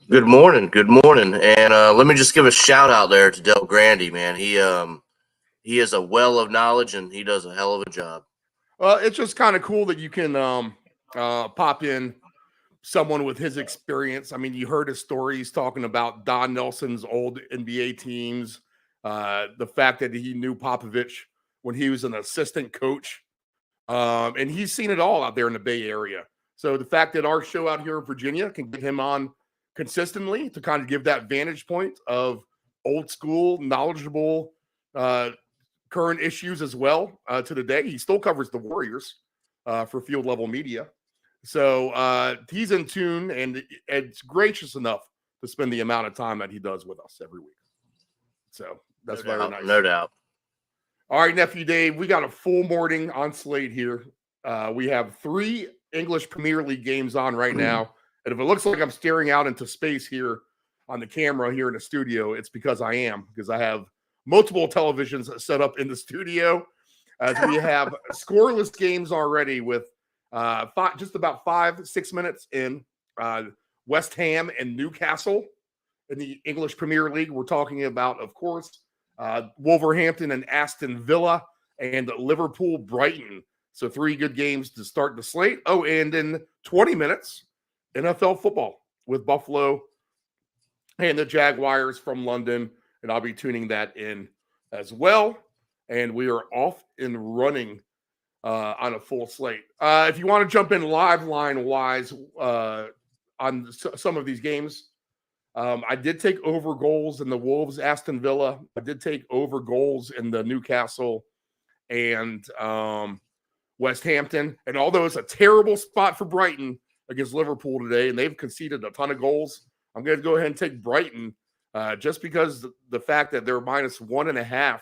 Good morning. Good morning. And let me just give a shout out there to Del Grande, man. He is a well of knowledge, and he does a hell of a job. It's just kind of cool that you can pop in someone with his experience. I mean, you heard his stories talking about Don Nelson's old NBA teams, the fact that he knew Popovich when he was an assistant coach, and he's seen it all out there in the Bay Area. So the fact that our show out here in Virginia can get him on consistently to kind of give that vantage point of old school, knowledgeable, current issues as well to the day. He still covers the Warriors for Field Level Media. So he's in tune, and it's gracious enough to spend the amount of time that he does with us every week. So that's very nice. No doubt. All right, Nephew Dave, we got a full morning on slate here. We have 3 English Premier League games on right now. And if it looks like I'm staring out into space here on the camera here in the studio, it's because I am, because I have multiple televisions set up in the studio, as we have scoreless games already with just about 5-6 minutes in. West Ham and Newcastle in the English Premier League. We're talking about, of course, Wolverhampton and Aston Villa, and Liverpool Brighton. So 3 good games to start the slate. Oh, and in 20 minutes, NFL football with Buffalo and the Jaguars from London. And I'll be tuning that in as well. And we are off and running on a full slate. If you want to jump in live line wise on some of these games, I did take over goals in the Wolves, Aston Villa. I did take over goals in the Newcastle and West Hampton. And although it's a terrible spot for Brighton against Liverpool today, and they've conceded a ton of goals, I'm going to go ahead and take Brighton just because the fact that they're minus 1.5,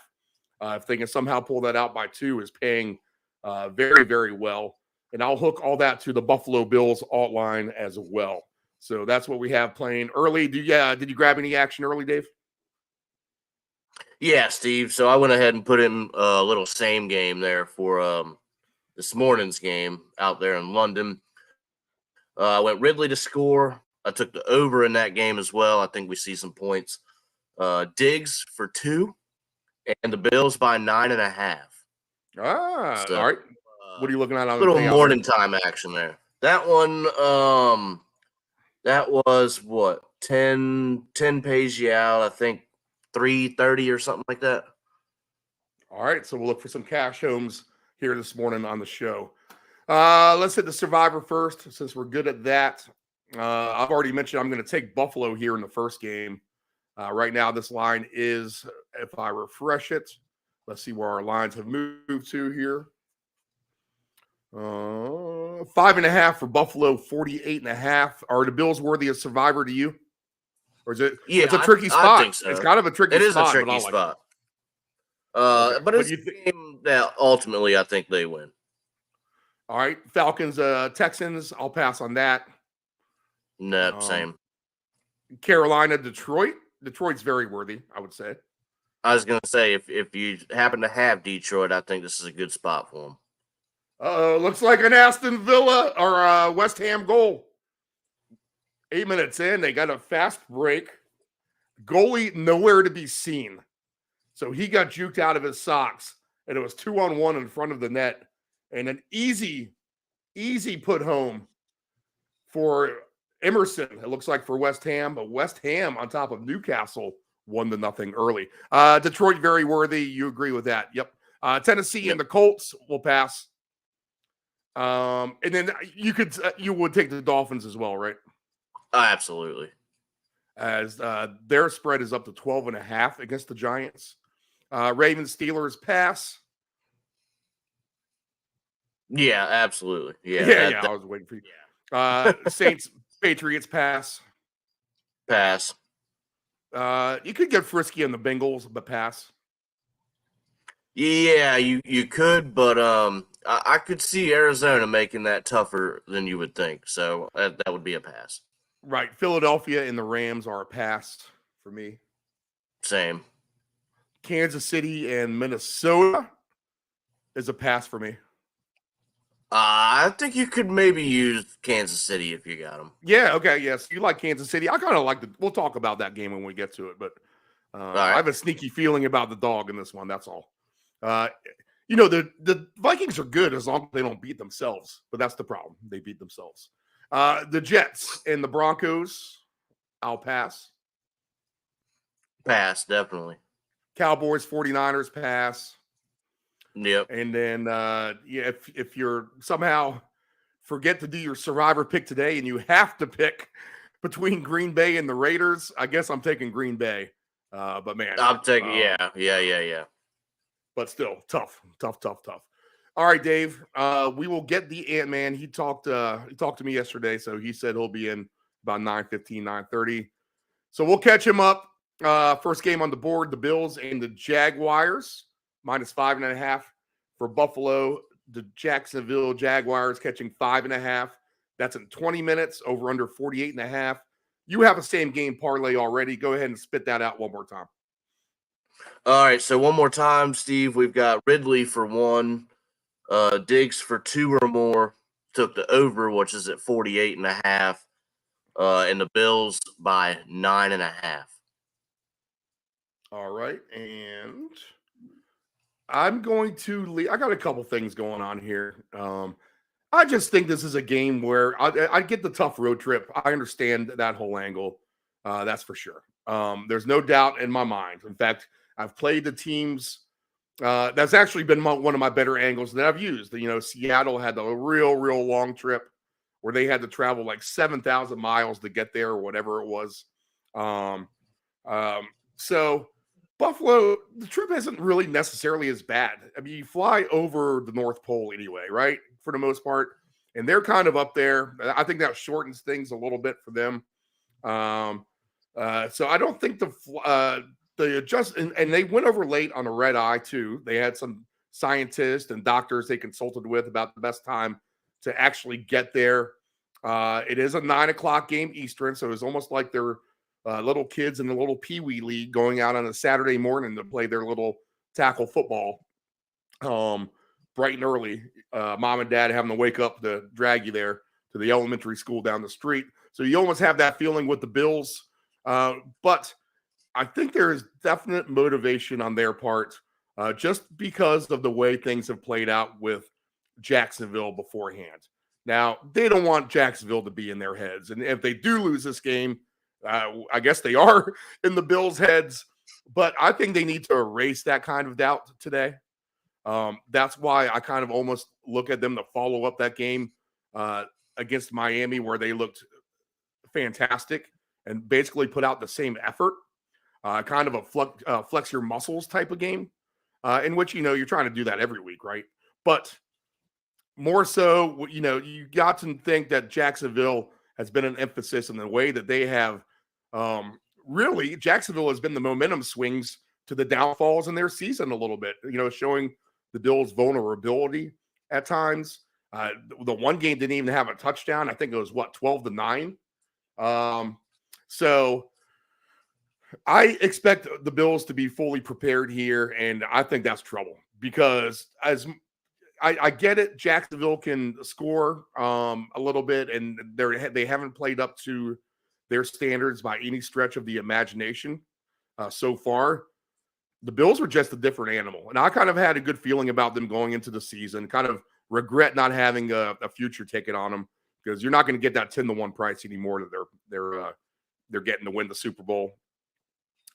if they can somehow pull that out by 2, is paying very, very well. And I'll hook all that to the Buffalo Bills alt line as well. So that's what we have playing early. Did you grab any action early, Dave? Yeah, Steve. So I went ahead and put in a little same game there for this morning's game out there in London. I went Ridley to score. I took the over in that game as well. I think we see some points. Diggs for 2, and the Bills by 9.5. So, all right. What are you looking at on a little the morning time action there? That one, that was what, 10 pays you out, I think 3:30 or something like that. All right, so we'll look for some cash homes here this morning on the show. Let's hit the Survivor first, since we're good at that. I've already mentioned I'm going to take Buffalo here in the first game. Right now, this line is, if I refresh it, let's see where our lines have moved to here. 5.5 for Buffalo, 48.5. Are the Bills worthy of Survivor to you? Or is it? Yeah, it's a tricky spot. I think so. It's kind of a tricky spot. It is a tricky spot. But it's a game that ultimately I think they win. All right, Falcons, Texans. I'll pass on that. No, same. Carolina, Detroit. Detroit's very worthy, I would say. I was going to say, if you happen to have Detroit, I think this is a good spot for them. Looks like an Aston Villa or West Ham goal. 8 minutes in, they got a fast break. Goalie nowhere to be seen. So he got juked out of his socks, and it was 2-on-1 in front of the net. And an easy put home for Emerson, it looks like, for West Ham. But West Ham on top of Newcastle 1-0 early. Detroit, very worthy. You agree with that? Yep. Tennessee and the Colts will pass. And then you would take the Dolphins as well, right? Absolutely. As their spread is up to 12.5 against the Giants. Ravens, Steelers pass. Yeah, absolutely. Yeah, I was waiting for you. Saints, Patriots pass. Pass. You could get frisky on the Bengals, but pass. Yeah, you could, but I could see Arizona making that tougher than you would think. So that would be a pass. Right. Philadelphia and the Rams are a pass for me. Same. Kansas City and Minnesota is a pass for me. I think you could maybe use Kansas City if you got them. Yeah, okay, yes. You like Kansas City. I kind of like we'll talk about that game when we get to it, but right. I have a sneaky feeling about the dog in this one, that's all. The Vikings are good as long as they don't beat themselves, but that's the problem. They beat themselves. The Jets and the Broncos, I'll pass. Pass, definitely. Cowboys, 49ers, pass. Yep. And then, if you're somehow forget to do your survivor pick today and you have to pick between Green Bay and the Raiders, I guess I'm taking Green Bay. But man, I'm taking, yeah. But still, tough. All right, Dave. We will get the Ant-Man. He talked to me yesterday, so he said he'll be in about 9:15, 9:30. So we'll catch him up. First game on the board, the Bills and the Jaguars, -5.5 for Buffalo. The Jacksonville Jaguars catching 5.5. That's in 20 minutes, over under 48.5. You have a same game parlay already. Go ahead and spit that out one more time. All right, so one more time, Steve. We've got Ridley for 1, Diggs for 2 or more. Took the over, which is at 48.5, and the Bills by 9.5. All right, and I'm going to leave. I got a couple things going on here. I just think this is a game where I get the tough road trip. I understand that whole angle. That's for sure. There's no doubt in my mind. In fact, I've played the teams. That's actually been one of my better angles that I've used. Seattle had a real long trip where they had to travel like 7,000 miles to get there or whatever it was. So Buffalo, the trip isn't really necessarily as bad. I mean, you fly over the North Pole anyway, right? For the most part. And they're kind of up there. I think that shortens things a little bit for them. So I don't think and they went over late on a red eye too. They had some scientists and doctors they consulted with about the best time to actually get there. It is a 9:00 game Eastern, so it's almost like they're little kids in the little Pee-wee league going out on a Saturday morning to play their little tackle football. Bright and early, mom and dad having to wake up to drag you there to the elementary school down the street. So you almost have that feeling with the Bills. But I think there is definite motivation on their part just because of the way things have played out with Jacksonville beforehand. Now, they don't want Jacksonville to be in their heads. And if they do lose this game, I guess they are in the Bills' heads. But I think they need to erase that kind of doubt today. That's why I kind of almost look at them to follow up that game against Miami where they looked fantastic and basically put out the same effort, kind of a flex your muscles type of game in which, you're trying to do that every week, right? But more so, you got to think that Jacksonville has been an emphasis in the way that they have really, Jacksonville has been the momentum swings to the downfalls in their season a little bit, showing the Bills' vulnerability at times. The one game didn't even have a touchdown. I think it was 12-9. So I expect the Bills to be fully prepared here, and I think that's trouble because as I get it, Jacksonville can score a little bit, and they haven't played up to their standards by any stretch of the imagination so far. The Bills are just a different animal, and I kind of had a good feeling about them going into the season. Kind of regret not having a future ticket on them because you're not going to get that 10-1 price anymore that they're getting to win the Super Bowl.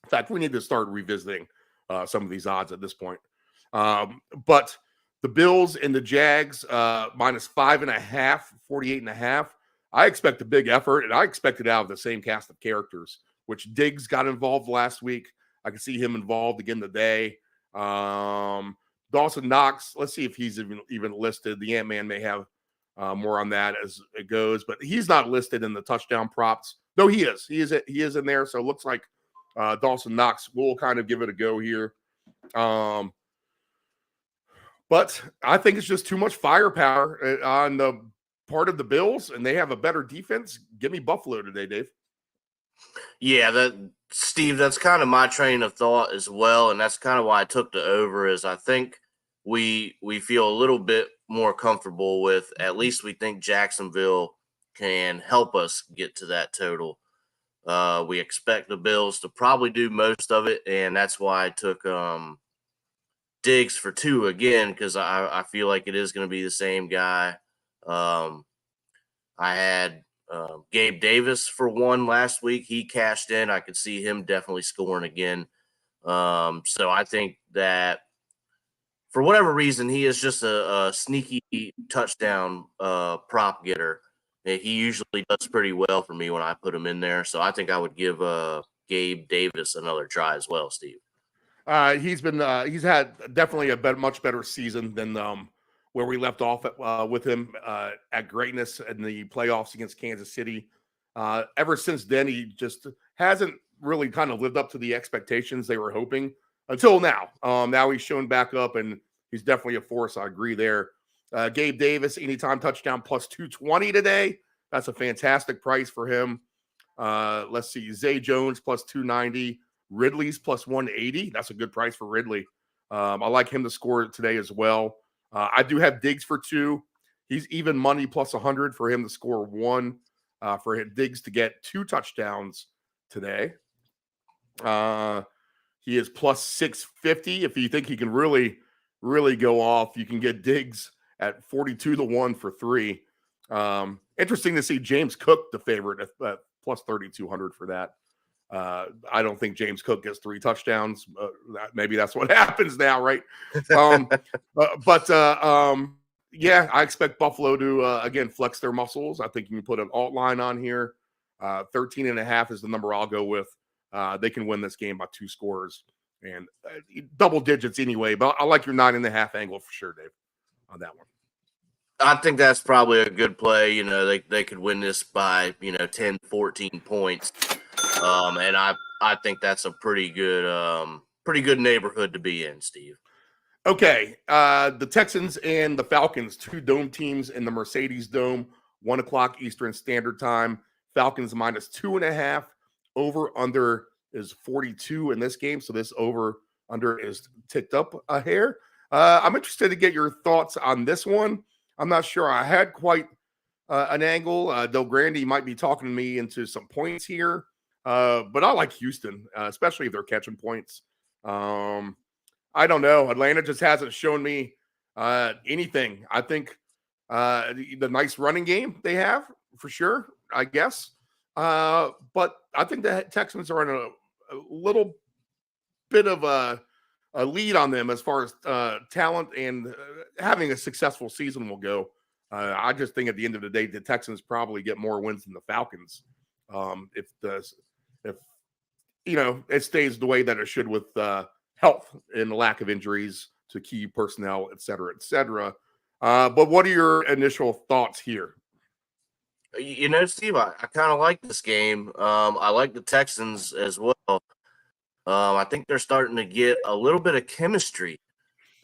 In fact, we need to start revisiting some of these odds at this point. But the Bills and the Jags -5.5, 48.5. I expect a big effort, and I expect it out of the same cast of characters, which Diggs got involved last week. I can see him involved again today. Dawson Knox, let's see if he's even listed. The Ant-Man may have more on that as it goes, but he's not listed in the touchdown props. No, he is. He is in there, so it looks like Dawson Knox will kind of give it a go here. But I think it's just too much firepower on the part of the Bills, and they have a better defense. Give me Buffalo today, Dave. Yeah, Steve, that's kind of my train of thought as well, and that's kind of why I took the over. Is I think we feel a little bit more comfortable with, at least we think Jacksonville can help us get to that total. We expect the Bills to probably do most of it, and that's why I took Diggs for 2 again, because I feel like it is going to be the same guy. I had Gabe Davis for 1 last week. He cashed in. I could see him definitely scoring again. So I think that for whatever reason, he is just a sneaky touchdown prop getter. He usually does pretty well for me when I put him in there. So I think I would give Gabe Davis another try as well, Steve. He's had definitely a much better season than where we left off with him at greatness in the playoffs against Kansas City. Ever since then, he just hasn't really kind of lived up to the expectations they were hoping until now. Now he's shown back up, and he's definitely a force. I agree there. Gabe Davis, anytime touchdown, plus 220 today. That's a fantastic price for him. Let's see, Zay Jones plus 290. Ridley's plus 180. That's a good price for Ridley. I like him to score today as well. I do have Diggs for 2. He's even money plus 100 for him to score 1. For Diggs to get 2 touchdowns today. He is plus 650. If you think he can really go off, you can get Diggs at 42-1 for 3. Interesting to see James Cook the favorite at plus 3,200 for that. I don't think James Cook gets 3 touchdowns. Maybe that's what happens now, right? Yeah, I expect Buffalo to, again, flex their muscles. I think you can put an alt line on here. 13.5 is the number I'll go with. They can win this game by 2 scores and double digits anyway. But I like your 9.5 angle for sure, Dave, on that one. I think that's probably a good play. You know, they could win this by, 10, 14 points. And I think that's a pretty good neighborhood to be in, Steve. Okay. The Texans and the Falcons, 2 dome teams in the Mercedes Dome, 1:00 Eastern Standard Time. Falcons minus 2.5. Over under is 42 in this game. So this over under is ticked up a hair. I'm interested to get your thoughts on this one. I'm not sure I had quite an angle. Del Grande might be talking to me into some points here. But I like Houston, especially if they're catching points. I don't know. Atlanta just hasn't shown me anything. I think the nice running game they have, for sure, I guess. But I think the Texans are in a little bit of a lead on them as far as talent and having a successful season will go. I just think at the end of the day, the Texans probably get more wins than the Falcons. If it stays the way that it should with health and the lack of injuries to key personnel, et cetera, et cetera. But what are your initial thoughts here? Steve, I kind of like this game. I like the Texans as well. I think they're starting to get a little bit of chemistry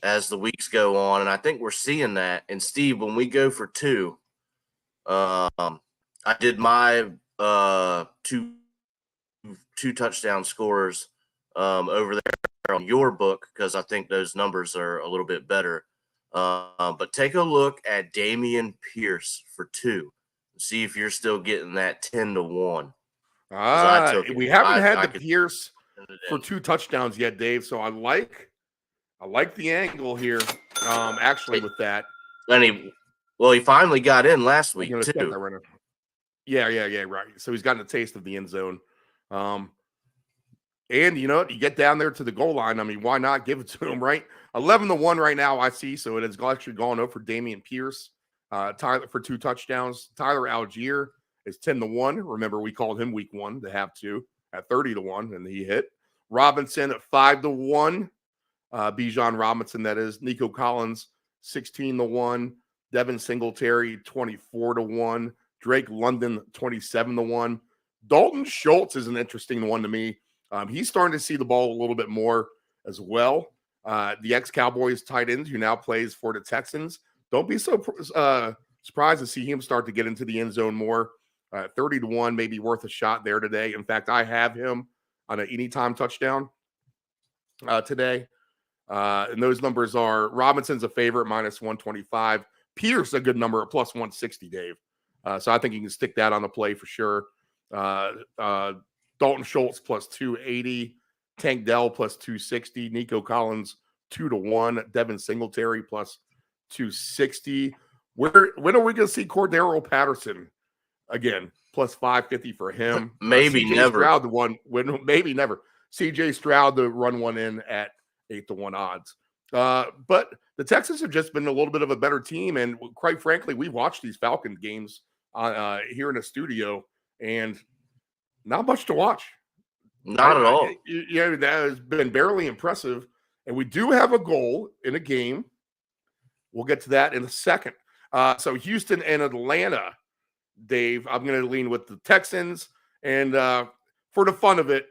as the weeks go on, and I think we're seeing that. And Steve, when we go for 2, I did my two touchdown scorers over there on your book because I think those numbers are a little bit better. But take a look at Dameon Pierce for 2. See if you're still getting that 10-1. We haven't had the Pierce for 2 touchdowns yet, Dave. So I like the angle here. Actually, with that, and he finally got in last week too. Yeah, right. So he's gotten a taste of the end zone. And you get down there to the goal line. I mean, why not give it to him, right? 11-1 right now, I see. So it has actually gone up for Dameon Pierce. Tyler for 2 touchdowns. Tyler Algier is 10-1. Remember, we called him week 1 to have 2 at 30-1, and he hit. Robinson at 5-1. Bijan Robinson, that is. Nico Collins, 16-1. Devin Singletary, 24-1. Drake London, 27-1. Dalton Schultz is an interesting one to me. He's starting to see the ball a little bit more as well. the ex-Cowboys tight end who now plays for the Texans. Don't be so surprised to see him start to get into the end zone more. 30-1 may be worth a shot there today. In fact, I have him on an anytime touchdown today. And those numbers are Robinson's a favorite, -125. Pierce a good number at +160, Dave. So I think you can stick that on the play for sure. Dalton Schultz +280. Tank Dell +260. Nico Collins 2-1. Devin Singletary +260. When are we going to see Cordero Patterson again? +550 for him. Maybe never. Maybe never. CJ Stroud to run one in at 8-1 odds. But the Texans have just been a little bit of a better team, and quite frankly, we've watched these Falcon games here in the studio, and not much to watch. Not at all. Yeah, that has been barely impressive. And we do have a goal in a game. We'll get to that in a second. So Houston and Atlanta, Dave, I'm going to lean with the Texans. And for the fun of it,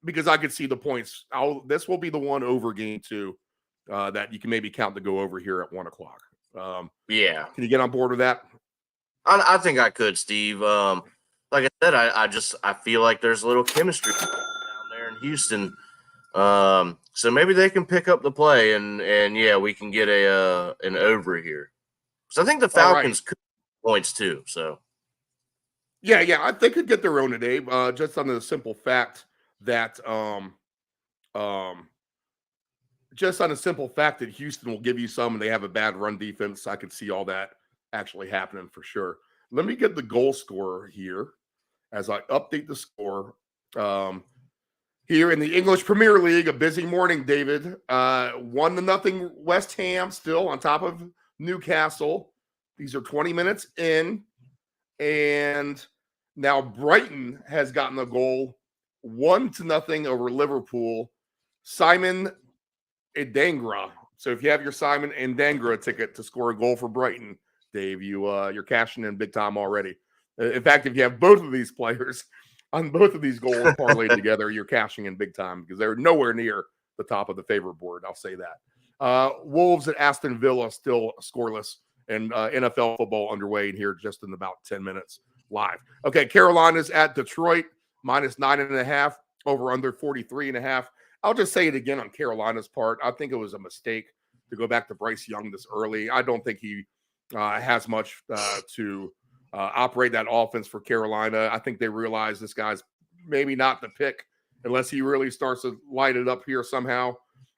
because I could see the points, this will be the one over game too that you can maybe count to go over here at 1 o'clock. Yeah. Can you get on board with that? I think I could, Steve. Like I said, I feel like there's a little chemistry down there in Houston. So maybe they can pick up the play and yeah, we can get an over here. So I think the Falcons could points too. So yeah, they could get their own today, just on the simple fact that Houston will give you some, and they have a bad run defense. I could see all that actually happening for sure. Let me get the goal scorer here as I update the score. Here in the English Premier League, a busy morning, David. 1-0 West Ham still on top of Newcastle. These are 20 minutes in. And now Brighton has gotten a goal 1-0 over Liverpool. Simon Edangra. So if you have your Simon Edangra ticket to score a goal for Brighton, Dave, you're cashing in big time already. In fact, if you have both of these players on both of these goals parlayed together, you're cashing in big time because they're nowhere near the top of the favorite board. I'll say that. Wolves at Aston Villa still scoreless, and NFL football underway in here just in about 10 minutes live. Okay, Carolina's at Detroit, -9.5, over under 43.5. I'll just say it again on Carolina's part. I think it was a mistake to go back to Bryce Young this early. I don't think he has much to operate that offense for Carolina. I think they realize this guy's maybe not the pick unless he really starts to light it up here somehow.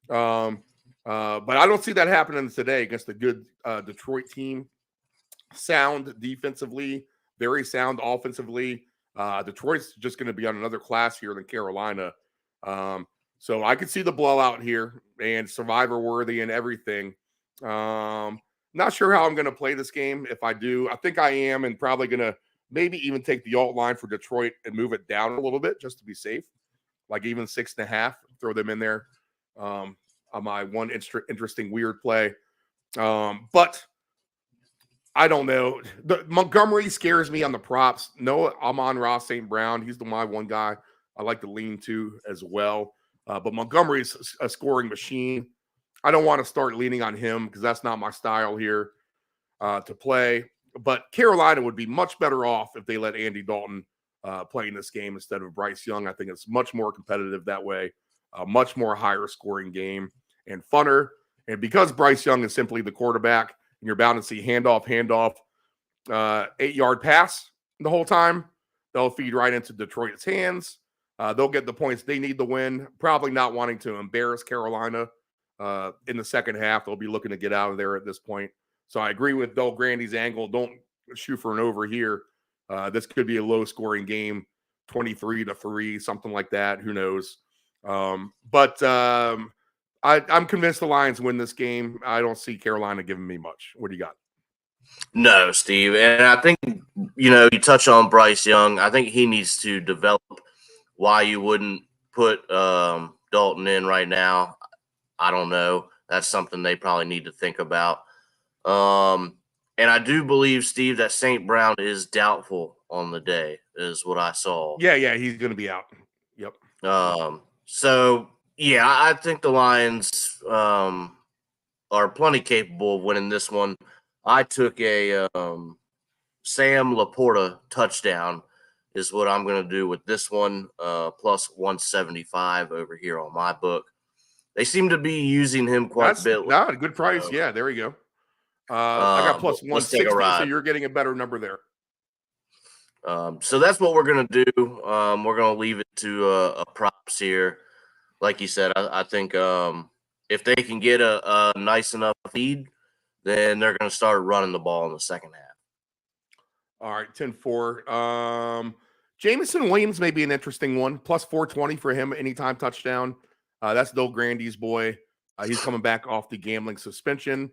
But I don't see that happening today against a good Detroit team. Sound defensively, very sound offensively. Detroit's just going to be on another class here than Carolina. So I could see the blowout here and survivor worthy and everything. Not sure how I'm going to play this game. If I do, I think I am, and probably going to maybe even take the alt line for Detroit and move it down a little bit just to be safe, like even 6.5, throw them in there on my one interesting weird play. But I don't know. Montgomery scares me on the props. No, Amon-Ra St. Brown. He's my one guy I like to lean to as well. But Montgomery's a scoring machine. I don't want to start leaning on him because that's not my style here to play. But Carolina would be much better off if they let Andy Dalton play in this game instead of Bryce Young. I think it's much more competitive that way, a much more higher scoring game and funner. And because Bryce Young is simply the quarterback, and you're bound to see handoff, 8-yard pass the whole time, they'll feed right into Detroit's hands. They'll get the points they need to win, probably not wanting to embarrass Carolina. In the second half, they'll be looking to get out of there at this point. So I agree with Del Grande's angle. Don't shoot for an over here. This could be a low-scoring game, 23-3, something like that. Who knows? But I'm convinced the Lions win this game. I don't see Carolina giving me much. What do you got? No, Steve. And I think, you touch on Bryce Young. I think he needs to develop why you wouldn't put Dalton in right now. I don't know. That's something they probably need to think about. And I do believe, Steve, that St. Brown is doubtful on the day, is what I saw. Yeah, he's going to be out. Yep. So, yeah, I think the Lions are plenty capable of winning this one. I took a Sam Laporta touchdown is what I'm going to do with this one, plus 175 over here on my book. They seem to be using him quite a bit. Not a good price. Yeah, there you go. I got plus 160, so you're getting a better number there. So that's what we're going to do. We're going to leave it to a props here. Like you said, I think if they can get a nice enough lead, then they're going to start running the ball in the second half. All right, 10-4. Jameson Williams may be an interesting one. Plus 420 for him, anytime touchdown. That's Del Grande's boy. He's coming back off the gambling suspension.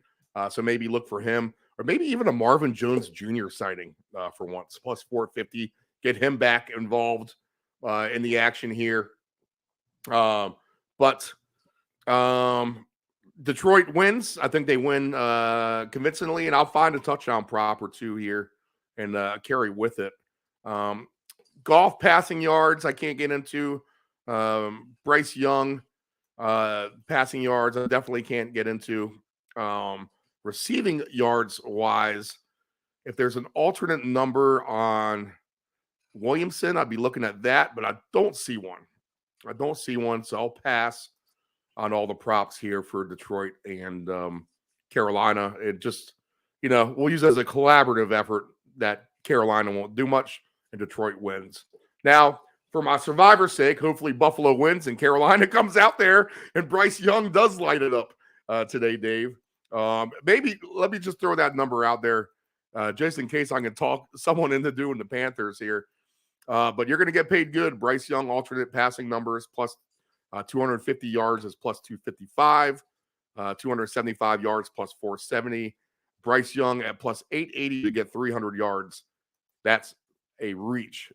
So maybe look for him. Or maybe even a Marvin Jones Jr. sighting for once. Plus 450. Get him back involved in the action here. But Detroit wins. I think they win convincingly. And I'll find a touchdown prop or two here and carry with it. Golf passing yards, I can't get into. Bryce Young passing yards, I definitely can't get into. Receiving yards wise, if there's an alternate number on Williamson, I'd be looking at that, but I don't see one. So I'll pass on all the props here for Detroit and Carolina. It just, we'll use it as a collaborative effort that Carolina won't do much and Detroit wins. Now, for my survivor's sake, hopefully Buffalo wins and Carolina comes out there and Bryce Young does light it up today, Dave. Maybe let me just throw that number out there just in case I can talk someone into doing the Panthers here. But you're going to get paid good. Bryce Young alternate passing numbers plus 250 yards is plus 255, 275 yards plus 470. Bryce Young at plus 880 to get 300 yards. That's a reach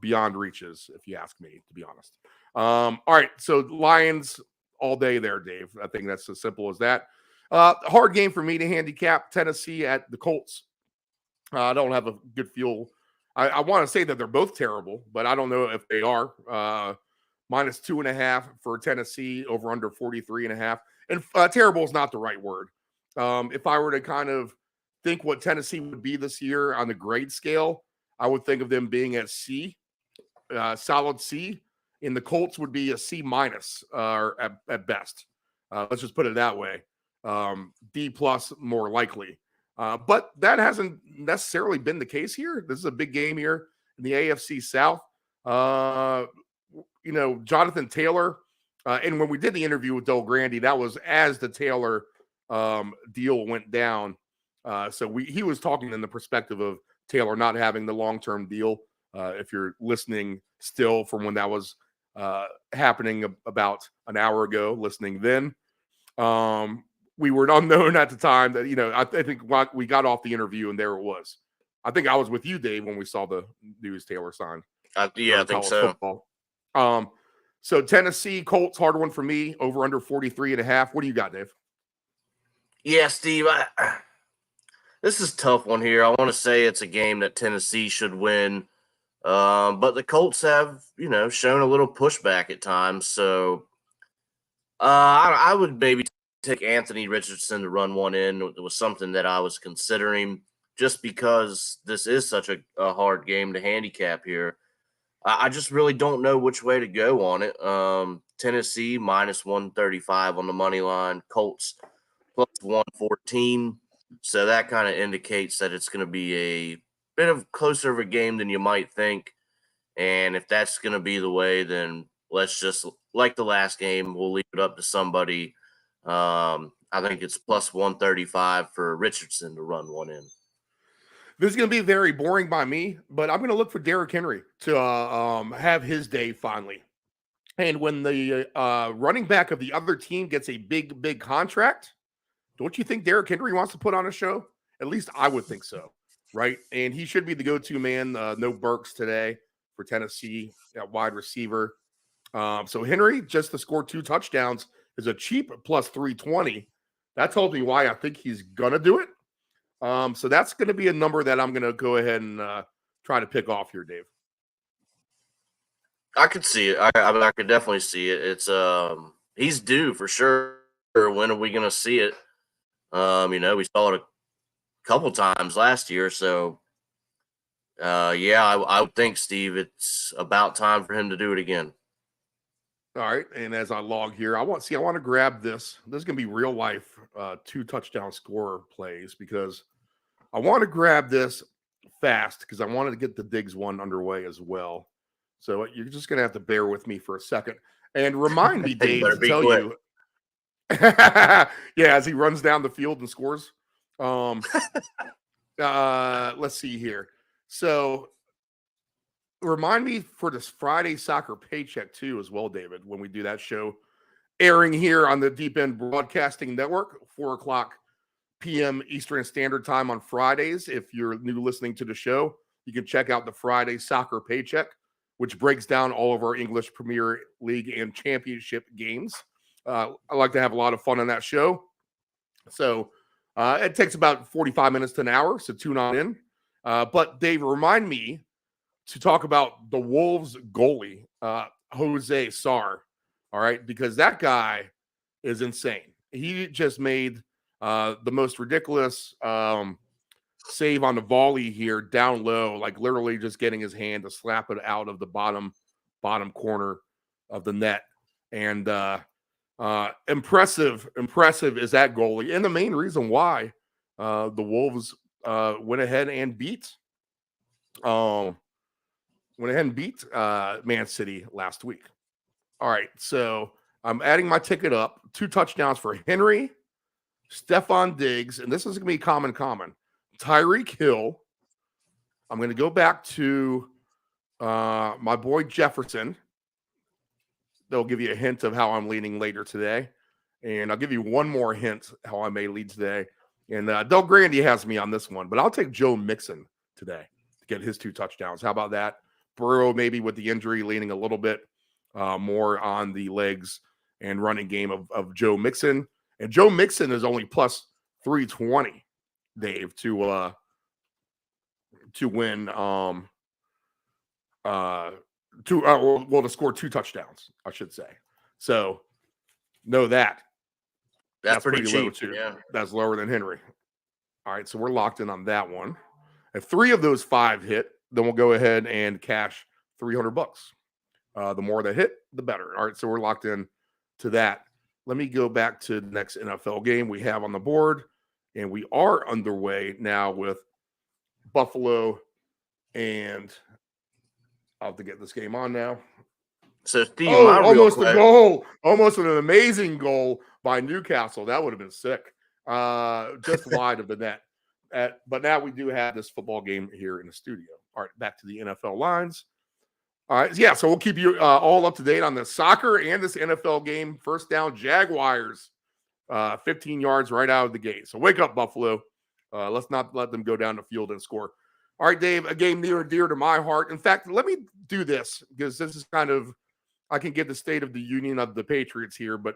beyond reaches, if you ask me, to be honest. All right, so Lions all day there, Dave. I think that's as simple as that. Hard game for me to handicap Tennessee at the Colts. I don't have a good feel. I want to say that they're both terrible, but I don't know if they are. Minus 2.5 for Tennessee, over under 43.5. And terrible is not the right word. If I were to kind of think what Tennessee would be this year on the grade scale, I would think of them being at C, solid C. And the Colts would be a C minus at best. Let's just put it that way. D plus more likely. But that hasn't necessarily been the case here. This is a big game here in the AFC South. Jonathan Taylor, and when we did the interview with Del Grande, that was as the Taylor deal went down. So he was talking in the perspective of Taylor not having the long-term deal. If you're listening still from when that was happening about an hour ago, listening then. We were unknown at the time that, I think we got off the interview and there it was. I think I was with you, Dave, when we saw the news Taylor signed. I think so. Football. So Tennessee Colts, hard one for me, over under 43.5. What do you got, Dave? Yeah, Steve, this is a tough one here. I want to say it's a game that Tennessee should win. But the Colts have, shown a little pushback at times. So I would maybe take Anthony Richardson to run one in. It was something that I was considering just because this is such a hard game to handicap here. I just really don't know which way to go on it. Tennessee minus 135 on the money line, Colts plus 114. So that kind of indicates that it's going to be a bit of closer of a game than you might think. And if that's going to be the way, then let's just, like the last game, we'll leave it up to somebody. I think it's plus 135 for Richardson to run one in. This is going to be very boring by me, but I'm going to look for Derrick Henry to have his day finally. And when the running back of the other team gets a big contract, don't you think Derrick Henry wants to put on a show? At least I would think so, right? And he should be the go-to man. No Burks today for Tennessee at wide receiver. So Henry, just to score 2 touchdowns, is a cheap plus 320. That tells me why I think he's going to do it. So that's going to be a number that I'm going to go ahead and try to pick off here, Dave. I could see it. I could definitely see it. It's he's due for sure. when are we going to see it? We saw it a couple times last year. So, I would think, Steve, it's about time for him to do it again. All right, and as I log here, I want to grab this. This is going to be real life 2 touchdown scorer plays because I want to grab this fast because I wanted to get the Diggs one underway as well. So you're just going to have to bear with me for a second and remind me, Dave, to tell you. Yeah, as he runs down the field and scores. Let's see here. So remind me for this Friday soccer paycheck too, as well, David, when we do that show airing here on the Deep End Broadcasting Network, 4:00 p.m. Eastern Standard Time on Fridays. If you're new listening to the show, you can check out the Friday soccer paycheck, which breaks down all of our English Premier League and Championship games. I like to have a lot of fun on that show. So it takes about 45 minutes to an hour, so tune on in. But Dave, remind me to talk about the Wolves goalie, Jose Sarr, all right? Because that guy is insane. He just made the most ridiculous save on the volley here down low, like literally just getting his hand to slap it out of the bottom corner of the net. And impressive is that goalie. And the main reason why the Wolves went ahead and beat Man City last week. All right, so I'm adding my ticket up. 2 touchdowns for Henry, Stephon Diggs, and this is going to be common. Tyreek Hill. I'm going to go back to my boy Jefferson. They'll give you a hint of how I'm leaning later today. And I'll give you one more hint how I may lead today. And Del Grande has me on this one, but I'll take Joe Mixon today to get his 2 touchdowns. How about that? Burrow maybe with the injury leaning a little bit more on the legs and running game of Joe Mixon. And Joe Mixon is only plus 320, Dave, to win to score 2 touchdowns, I should say. So know that. That's pretty cheap, low too. Yeah. That's lower than Henry. All right, so we're locked in on that one. If 3 of those 5 hit, then we'll go ahead and cash $300. The more that hit, the better. All right, so we're locked in to that. Let me go back to the next NFL game we have on the board, and we are underway now with Buffalo, and I'll have to get this game on now. So, Steve, almost a goal. Almost an amazing goal by Newcastle. That would have been sick. Just wide of the net. But now we do have this football game here in the studio. All right, back to the NFL lines. All right, yeah, so we'll keep you all up to date on the soccer and this NFL game. First down, Jaguars, 15 yards right out of the gate. So wake up, Buffalo. Let's not let them go down the field and score. All right, Dave, a game near and dear to my heart. In fact, let me do this because this is kind of, I can get the state of the union of the Patriots here, but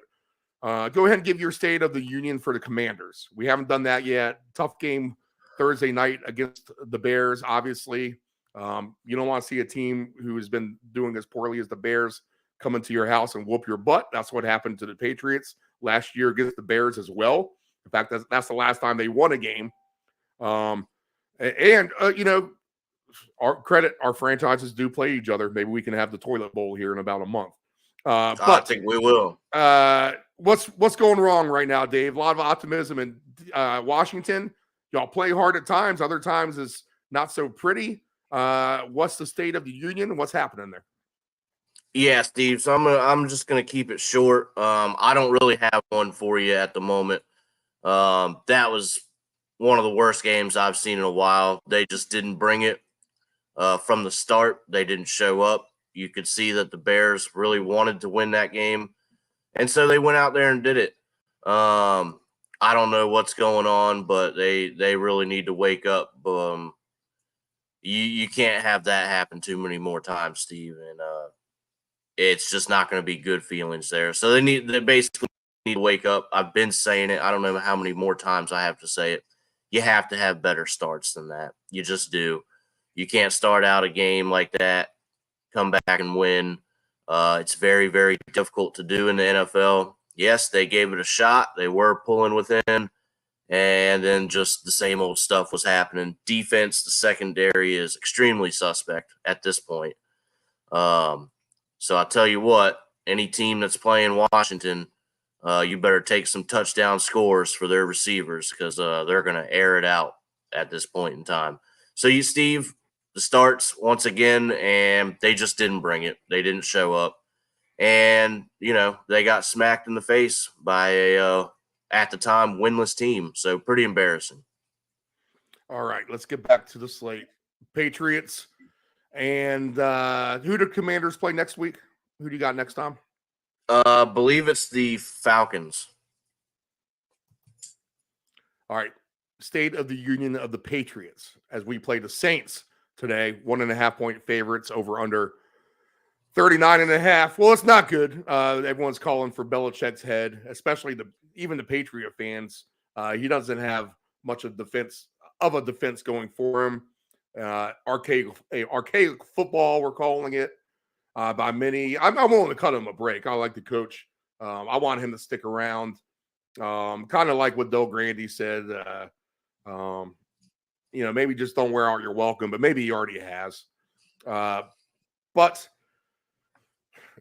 go ahead and give your state of the union for the Commanders. We haven't done that yet. Tough game Thursday night against the Bears, obviously. You don't want to see a team who has been doing as poorly as the Bears come into your house and whoop your butt. That's what happened to the Patriots last year against the Bears as well. In fact, that's the last time they won a game. Our franchises do play each other. Maybe we can have the toilet bowl here in about a month. But I think we will. What's going wrong right now, Dave? A lot of optimism in Washington. Y'all play hard at times. Other times is not so pretty. What's the state of the union? What's happening there? Yeah, Steve. So I'm just gonna keep it short. I don't really have one for you at the moment. That was one of the worst games I've seen in a while. They just didn't bring it from the start. They didn't show up. You could see that the Bears really wanted to win that game, and so they went out there and did it. I don't know what's going on, but they really need to wake up. You can't have that happen too many more times, Steve, and it's just not going to be good feelings there. So they basically need to wake up. I've been saying it. I don't know how many more times I have to say it. You have to have better starts than that. You just do. You can't start out a game like that, come back and win. It's very, very difficult to do in the NFL. yes, they gave it a shot. They were pulling within, and then just the same old stuff was happening. Defense, the secondary is extremely suspect at this point. So I'll tell you what, any team that's playing Washington, you better take some touchdown scores for their receivers because they're going to air it out at this point in time. So you, Steve, the starts once again, and they just didn't bring it. They didn't show up. And, they got smacked in the face by a, at the time, winless team. So pretty embarrassing. All right, let's get back to the slate. Patriots. And who do Commanders play next week? Who do you got next time? Believe it's the Falcons. All right. State of the Union of the Patriots as we play the Saints today. 1.5-point favorites over under 39.5. Well, it's not good. Everyone's calling for Belichick's head, especially even the Patriot fans. He doesn't have much of a defense going for him. Archaic football, we're calling it by many. I'm willing to cut him a break. I like the coach. I want him to stick around. Kind of like what Del Grande said. Maybe just don't wear out your welcome, but maybe he already has. But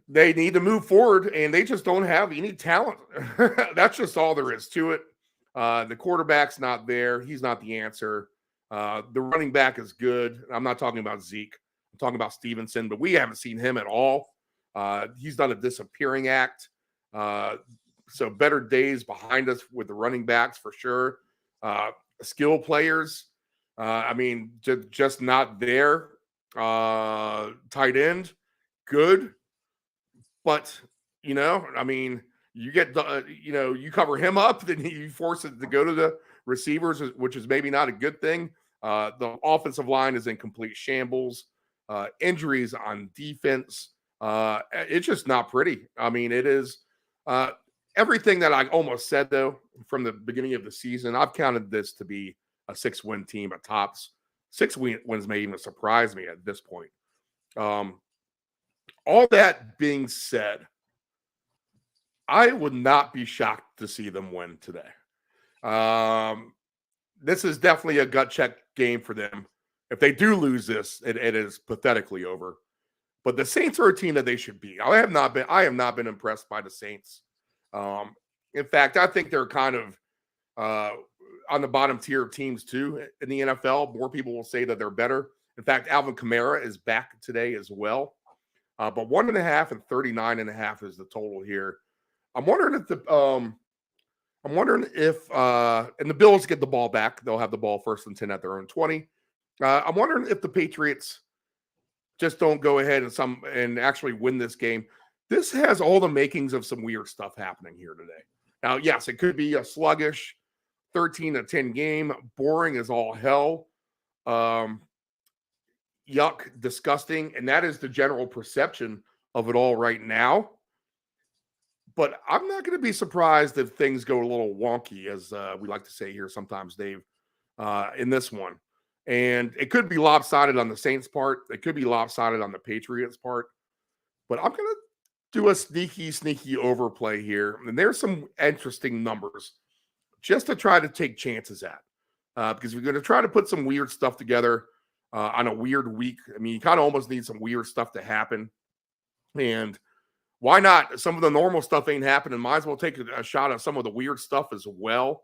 they need to move forward, and they just don't have any talent. That's just all there is to it. The quarterback's not there. He's not the answer. The running back is good. I'm not talking about Zeke. I'm talking about Stevenson, but we haven't seen him at all. He's done a disappearing act. So better days behind us with the running backs for sure. Skill players, just not there. Tight end, good. But, you get, you cover him up, then you force it to go to the receivers, which is maybe not a good thing. The offensive line is in complete shambles. Injuries on defense. It's just not pretty. It is everything that I almost said, though, from the beginning of the season. I've counted this to be a 6-win team at tops. 6 wins may even surprise me at this point. All that being said, I would not be shocked to see them win today. This is definitely a gut check game for them. If they do lose this, it is pathetically over. But the Saints are a team that they should beat. I have not been impressed by the Saints. In fact, I think they're kind of on the bottom tier of teams too in the NFL. More people will say that they're better. In fact, Alvin Kamara is back today as well. But 1.5 and 39.5 is the total here. I'm wondering if and the Bills get the ball back. They'll have the ball 1st and 10 at their own 20. I'm wondering if the Patriots just don't go ahead and actually win this game. This has all the makings of some weird stuff happening here today. Now, yes, it could be a sluggish 13-10 game, boring as all hell. Yuck, disgusting, and that is the general perception of it all right now. But I'm not going to be surprised if things go a little wonky, as we like to say here sometimes, Dave, in this one. And it could be lopsided on the Saints' part. It could be lopsided on the Patriots' part. But I'm going to do a sneaky overplay here. And there's some interesting numbers just to try to take chances at. Because we're going to try to put some weird stuff together on a weird week. You kind of almost need some weird stuff to happen. And why not? Some of the normal stuff ain't happening. Might as well take a shot at some of the weird stuff as well.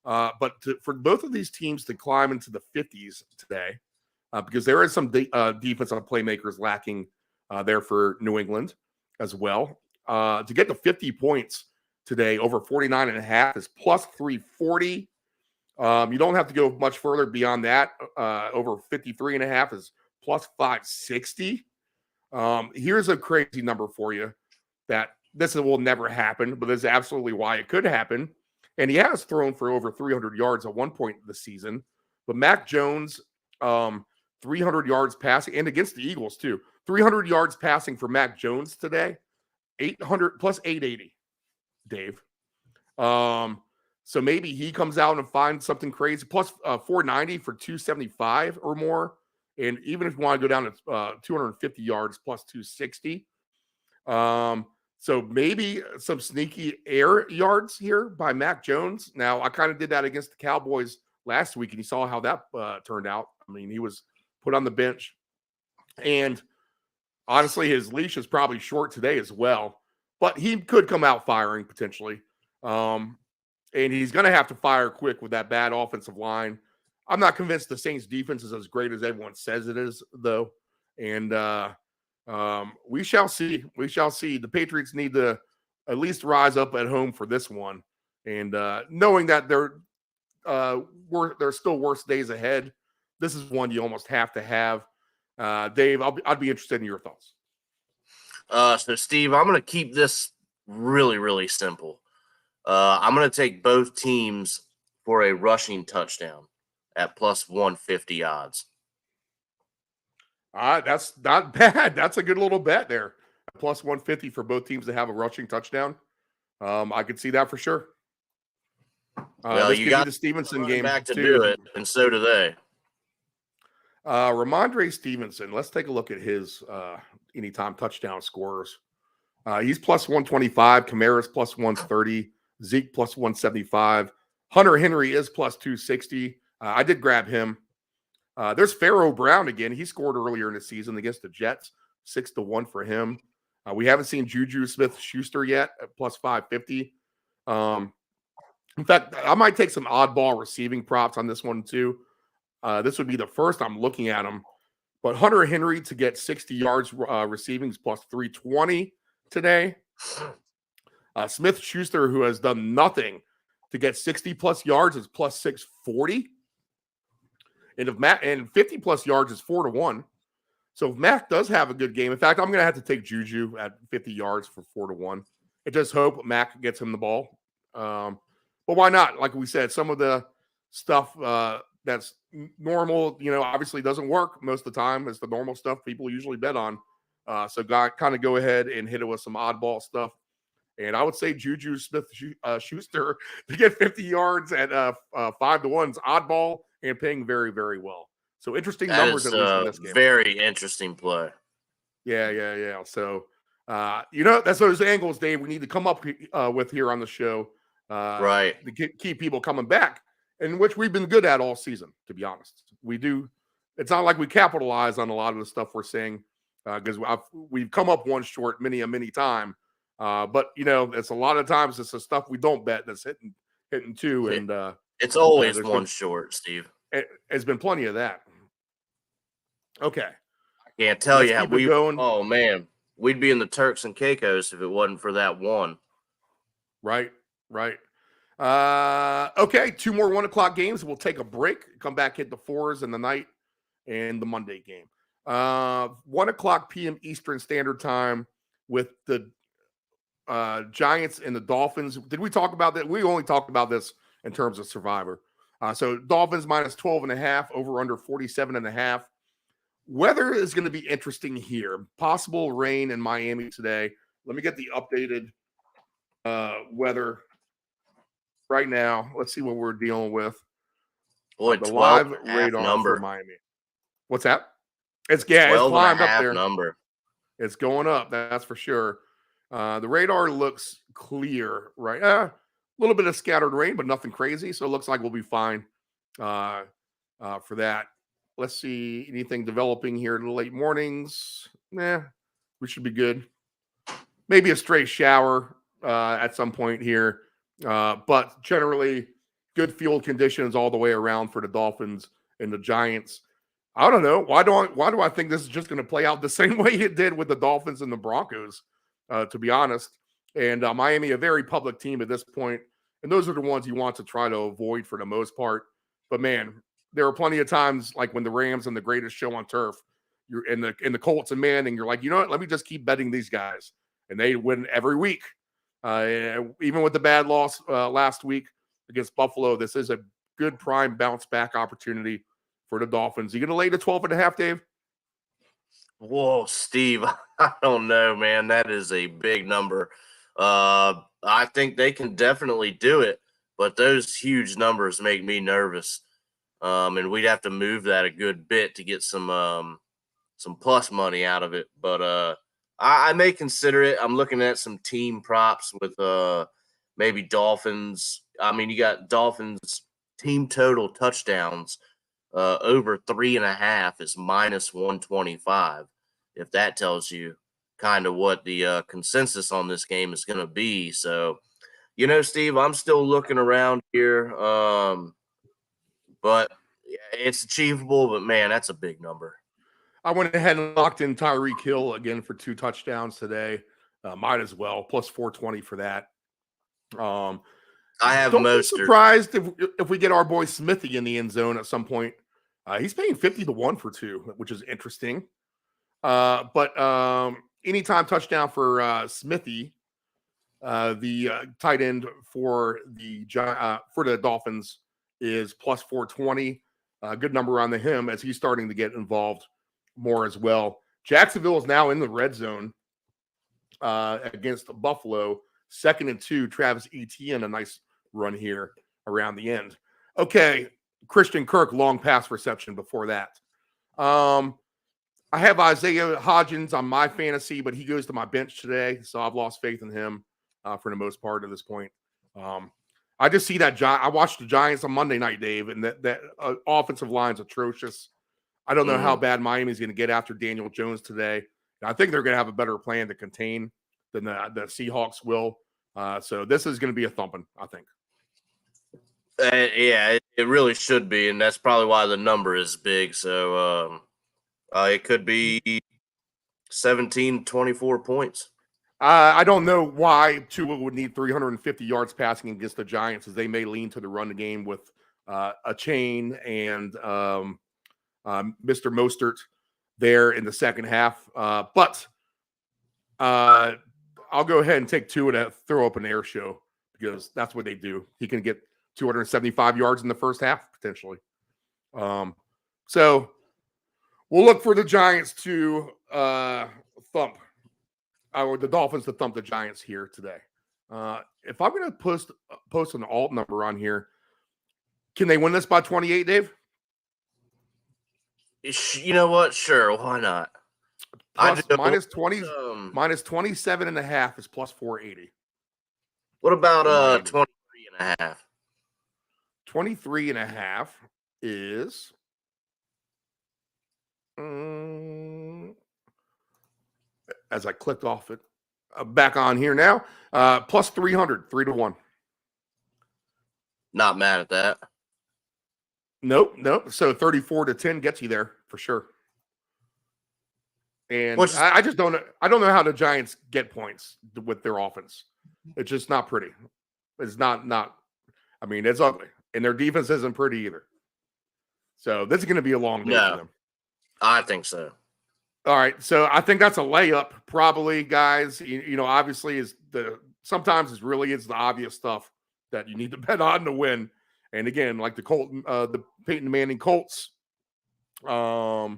But for both of these teams to climb into the 50s today, because there is some defensive playmakers lacking there for New England as well. To get to 50 points today over 49.5 is plus 340. You don't have to go much further beyond that. Over 53.5 is plus 560. Here's a crazy number for you that this will never happen, but this is absolutely why it could happen. And he has thrown for over 300 yards at one point this season. But Mac Jones, 300 yards passing, and against the Eagles too. 300 yards passing for Mac Jones today, 800 plus 880, Dave. So maybe he comes out and finds something crazy, plus 490 for 275 or more. And even if you want to go down to 250 yards plus 260. So maybe some sneaky air yards here by Mac Jones. Now, I kind of did that against the Cowboys last week, and you saw how that turned out. I mean, he was put on the bench. And honestly, his leash is probably short today as well. But he could come out firing potentially. And he's going to have to fire quick with that bad offensive line. I'm not convinced the Saints defense is as great as everyone says it is, though. And we shall see. We shall see. The Patriots need to at least rise up at home for this one. And knowing that there's still worse days ahead, this is one you almost have to have. Dave, I'd be interested in your thoughts. So, Steve, I'm going to keep this really, really simple. I'm going to take both teams for a rushing touchdown at plus 150 odds. That's not bad. That's a good little bet there. Plus 150 for both teams to have a rushing touchdown. I could see that for sure. Well, you got the Stevenson game back to too. do it, and so do they. Ramondre Stevenson. Let's take a look at his anytime touchdown scorers. He's plus 125. Kamara's plus 130. Zeke plus 175. Hunter Henry is plus 260. I did grab him. There's Pharaoh Brown again. He scored earlier in the season against the Jets, 6-1 for him. We haven't seen Juju Smith-Schuster yet at plus 550. In fact, I might take some oddball receiving props on this one too. This would be the first I'm looking at him. But Hunter Henry to get 60 yards receiving is plus 320 today. Smith-Schuster, who has done nothing to get 60-plus yards, is plus 640. And 50-plus yards is 4-1. So if Mac does have a good game, in fact, I'm going to have to take Juju at 50 yards for 4-1. I just hope Mac gets him the ball. But why not? Like we said, some of the stuff that's normal, obviously doesn't work most of the time. It's the normal stuff people usually bet on. So kind of go ahead and hit it with some oddball stuff. And I would say Juju Smith-Schuster to get 50 yards at 5-1 is oddball and paying very, very well. So interesting numbers at least in this game. Very interesting play. Yeah. So, that's those angles, Dave, we need to come up with here on the show. Right. To keep people coming back, and which we've been good at all season, to be honest. We do. It's not like we capitalize on a lot of the stuff we're saying because we've come up one short many time. But it's a lot of times it's the stuff we don't bet that's hitting too, and it's always one short, Steve. There's been plenty of that. Okay, I can't tell you how we going. Oh man, we'd be in the Turks and Caicos if it wasn't for that one. Right. Okay, 2 more 1:00 games. We'll take a break. Come back, hit the 4s in the night and the Monday game. 1:00 p.m. Eastern Standard Time with the Giants and the Dolphins. Did we talk about that? We only talked about this in terms of Survivor. So Dolphins minus 12.5, over under 47.5. Weather is going to be interesting here. Possible rain in Miami today. Let me get the updated weather right now. Let's see what we're dealing with. Boy, the live radar number for Miami. What's that? It's climbed up there. Number. It's going up. That's for sure. The radar looks clear, right? A little bit of scattered rain, but nothing crazy. So it looks like we'll be fine for that. Let's see anything developing here in the late mornings. We should be good. Maybe a stray shower at some point here. But generally, good field conditions all the way around for the Dolphins and the Giants. I don't know. Why do I think this is just going to play out the same way it did with the Dolphins and the Broncos, to be honest. And Miami, a very public team at this point. And those are the ones you want to try to avoid for the most part. But, man, there are plenty of times like when the Rams and the greatest show on turf, you're in the Colts and Manning, you're like, you know what? Let me just keep betting these guys. And they win every week. Even with the bad loss last week against Buffalo, this is a good prime bounce back opportunity for the Dolphins. You going to lay the 12.5, Dave? Whoa, Steve. I don't know, man. That is a big number. I think they can definitely do it, but those huge numbers make me nervous. And we'd have to move that a good bit to get some plus money out of it. But I may consider it. I'm looking at some team props with maybe Dolphins. I mean, you got Dolphins team total touchdowns over 3.5 is -125. If that tells you kind of what the consensus on this game is going to be. So, Steve, I'm still looking around here, but it's achievable. But man, that's a big number. I went ahead and locked in Tyreek Hill again for 2 touchdowns today. Might as well, plus 420 for that. I have don't Mostert. be surprised if we get our boy Smithy in the end zone at some point. He's paying 50-1 for 2, which is interesting. But anytime touchdown for Smithy, the tight end for the Dolphins is plus 420. Good number on him as he's starting to get involved more as well. Jacksonville is now in the red zone against Buffalo. 2nd and 2. Travis Etienne, a nice run here around the end. Okay, Christian Kirk, long pass reception before that. I have Isaiah Hodgins on my fantasy, but he goes to my bench today, so I've lost faith in him for the most part at this point. I just see that I watched the Giants on Monday night, Dave, and that offensive line's atrocious. I don't know how bad Miami's going to get after Daniel Jones today. I think they're going to have a better plan to contain than the Seahawks will. So this is going to be a thumping, I think. Yeah, it really should be, and that's probably why the number is big. So it could be 17-24 points. I don't know why Tua would need 350 yards passing against the Giants, as they may lean to the run game with a chain and Mr. Mostert there in the second half. But I'll go ahead and take Tua to throw up an air show because that's what they do. He can get 275 yards in the first half, potentially. So we'll look for the Giants to thump, or the Dolphins to thump the Giants here today. If I'm going to post an alt number on here, can they win this by 28, Dave? You know what? Sure, why not? Minus 20, minus 27.5 is plus 480. What about 23.5? 23.5 is as I clicked off it, back on here now, plus 300, 3-1. Not mad at that. Nope. So 34-10 gets you there for sure. And I just don't know. I don't know how the Giants get points with their offense. It's just not pretty. It's not. I mean, it's ugly, and their defense isn't pretty either. So this is going to be a long day for them. I think so. All right, so I think that's a layup, probably, guys. You know, obviously, sometimes it really is the obvious stuff that you need to bet on to win. And again, like the Peyton Manning Colts, the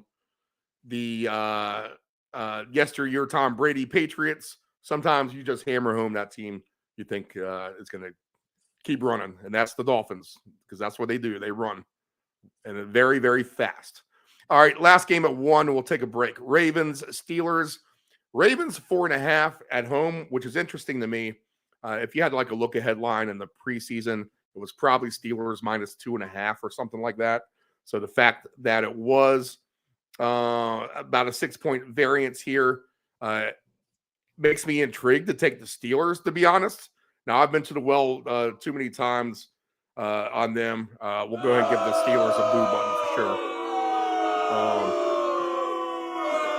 yesteryear Tom Brady Patriots. Sometimes you just hammer home that team you think is going to keep running, and that's the Dolphins, because that's what they do. They run, and very, very fast. All right, last game at 1. We'll take a break. Ravens, Steelers. Ravens 4.5 at home, which is interesting to me. If you had like a look-ahead line in the preseason, it was probably Steelers minus 2.5 or something like that. So the fact that it was about a 6-point variance here makes me intrigued to take the Steelers, to be honest. Now, I've been to the well too many times on them. We'll go ahead and give the Steelers a boo button for sure.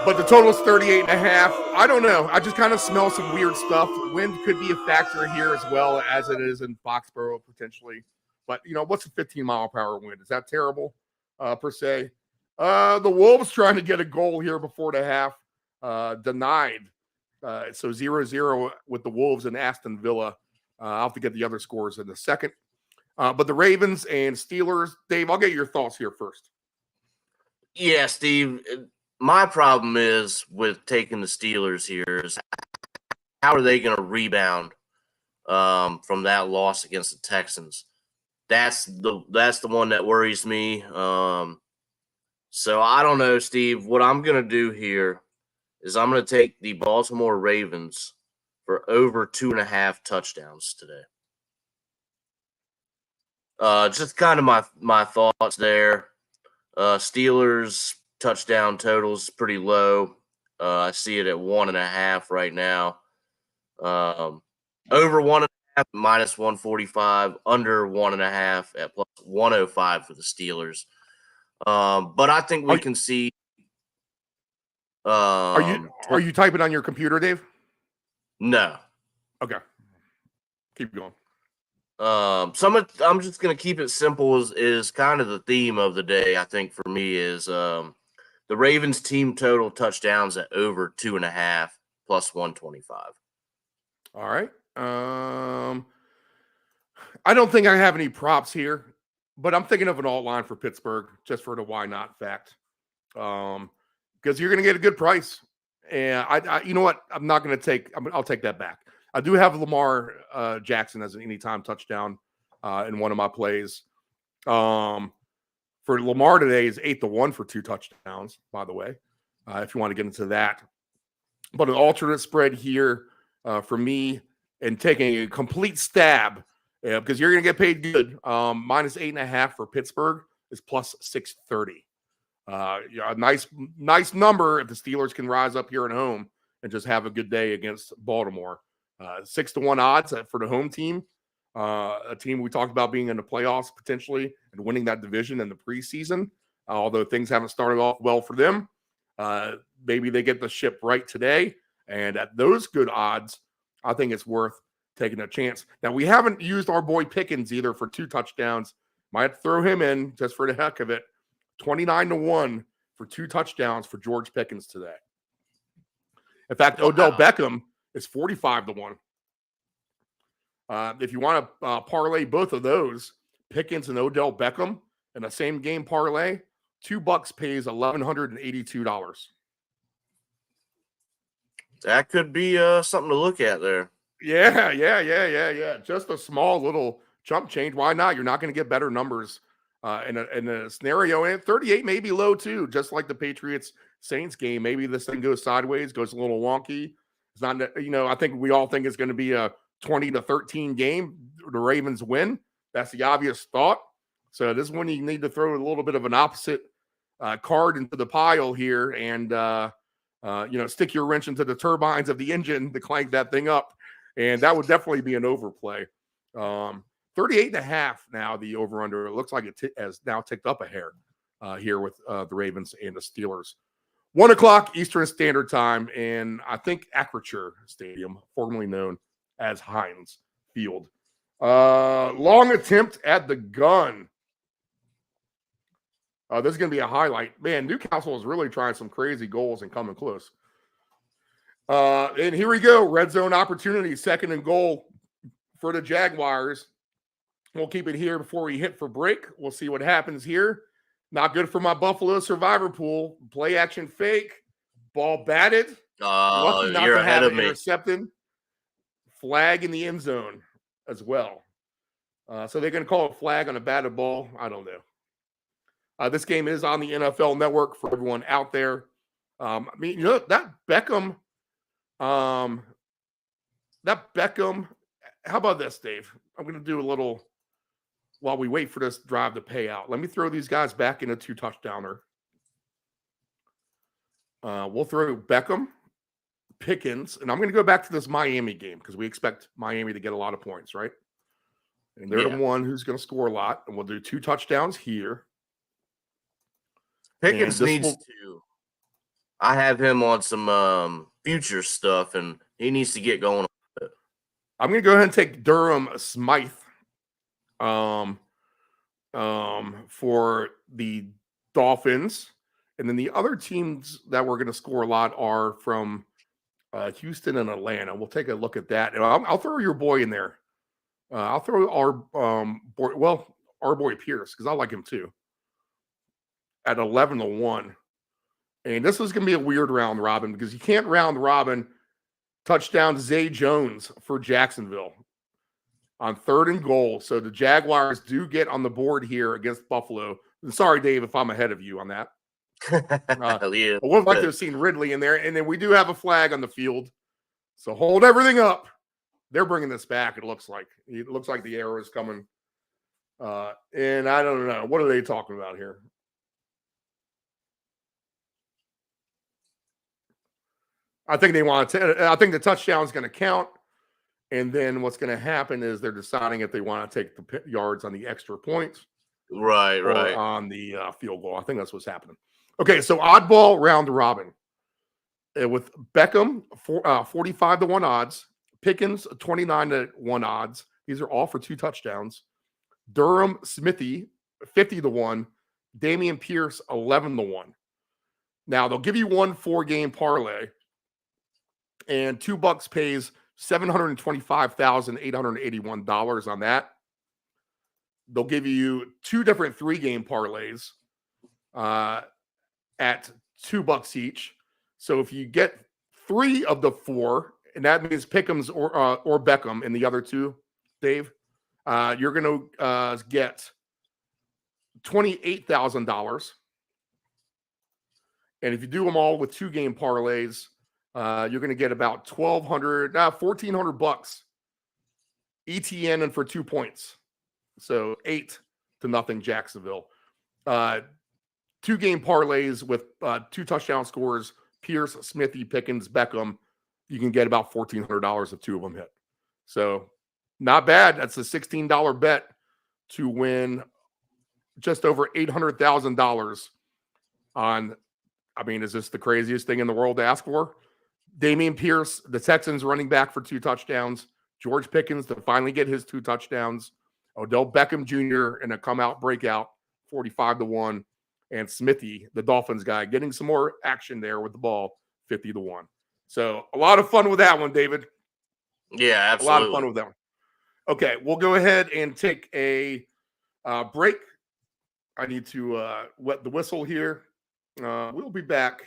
But the total is 38.5. I don't know. I just kind of smell some weird stuff. Wind could be a factor here as well as it is in Foxborough potentially. But, you know, what's a 15-mile-per-hour wind? Is that terrible per se? The Wolves trying to get a goal here before the half. Denied. So 0-0 with the Wolves and Aston Villa. I'll have to get the other scores in a second. But the Ravens and Steelers, Dave, I'll get your thoughts here first. Yeah, Steve, my problem is with taking the Steelers here is how are they going to rebound from that loss against the Texans? That's the one that worries me. So I don't know, Steve. What I'm going to do here is I'm going to take the Baltimore Ravens for over 2.5 touchdowns today. Just kind of my thoughts there. Steelers touchdown totals pretty low. I see it at 1.5 right now. Over 1.5 minus 145, under 1.5 at plus 105 for the Steelers. But I think we can see. Are you typing on your computer, Dave? No. Okay. Keep going. I'm just gonna keep it simple. Is kind of the theme of the day. I think for me is the Ravens team total touchdowns at over 2.5 plus 125. All right. I don't think I have any props here, but I'm thinking of an alt line for Pittsburgh just for the why not fact. Because you're going to get a good price. And I you know what? I'm not going to take. I'll take that back. I do have Lamar Jackson as an anytime touchdown in one of my plays. For Lamar today is 8-1 for 2 touchdowns. By the way, if you want to get into that, but an alternate spread here for me and taking a complete stab because you're going to get paid good. Minus 8.5 for Pittsburgh is plus 630. A nice number if the Steelers can rise up here at home and just have a good day against Baltimore. 6-1 odds for the home team, a team we talked about being in the playoffs potentially and winning that division in the preseason. Although things haven't started off well for them, maybe they get the ship right today. And at those good odds, I think it's worth taking a chance. Now, we haven't used our boy Pickens either for 2 touchdowns. Might throw him in just for the heck of it. 29-1 for 2 touchdowns for George Pickens today. In fact, Odell Beckham is 45-1. If you want to parlay both of those, Pickens and Odell Beckham in the same game parlay, $2 pays $1,182. That could be something to look at there. Yeah. Just a small little chump change. Why not? You're not going to get better numbers in a scenario. And 38 may be low too, just like the Patriots-Saints game. Maybe this thing goes sideways, goes a little wonky. It's not, I think we all think it's going to be a 20-13 game. The Ravens win. That's the obvious thought. So this is when you need to throw a little bit of an opposite card into the pile here and, stick your wrench into the turbines of the engine to clank that thing up. And that would definitely be an overplay. 38.5 now, the over-under. It looks like it has now ticked up a hair here with the Ravens and the Steelers. 1 o'clock Eastern Standard Time in, I think, Acrisure Stadium, formerly known as Heinz Field. Long attempt at the gun. This is going to be a highlight. Man, Newcastle is really trying some crazy goals and coming close. And here we go. Red zone opportunity, 2nd and goal for the Jaguars. We'll keep it here before we hit for break. We'll see what happens here. Not good for my Buffalo survivor pool. Play action fake. Ball batted. Lucky not you're to ahead have of me. Intercepted. Flag in the end zone as well. So they're going to call a flag on a batted ball. I don't know. This game is on the NFL Network for everyone out there. That Beckham. How about this, Dave? I'm going to do a little while we wait for this drive to pay out. Let me throw these guys back in a 2-touchdowner. We'll throw Beckham, Pickens, and I'm going to go back to this Miami game because we expect Miami to get a lot of points, right? And they're the one who's going to score a lot, and we'll do 2 touchdowns here. Pickens needs to. I have him on some future stuff, and he needs to get going. I'm going to go ahead and take Durham Smythe for the Dolphins. And then the other teams that we're going to score a lot are from Houston and Atlanta. We'll take a look at that. And I'll throw your boy in there. I'll throw our boy Pierce, because I like him too, at 11-1. And this is going to be a weird round robin because you can't round robin touchdown Zay Jones for Jacksonville on 3rd and goal. So the Jaguars do get on the board here against Buffalo. And sorry, Dave, if I'm ahead of you on that. Yeah. Yeah. I would like to have seen Ridley in there. And then we do have a flag on the field. So hold everything up. They're bringing this back, it looks like. It looks like the arrow is coming. And I don't know. What are they talking about here? I think they want to. I think the touchdown is going to count. And then what's going to happen is they're deciding if they want to take the yards on the extra points. Right. Or on the field goal. I think that's what's happening. Okay, so oddball round robin. With Beckham, 45 to 1 odds. Pickens, 29 to 1 odds. These are all for 2 touchdowns. Durham, Smithy, 50 to 1. Damian Pierce, 11 to 1. Now, they'll give you 1 4-game parlay. And $2 pays $725,881 on that. They'll give you 2 different 3-game parlays at $2 each. So if you get 3 of the 4, and that means Pickham's or Beckham in the other 2, Dave, you're going to get $28,000. And if you do them all with 2-game parlays, you're going to get about $1,400 ETN and for 2 points. So 8-0 Jacksonville. 2-game parlays with 2 touchdown scores, Pierce, Smithy, Pickens, Beckham. You can get about $1,400 if 2 of them hit. So not bad. That's a $16 bet to win just over $800,000 on, I mean, is this the craziest thing in the world to ask for? Damian Pierce, the Texans running back for 2 touchdowns. George Pickens to finally get his 2 touchdowns. Odell Beckham Jr. in a come-out breakout, 45 to 1. And Smithy, the Dolphins guy, getting some more action there with the ball, 50 to 1. So a lot of fun with that one, David. Yeah, absolutely. A lot of fun with that one. Okay, we'll go ahead and take a break. I need to wet the whistle here. We'll be back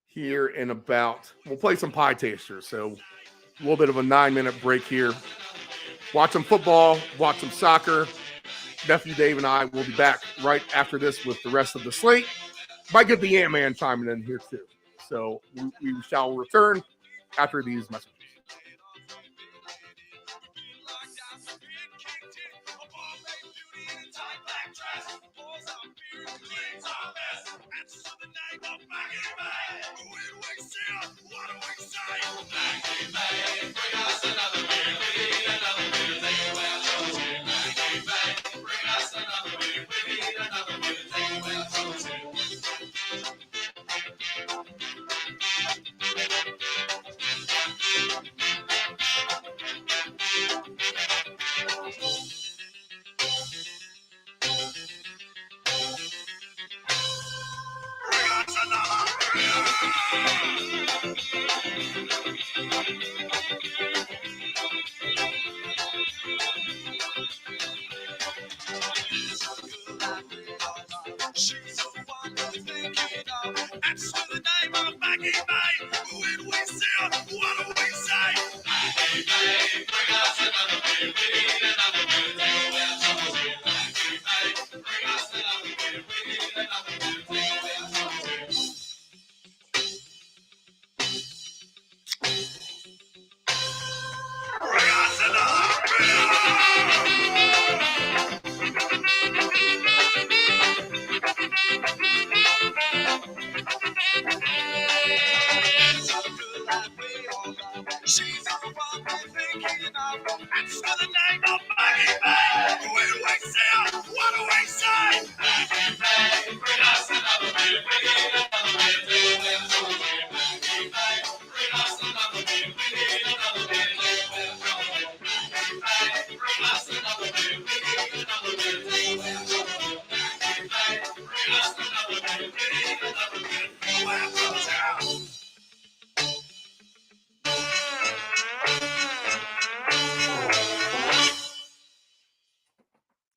here in about, we'll play some pie tasters. So a little bit of a 9-minute break here. Watch some football, watch some soccer. Nephew Dave and I will be back right after this with the rest of the slate. Might get the Ant-Man chiming in here too. So we shall return after these messages.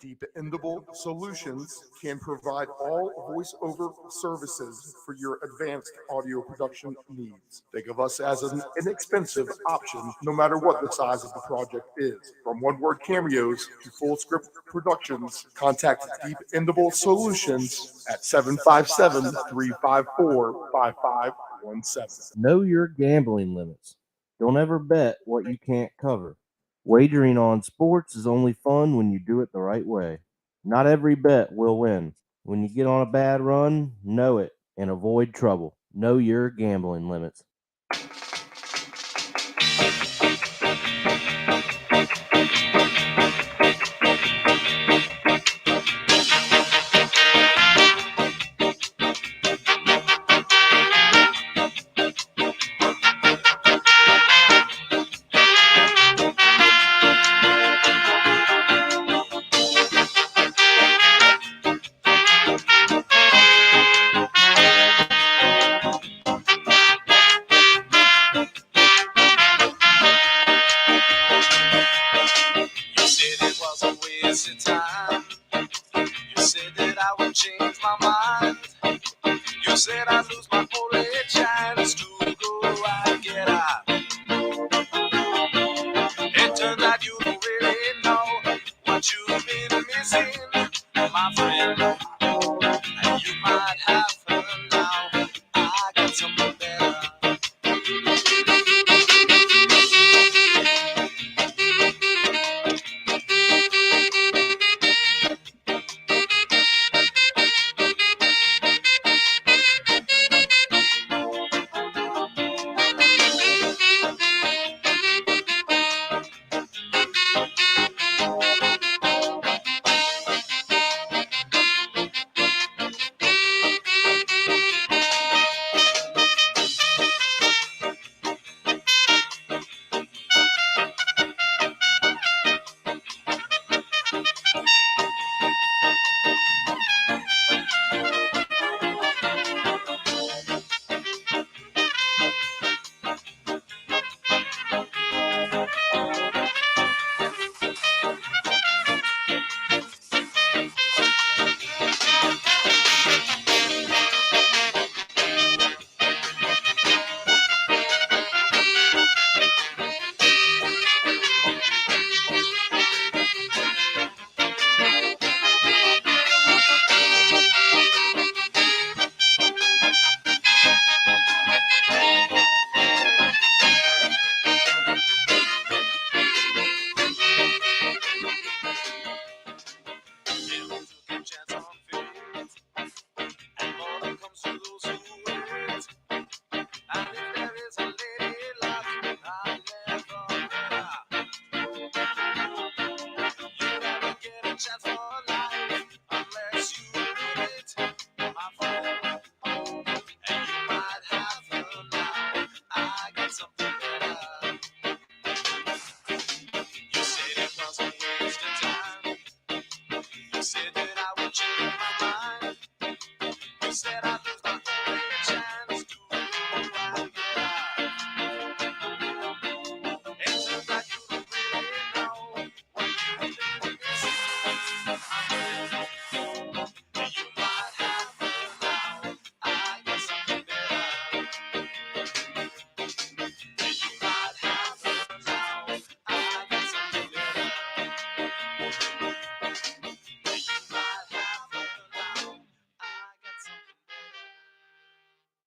Dependable Solutions can provide all voice-over services for your advanced audio production needs. Think of us as an inexpensive option, no matter what the size of the project is. From one-word cameos to full-script productions, contact Dependable Solutions at 757-354-5517. Know your gambling limits. Don't ever bet what you can't cover. Wagering on sports is only fun when you do it the right way. Not every bet will win. When you get on a bad run, know it and avoid trouble. Know your gambling limits. You said it was a waste of time. You said that I would change my mind. You said I'd lose my only chance to go and get out. It turns out you don't really know what you've been missing, my friend. And you might have her now. I got something better.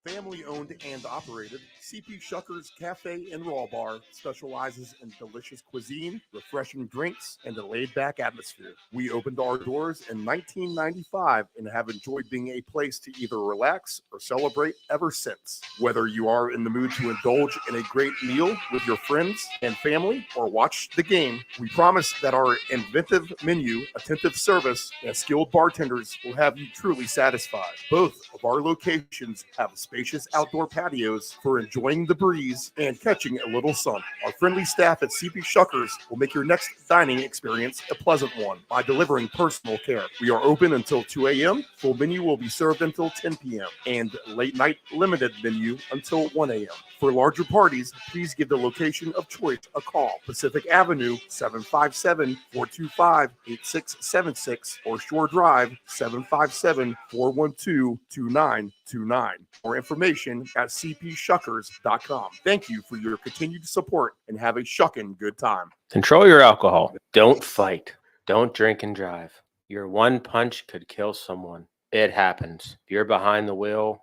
Family owned and operated, CP Shucker's Cafe and Raw Bar specializes in delicious cuisine, refreshing drinks, and a laid-back atmosphere. We opened our doors in 1995 and have enjoyed being a place to either relax or celebrate ever since. Whether you are in the mood to indulge in a great meal with your friends and family or watch the game, we promise that our inventive menu, attentive service, and skilled bartenders will have you truly satisfied. Both of our locations have spacious spacious outdoor patios for enjoying the breeze and catching a little sun. Our friendly staff at CP Shuckers will make your next dining experience a pleasant one by delivering personal care. We are open until 2 a.m. Full menu will be served until 10 p.m. and late night limited menu until 1 a.m. For larger parties, please give the location of choice a call. Pacific Avenue, 757-425-8676 or Shore Drive, 757-412-2929. More information at cpshuckers.com. Thank you for your continued support and have a shuckin' good time. Control your alcohol. Don't fight. Don't drink and drive. Your one punch could kill someone. It happens. If you're behind the wheel,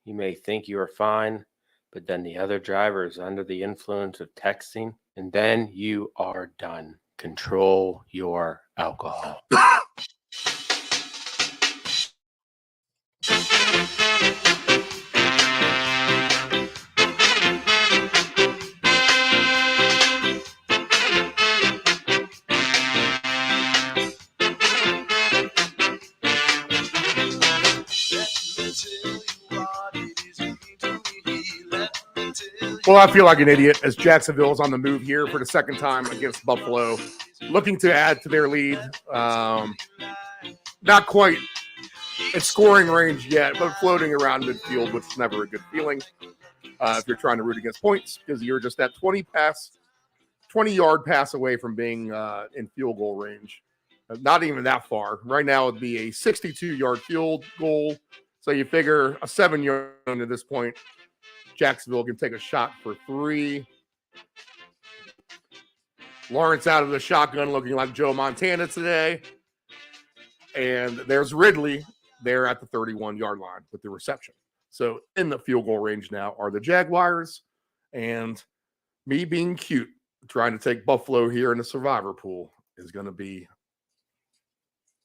you may think you are fine, but then the other driver is under the influence of texting, and then you are done. Control your alcohol. Well, I feel like an idiot as Jacksonville is on the move here for the second time against Buffalo, looking to add to their lead. Not quite at scoring range yet, but floating around midfield, which is never a good feeling if you're trying to root against points, because you're just that 20-yard pass away from being in field goal range. Not even that far. Right now, it'd be a 62-yard field goal. So you figure a 7-yard at this point. Jacksonville can take a shot for 3. Lawrence out of the shotgun looking like Joe Montana today. And there's Ridley there at the 31-yard line with the reception. So in the field goal range now are the Jaguars, and me being cute, trying to take Buffalo here in the survivor pool is going to be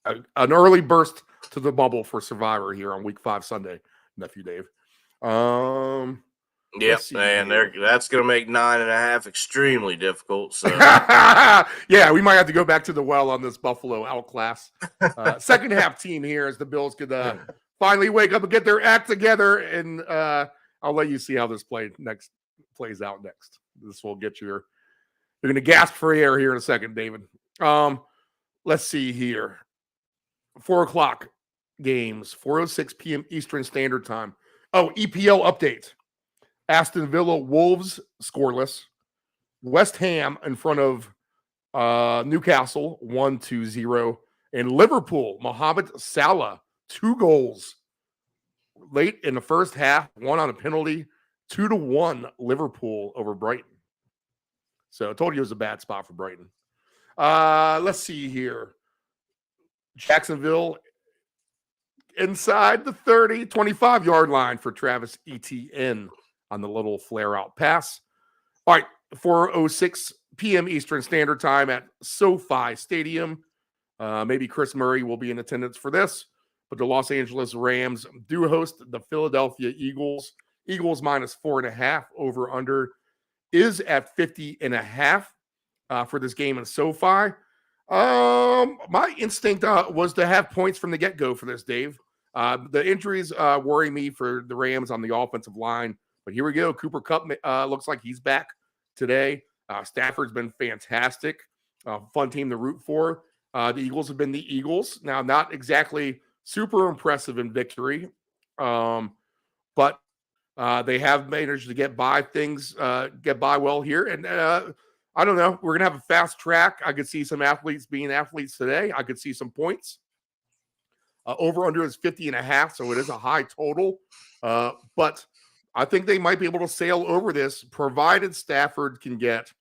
an early burst to the bubble for Survivor here on Week 5 Sunday, Nephew Dave. Yep, and that's going to make 9.5 extremely difficult. So yeah, we might have to go back to the well on this Buffalo outclass. Second half team here as the Bills could finally wake up and get their act together, and I'll let you see how this plays out next. This will get you're going to gasp for air here in a second, David. Let's see here. 4 o'clock games, 4:06 p.m. Eastern Standard Time. Oh, EPL update. Aston Villa Wolves scoreless. West Ham in front of Newcastle 1-0. And Liverpool, Mohamed Salah, 2 goals late in the first half, 1 on a penalty, 2-1 Liverpool over Brighton. So I told you it was a bad spot for Brighton. Let's see here. Jacksonville inside the 25-yard line for Travis Etienne on the little flare-out pass. All right, 4:06 p.m. Eastern Standard Time at SoFi Stadium. Maybe Chris Murray will be in attendance for this, but the Los Angeles Rams do host the Philadelphia Eagles. Eagles minus 4.5. Over-under is at 50.5 for this game in SoFi. My instinct was to have points from the get-go for this, Dave. The injuries worry me for the Rams on the offensive line. But here we go. Cooper Kupp looks like he's back today. Stafford's been fantastic. Fun team to root for. The Eagles have been the Eagles. Now, not exactly super impressive in victory, but they have managed to get by well here. And I don't know. We're going to have a fast track. I could see some athletes being athletes today. I could see some points. Over-under is 50.5, so it is a high total. But I think they might be able to sail over this, provided Stafford can get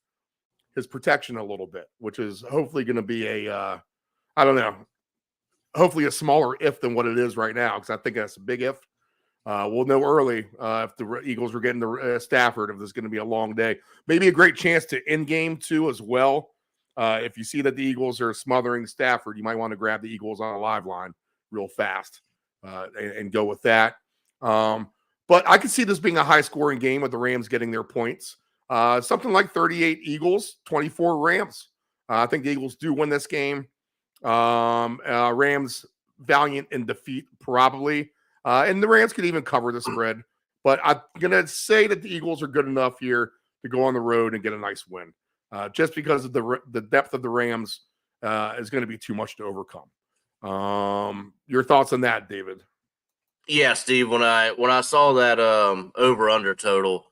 his protection a little bit, which is hopefully going to be hopefully a smaller if than what it is right now, because I think that's a big if. We'll know early if the Eagles are getting the Stafford, if there's going to be a long day. Maybe a great chance to end game, too, as well. If you see that the Eagles are smothering Stafford, you might want to grab the Eagles on a live line real fast and go with that. But I could see this being a high-scoring game with the Rams getting their points. Something like 38 Eagles, 24 Rams. I think the Eagles do win this game. Rams valiant in defeat, probably. And the Rams could even cover the spread. But I'm going to say that the Eagles are good enough here to go on the road and get a nice win. Just because of the depth of the Rams is going to be too much to overcome. Your thoughts on that, David? Yeah, Steve, when I saw that over under total,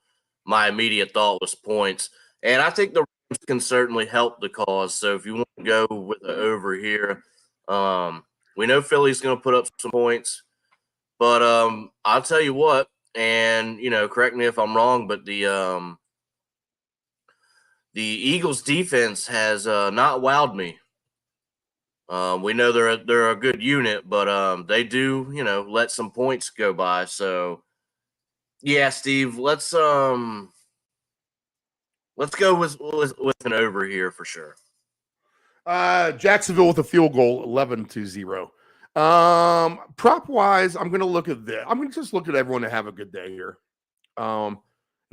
my immediate thought was points. And I think the Rams can certainly help the cause. So if you want to go with the over here, we know Philly's going to put up some points. But I'll tell you what, and correct me if I'm wrong, but the Eagles defense has not wowed me. We know they're a good unit, but they do, let some points go by. So, yeah, Steve, let's go with an over here for sure. Jacksonville with a field goal, 11-0. Prop wise, I'm going to look at this. I'm going to just look at everyone to have a good day here. And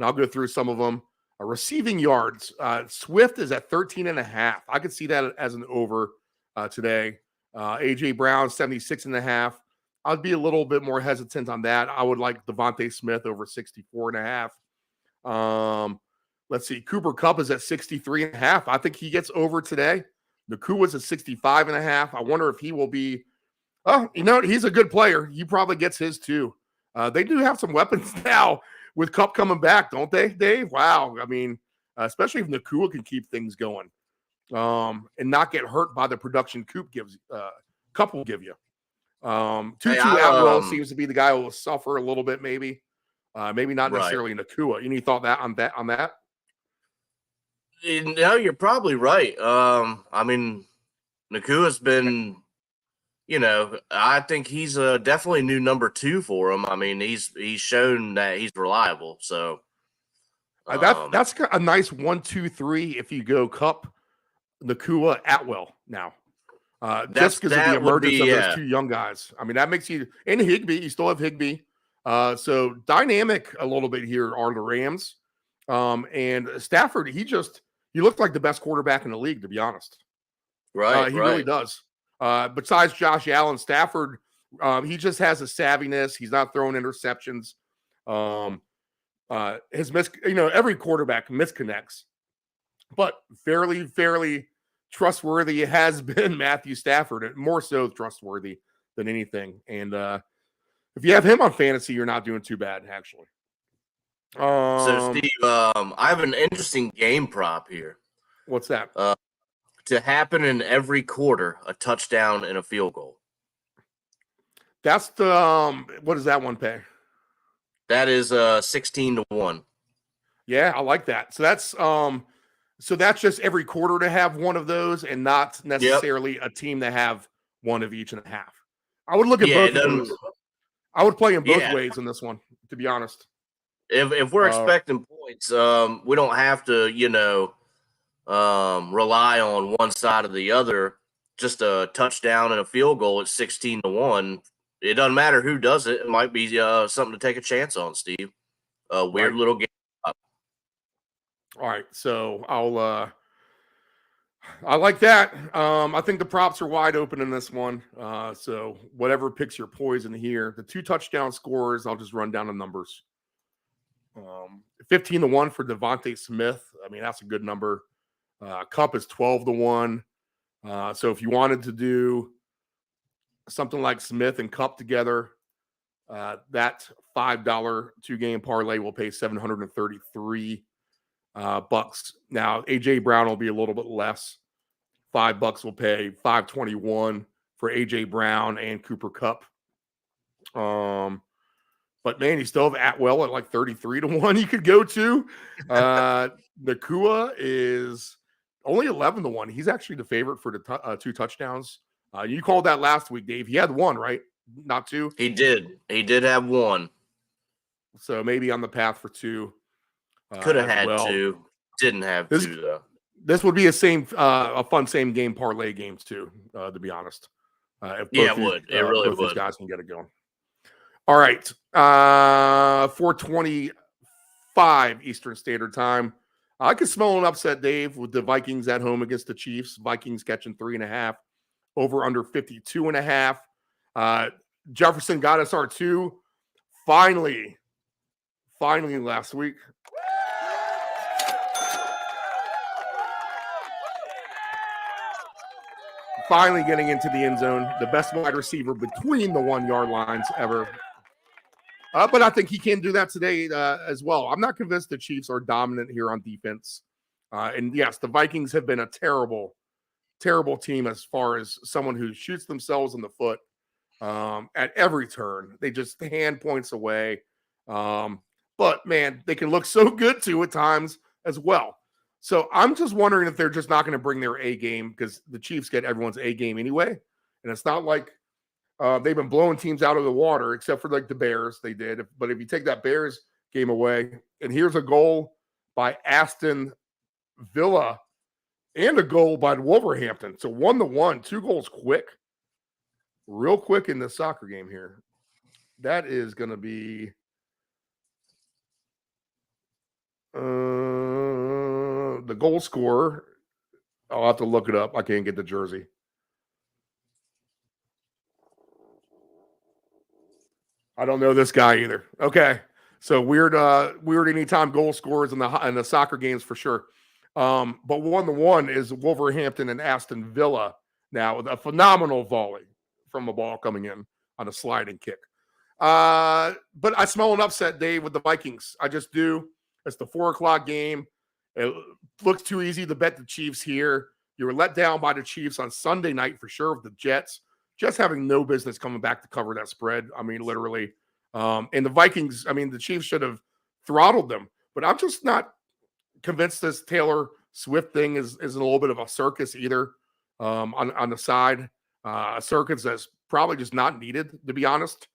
I'll go through some of them. Receiving yards, Swift is at 13.5. I could see that as an over today. AJ Brown, 76.5. I'd be a little bit more hesitant on that. I would like Devontae Smith over 64.5. Let's see. Cooper Kupp is at 63.5. I think he gets over today. Nakua's at 65.5. I wonder if he will be. Oh, he's a good player. He probably gets his too. They do have some weapons now with Kupp coming back, don't they, Dave? Wow. I mean, especially if Nakua can keep things going and not get hurt by the production Kupp will give you. Tutu Atwell seems to be the guy who will suffer a little bit, maybe. Maybe not necessarily Nakua. Any thought on that? No, you're probably right. I mean, Nakua's been, I think he's definitely new number 2 for him. I mean, he's shown that he's reliable. So that's a nice 1-2-3 if you go Kupp, Nakua, Atwell now. Just because of the emergence of those two young guys. I mean, that makes you – and Higbee. You still have Higbee. So dynamic a little bit here are the Rams. And Stafford, he looked like the best quarterback in the league, to be honest. Right, he really does. Besides Josh Allen, Stafford, he just has a savviness. He's not throwing interceptions. Every quarterback misconnects, but fairly trustworthy has been Matthew Stafford, and more so trustworthy than anything. And if you have him on fantasy, you're not doing too bad, actually. So, Steve, I have an interesting game prop here. What's that? To happen in every quarter, a touchdown and a field goal. That's the what does that one pay? That is 16-1. Yeah, I like that. So that's just every quarter to have one of those, and not necessarily a team to have one of each and a half. I would look at both of those. I would play in both ways in this one, to be honest. If we're expecting points, we don't have to, rely on one side or the other. Just a touchdown and a field goal at 16-1. It doesn't matter who does it. It might be something to take a chance on, Steve. A weird little game. All right, so I like that. I think the props are wide open in this one. So whatever picks your poison here. The 2 touchdown scores, I'll just run down the numbers. 15-1 for Devontae Smith. I mean, that's a good number. Kupp is 12-1. So if you wanted to do something like Smith and Kupp together, that $5 2-game parlay will pay $733 bucks. Now, AJ Brown will be a little bit less. $5 will pay $521 for AJ Brown and Cooper Kupp. But man, you still have Atwell at like 33-1 you could go to. Nakua is only 11-1. He's actually the favorite for the 2 touchdowns. You called that last week, Dave. He had 1, right? Not 2? He did. He did have 1. So maybe on the path for 2. Could have had 2. Didn't have 2, though. This would be a fun same game parlay games too, to be honest. It would. It really would. These guys can get it going. All right. 4:25 Eastern Standard Time. I could smell an upset, Dave, with the Vikings at home against the Chiefs. Vikings catching 3.5, over under 52.5. Jefferson got us our 2. Finally, finally last week. Finally getting into the end zone, the best wide receiver between the 1 yard lines ever. But I think he can do that today as well. I'm not convinced the Chiefs are dominant here on defense. And yes, the Vikings have been a terrible, terrible team as far as someone who shoots themselves in the foot at every turn. They just hand points away. But, man, they can look so good, too, at times as well. So I'm just wondering if they're just not going to bring their A game because the Chiefs get everyone's A game anyway. And it's not like they've been blowing teams out of the water, except for like the Bears, they did. But if you take that Bears game away, and here's a goal by Aston Villa and a goal by Wolverhampton. So 1-1, 2 goals quick, real quick in the soccer game here. That is going to be the goal scorer. I'll have to look it up. I can't get the jersey. I don't know this guy either. Okay. So weird anytime goal scorers in the soccer games for sure. But 1-1 is Wolverhampton and Aston Villa now with a phenomenal volley from a ball coming in on a sliding kick. But I smell an upset, Dave, with the Vikings. I just do. It's the 4:00 game. It looks too easy to bet the Chiefs here. You were let down by the Chiefs on Sunday night for sure with the Jets. Just having no business coming back to cover that spread. I mean, literally. And the Vikings, I mean, the Chiefs should have throttled them. But I'm just not convinced this Taylor Swift thing is a little bit of a circus either on the side. A circus that's probably just not needed, to be honest,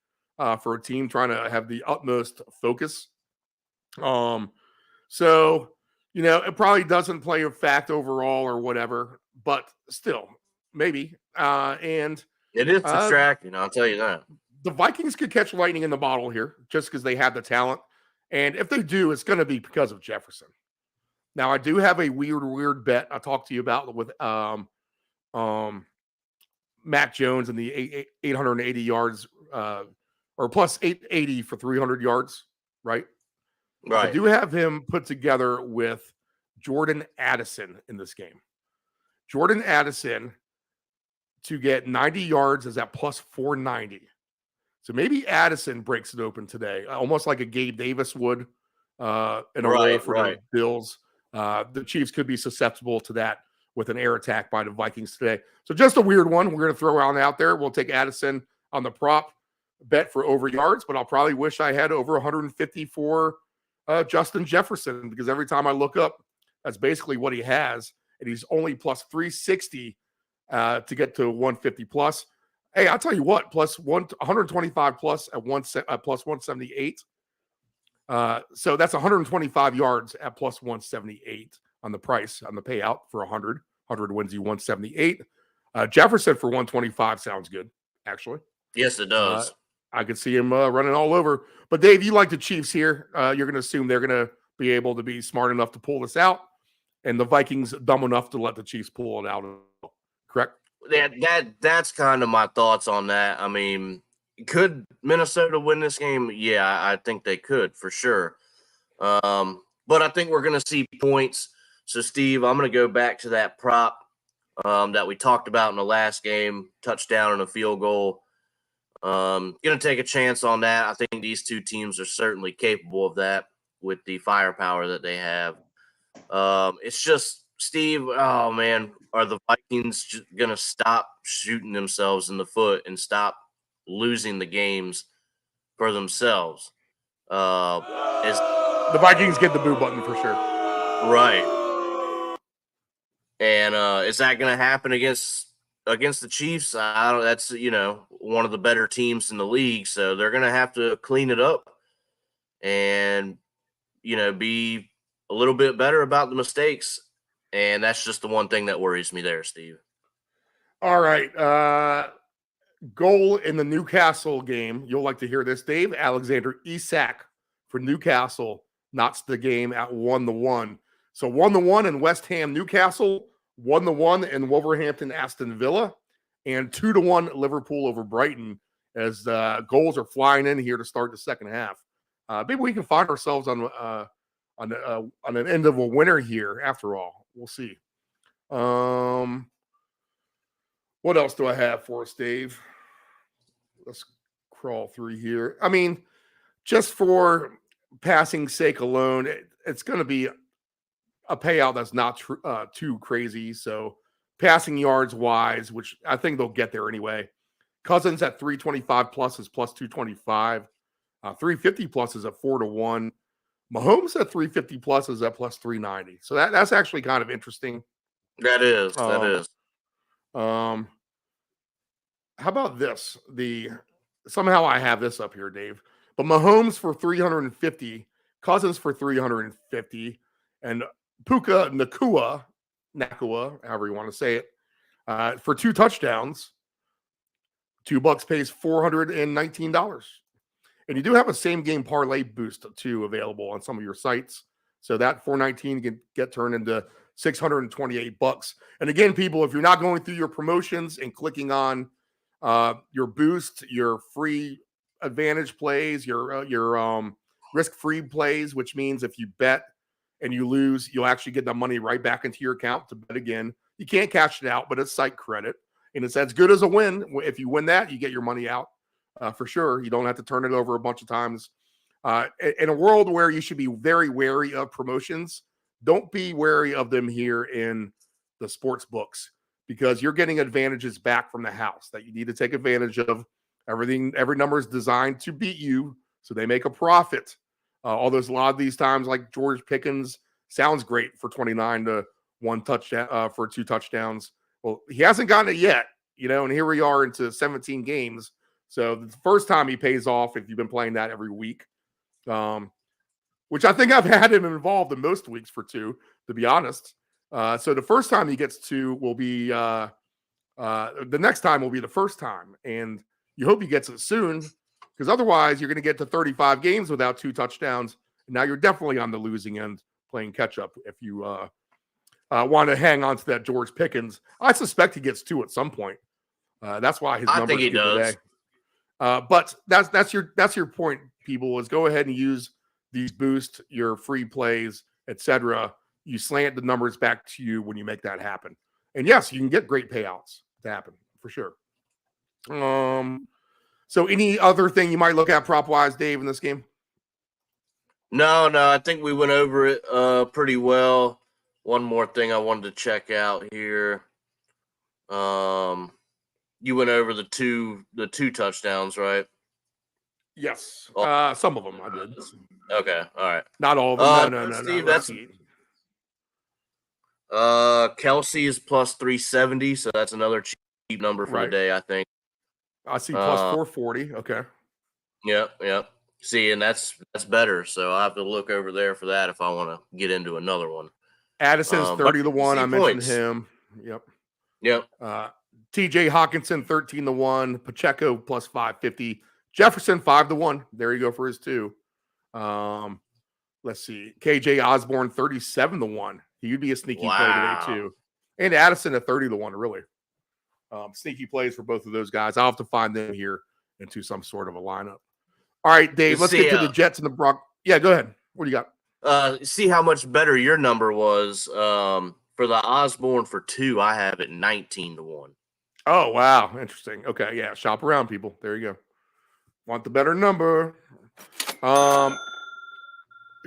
for a team trying to have the utmost focus. So, you know, it probably doesn't play a fact overall or whatever, but still, maybe. And it is distracting, I'll tell you that. The Vikings could catch lightning in the bottle here just because they have the talent. And if they do, it's going to be because of Jefferson. Now, I do have a weird bet I'll talk to you about with Mac Jones and the 880 yards or plus 880 for 300 yards, right? Right. I do have him put together with Jordan Addison in this game. Jordan Addison to get 90 yards is at plus 490. So maybe Addison breaks it open today, almost like a Gabe Davis would in a role for the Bills. The Chiefs could be susceptible to that with an air attack by the Vikings today. So just a weird one we're going to throw out there. We'll take Addison on the prop bet for over yards, but I'll probably wish I had over 150 for Justin Jefferson because every time I look up, that's basically what he has. And he's only plus 360 to get to 150 plus. Hey, I'll tell you what, plus 125 plus at plus 178. So that's 125 yards at plus 178 on the price, on the payout for 100. 100 wins you 178. Jefferson for 125 sounds good, actually. Yes, it does. I could see him running all over. But, Dave, you like the Chiefs here. You're going to assume they're going to be able to be smart enough to pull this out, and the Vikings dumb enough to let the Chiefs pull it out. Correct? That's kind of my thoughts on that. I mean, could Minnesota win this game? Yeah, I think they could for sure. But I think we're going to see points. So, Steve, I'm going to go back to that prop that we talked about in the last game, touchdown and a field goal. Going to take a chance on that. I think these two teams are certainly capable of that with the firepower that they have. It's just, Steve, oh, man, are the Vikings going to stop shooting themselves in the foot and stop losing the games for themselves? The Vikings get the boo button for sure. Right. And is that going to happen against the Chiefs? I don't. That's, you know, one of the better teams in the league, so they're going to have to clean it up and, you know, be a little bit better about the mistakes. And that's just the one thing that worries me there, Steve. All right. Goal in the Newcastle game. You'll like to hear this, Dave. Alexander Isak for Newcastle knots the game at 1-1. So 1-1 in West Ham, Newcastle, 1-1 in Wolverhampton, Aston Villa, and 2-1 Liverpool over Brighton as goals are flying in here to start the second half. Maybe we can find ourselves on an end of a winner here. After all, we'll see. What else do I have for us, Dave? Let's crawl through here. I mean, just for passing sake alone, it's going to be a payout that's not too crazy. So passing yards wise, which I think they'll get there anyway. Cousins at 325 plus is plus 225. 350 plus is at 4-1. Mahomes at 350 plus is at plus 390. So that's actually kind of interesting. That is. How about this? Somehow I have this up here, Dave. But Mahomes for 350, Cousins for 350, and Puka Nakua, however you want to say it, for 2 touchdowns. $2 pays $419. And you do have a same game parlay boost too available on some of your sites. So that $419 can get turned into $628. And again, people, if you're not going through your promotions and clicking on your boost, your free advantage plays, your risk-free plays, which means if you bet and you lose, you'll actually get the money right back into your account to bet again. You can't cash it out, but it's site credit. And it's as good as a win. If you win that, you get your money out for sure. You don't have to turn it over a bunch of times. In a world where you should be very wary of promotions, don't be wary of them here in the sports books, because you're getting advantages back from the house that you need to take advantage of. Every number is designed to beat you, so they make a profit. Although a lot of these times, like George Pickens, sounds great for 29 to 1 touchdown for 2 touchdowns. Well, he hasn't gotten it yet, and here we are into 17 games. So the first time he pays off, if you've been playing that every week, which I think I've had him involved in most weeks for 2, to be honest. So the first time he gets 2 will be the next time will be the first time, and you hope he gets it soon, because otherwise you're going to get to 35 games without 2 touchdowns. And now you're definitely on the losing end playing catch up if you want to hang on to that George Pickens. I suspect he gets 2 at some point. That's why his numbers he does. Today. But that's your point, people, is go ahead and use these boost, your free plays, etc. You slant the numbers back to you when you make that happen. And yes, you can get great payouts to happen for sure. So any other thing you might look at prop wise, Dave, in this game? No, I think we went over it pretty well. One more thing I wanted to check out here. You went over the two touchdowns, right? Yes. Oh. Some of them I did. Okay, all right. Not all of them. No. Steve, that's Kelsey is plus 370, so that's another cheap number for the day, I think. I see plus 440. Okay. Yep. See, and that's better. So I'll have to look over there for that if I want to get into another one. Addison's 30-1. I mentioned him. Yep. TJ Hawkinson 13-1. Pacheco plus 550. Jefferson 5-1. There you go for his 2. Let's see. KJ Osborne 37-1. He would be a sneaky play today too. And Addison at 30-1. Really. Sneaky plays for both of those guys. I'll have to find them here into some sort of a lineup. All right, Dave, let's get to the Jets and the Broncos. Yeah, go ahead. What do you got? See how much better your number was. For the Osborne for 2, I have it 19-1. Oh, wow. Interesting. Okay, yeah. Shop around, people. There you go. Want the better number.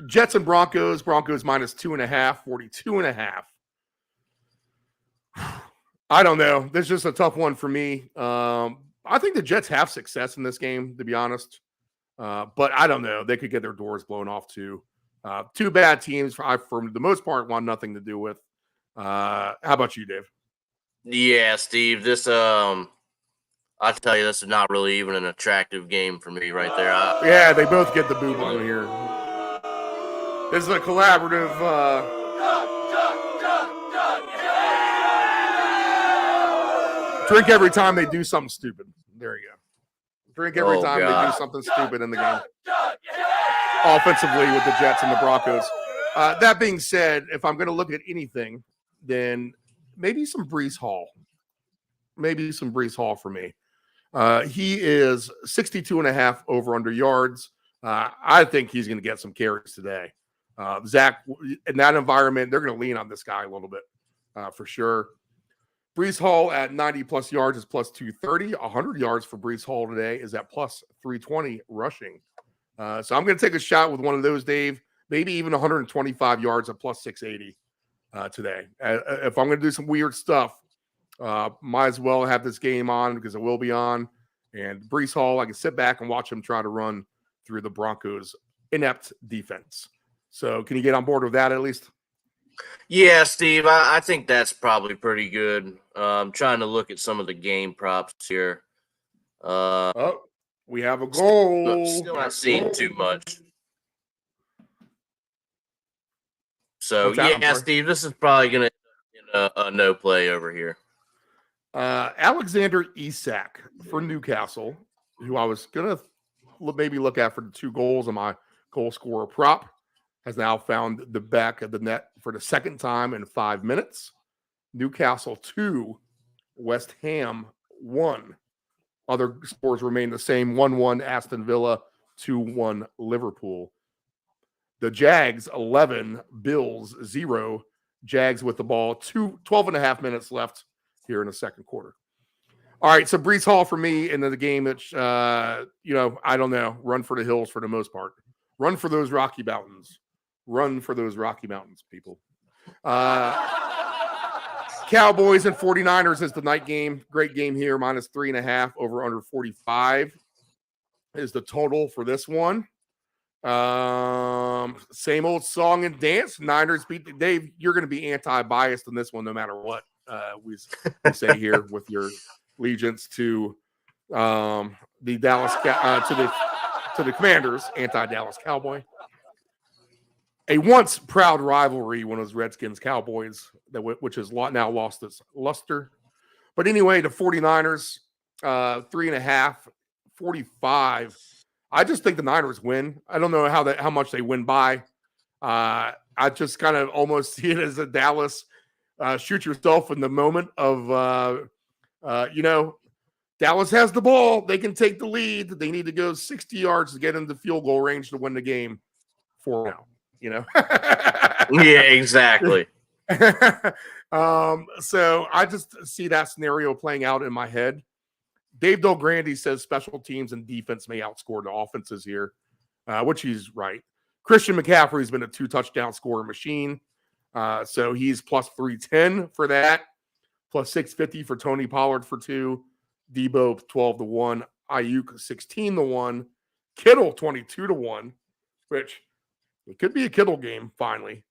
Jets and Broncos. Broncos minus 2.5, 42.5. I don't know. This is just a tough one for me. I think the Jets have success in this game, to be honest. But I don't know. They could get their doors blown off too. 2 bad teams for the most part want nothing to do with. How about you, Dave? Yeah, Steve. This I tell you, this is not really even an attractive game for me right there. Yeah, they both get the boob on here. This is a collaborative. Drink every time they do something stupid. There you go. Drink every time they do something stupid in the game. Offensively with the Jets and the Broncos. That being said, if I'm going to look at anything, then maybe some Breece Hall. Maybe some Breece Hall for me. He is 62.5 over under yards. I think he's going to get some carries today. Zach, in that environment, they're going to lean on this guy a little bit for sure. Breece Hall at 90-plus yards is plus 230. 100 yards for Breece Hall today is at plus 320 rushing. So I'm going to take a shot with one of those, Dave. Maybe even 125 yards at plus 680 today. If I'm going to do some weird stuff, might as well have this game on because it will be on. And Breece Hall, I can sit back and watch him try to run through the Broncos' inept defense. So can you get on board with that at least? Yeah, Steve, I think that's probably pretty good. I'm trying to look at some of the game props here. We have a goal. Still not seeing too much. So, yeah, Steve, this is probably going to end a no play over here. Alexander Isak for Newcastle, who I was going to maybe look at for the 2 goals on my goal scorer prop, has now found the back of the net for the second time in 5 minutes. Newcastle 2, West Ham 1. Other scores remain the same. 1-1 Aston Villa, 2-1 Liverpool. The Jags 11, Bills 0. Jags with the ball, 12 and a half minutes left here in the second quarter. All right, so Breece Hall for me in the game, which, I don't know, run for the hills for the most part. Run for those Rocky Mountains. Run for those Rocky Mountains, people. Cowboys and 49ers is the night game. Great game here, minus 3.5 over under 45 is the total for this one. Same old song and dance. Niners beat Dave. You're going to be anti-biased in this one, no matter what we say here with your allegiance to the Dallas to the Commanders, anti-Dallas Cowboy. A once proud rivalry when it was Redskins Cowboys, which has now lost its luster. But anyway, the 49ers, 3.5, 45. I just think the Niners win. I don't know how much they win by. I just kind of almost see it as a Dallas shoot yourself in the moment of, Dallas has the ball. They can take the lead. They need to go 60 yards to get into field goal range to win the game 4-0. Yeah, exactly. So I just see that scenario playing out in my head. Dave Del Grande says special teams and defense may outscore the offenses here, which he's right. Christian McCaffrey has been a 2-touchdown scorer machine. So he's plus 310 for that, plus 650 for Tony Pollard for 2, Debo 12-1, Ayuk 16-1, Kittle 22-1, which it could be a Kittle game finally.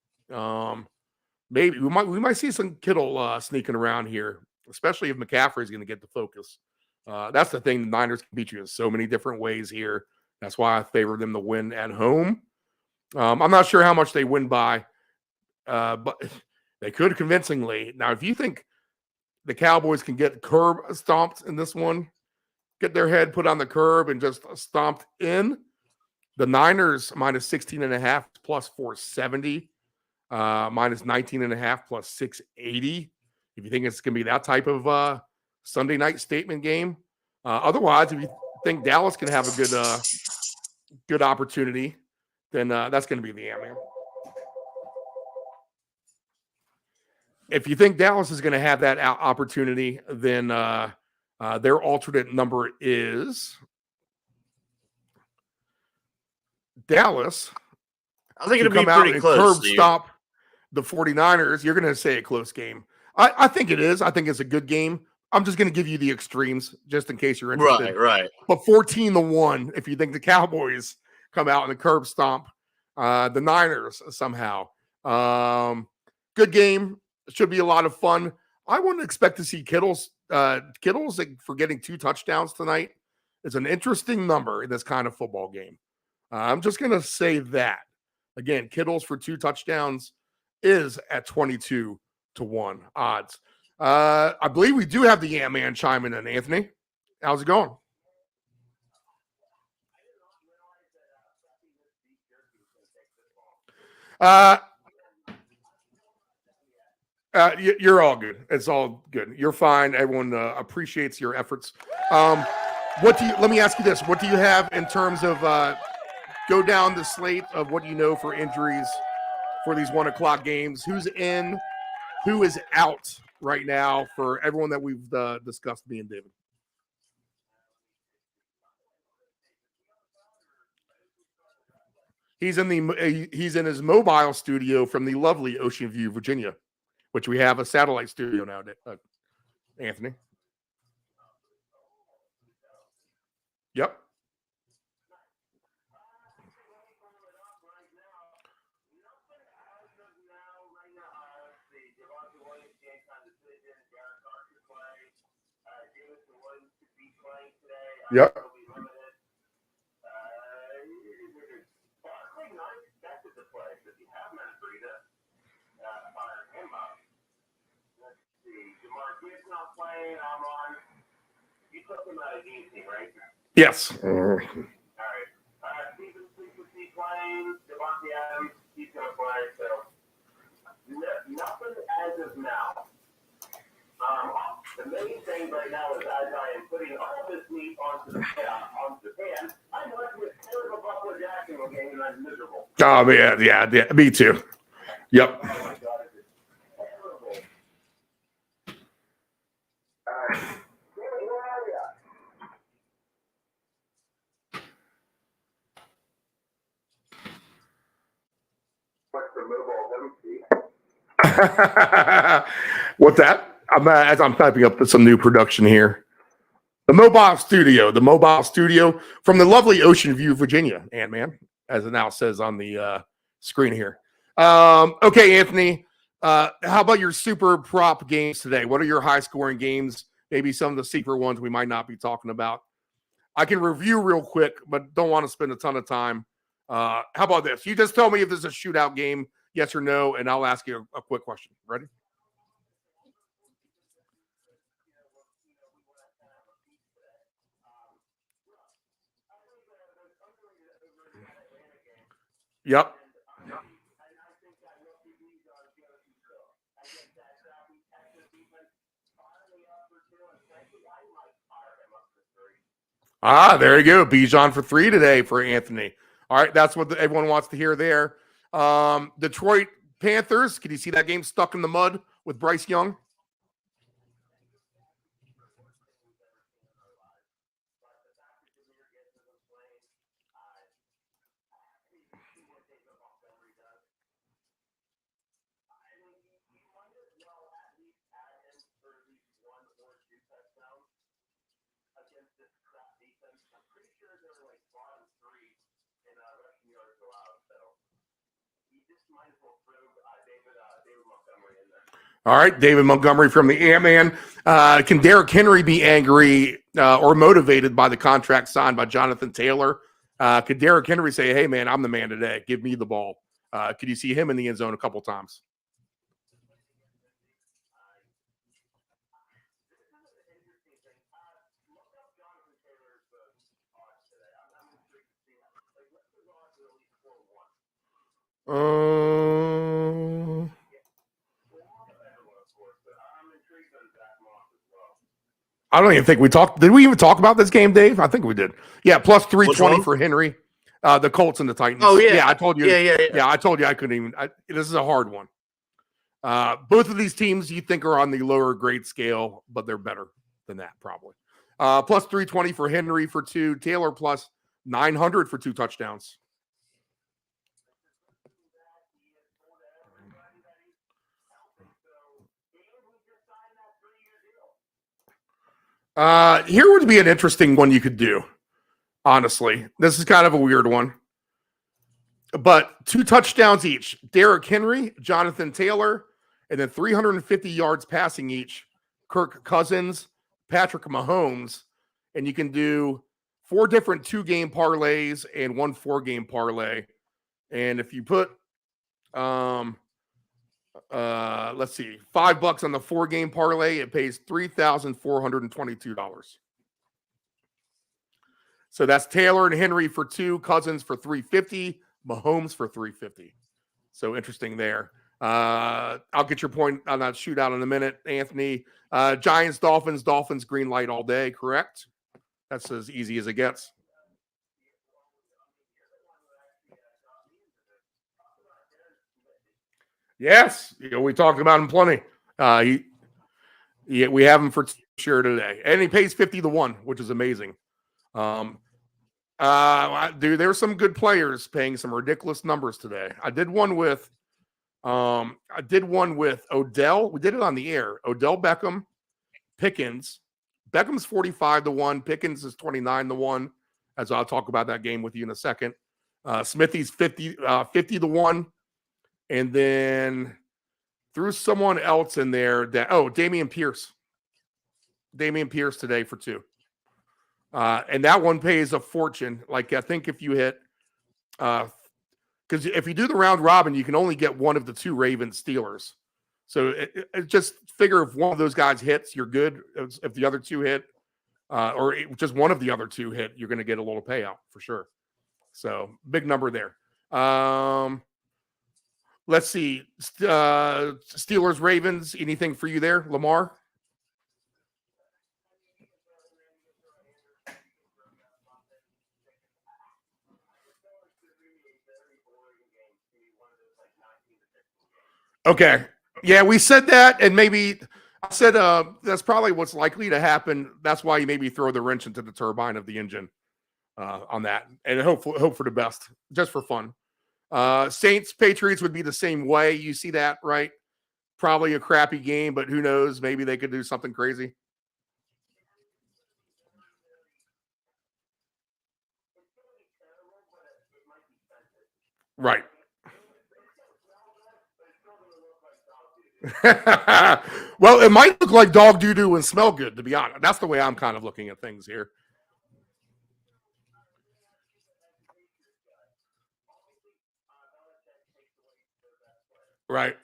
Maybe we might see some Kittle sneaking around here, especially if McCaffrey is going to get the focus. That's the thing. The Niners can beat you in so many different ways here. That's why I favor them to win at home. I'm not sure how much they win by, but they could convincingly. Now, if you think the Cowboys can get curb stomped in this one, get their head put on the curb and just stomped in, the Niners minus 16.5 plus 470, minus 19.5 plus 680. If you think it's going to be that type of Sunday night statement game. Otherwise, if you think Dallas can have a good opportunity, then that's going to be the answer. If you think Dallas is going to have that opportunity, then their alternate number is Dallas. I think it'll be pretty close. Curb stop the 49ers. You're going to say a close game. I think it is. I think it's a good game. I'm just going to give you the extremes just in case you're interested. Right. But 14-1 if you think the Cowboys come out and the curb stomp the Niners somehow. Good game. Should be a lot of fun. I wouldn't expect to see Kittle's for getting 2 touchdowns tonight. It's an interesting number in this kind of football game. I'm just going to say that. Again, Kittle's for 2 touchdowns is at 22-1 odds. I believe we do have the Ant-Man chiming in, Anthony. How's it going? You're all good. It's all good. You're fine. Everyone appreciates your efforts. Let me ask you this. What do you have in terms of go down the slate of what you know for injuries for these 1 o'clock games. Who's in, who is out right now for everyone that we've discussed, me and David? He's in his mobile studio from the lovely Ocean View, Virginia, which we have a satellite studio now, Anthony. Yep. Yep. Yes. Nothing as of now. The main thing right now is as I am putting all this meat onto the pan, I'm left with terrible Buffalo Jacksonville game and I'm miserable. Oh, man. Yeah, me too. Yep. Oh, my God, it is terrible. Jimmy, where are you? What's the mobile home key? What's that? As I'm typing up some new production here. The mobile studio from the lovely Ocean View, Virginia, man, as it now says on the screen here. Okay, Anthony, how about your super prop games today? What are your high scoring games? Maybe some of the secret ones we might not be talking about. I can review real quick, but don't want to spend a ton of time. How about this? You just tell me if this is a shootout game, yes or no, and I'll ask you a quick question. Ready? Yep. There you go. Bijan for 3 today for Anthony. All right, that's what everyone wants to hear there. Detroit Panthers. Can you see that game stuck in the mud with Bryce Young? All right, David Montgomery from the Ant-Man. Can Derrick Henry be angry or motivated by the contract signed by Jonathan Taylor? Could Derrick Henry say, hey, man, I'm the man today. Give me the ball. Could you see him in the end zone a couple times? I don't even think we talked. Did we even talk about this game, Dave? I think we did. Yeah, plus 320 for Henry. The Colts and the Titans. Oh, yeah. Yeah, I told you. Yeah. I told you I couldn't even. This is a hard one. Both of these teams you think are on the lower grade scale, but they're better than that probably. Plus 320 for Henry for 2. Taylor plus 900 for 2 touchdowns. Here would be an interesting one you could do. Honestly, this is kind of a weird one. But 2 touchdowns each. Derrick Henry, Jonathan Taylor, and then 350 yards passing each. Kirk Cousins, Patrick Mahomes. And you can do 4 different 2-game parlays and 1 4-game parlay. And if you put, let's see, $5 on the 4-game parlay, it pays $3,422. So that's Taylor and Henry for 2, Cousins for 350, Mahomes for 350. So interesting there. I'll get your point on that shootout in a minute, Anthony. Giants, Dolphins, green light all day, correct? That's as easy as it gets. Yes, we talked about him plenty. We have him for sure today, and he pays 50 to 1, which is amazing. Dude, there's some good players paying some ridiculous numbers today. I did one with Odell. We did it on the air. Odell Beckham, Pickens. Beckham's 45 to 1. Pickens is 29 to 1. As I'll talk about that game with you in a second. Smithy's 50 to 1. And then threw someone else in there Damian Pierce. Damian Pierce today for 2. And that one pays a fortune. Like, I think if you hit, because if you do the round robin, you can only get one of the 2 Ravens Steelers. So it just figure if one of those guys hits, you're good. If the other 2 hit, or just one of the other 2 hit, you're going to get a little payout for sure. So big number there. Let's see. Steelers, Ravens, anything for you there, Lamar? Okay. Yeah, we said that, and maybe I said that's probably what's likely to happen. That's why you maybe throw the wrench into the turbine of the engine on that, and hope for the best, just for fun. Saints, Patriots would be the same way. You see that, right? Probably a crappy game, but who knows? Maybe they could do something crazy. Right. Well, it might look like dog doo-doo and smell good, to be honest. That's the way I'm kind of looking at things here. Right.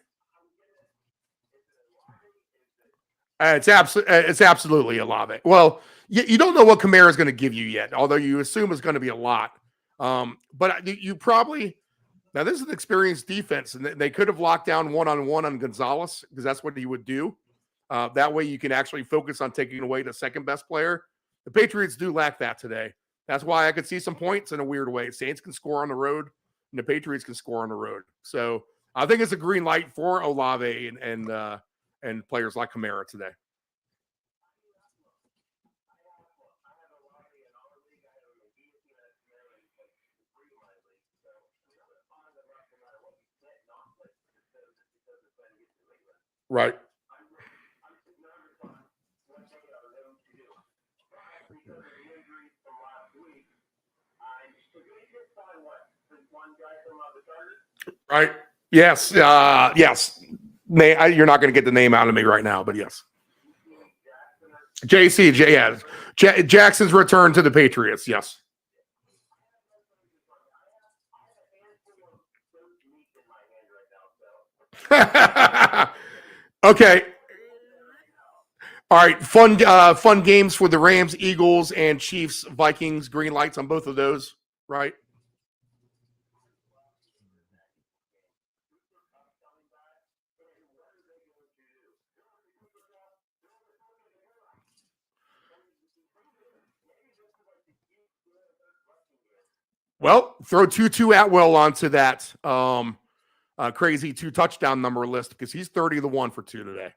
It's absolutely Olave. Well, you don't know what Kamara is going to give you yet, although you assume it's going to be a lot. But you probably now this is an experienced defense, and they could have locked down one-on-one on Gonzalez because that's what he would do. That way, you can actually focus on taking away the second best player. The Patriots do lack that today. That's why I could see some points in a weird way. Saints can score on the road, and the Patriots can score on the road. So I think it's a green light for Olave and players like Kamara today. Right. Right. Yes. Yes. You're not going to get the name out of me right now, but yes. Jackson's return to the Patriots. Yes. Okay. All right. Fun games for the Rams, Eagles, and Chiefs, Vikings. Green lights on both of those, right? Well, throw Tutu Atwell onto that crazy 2 touchdown number list because he's 30 to 1 for 2 today.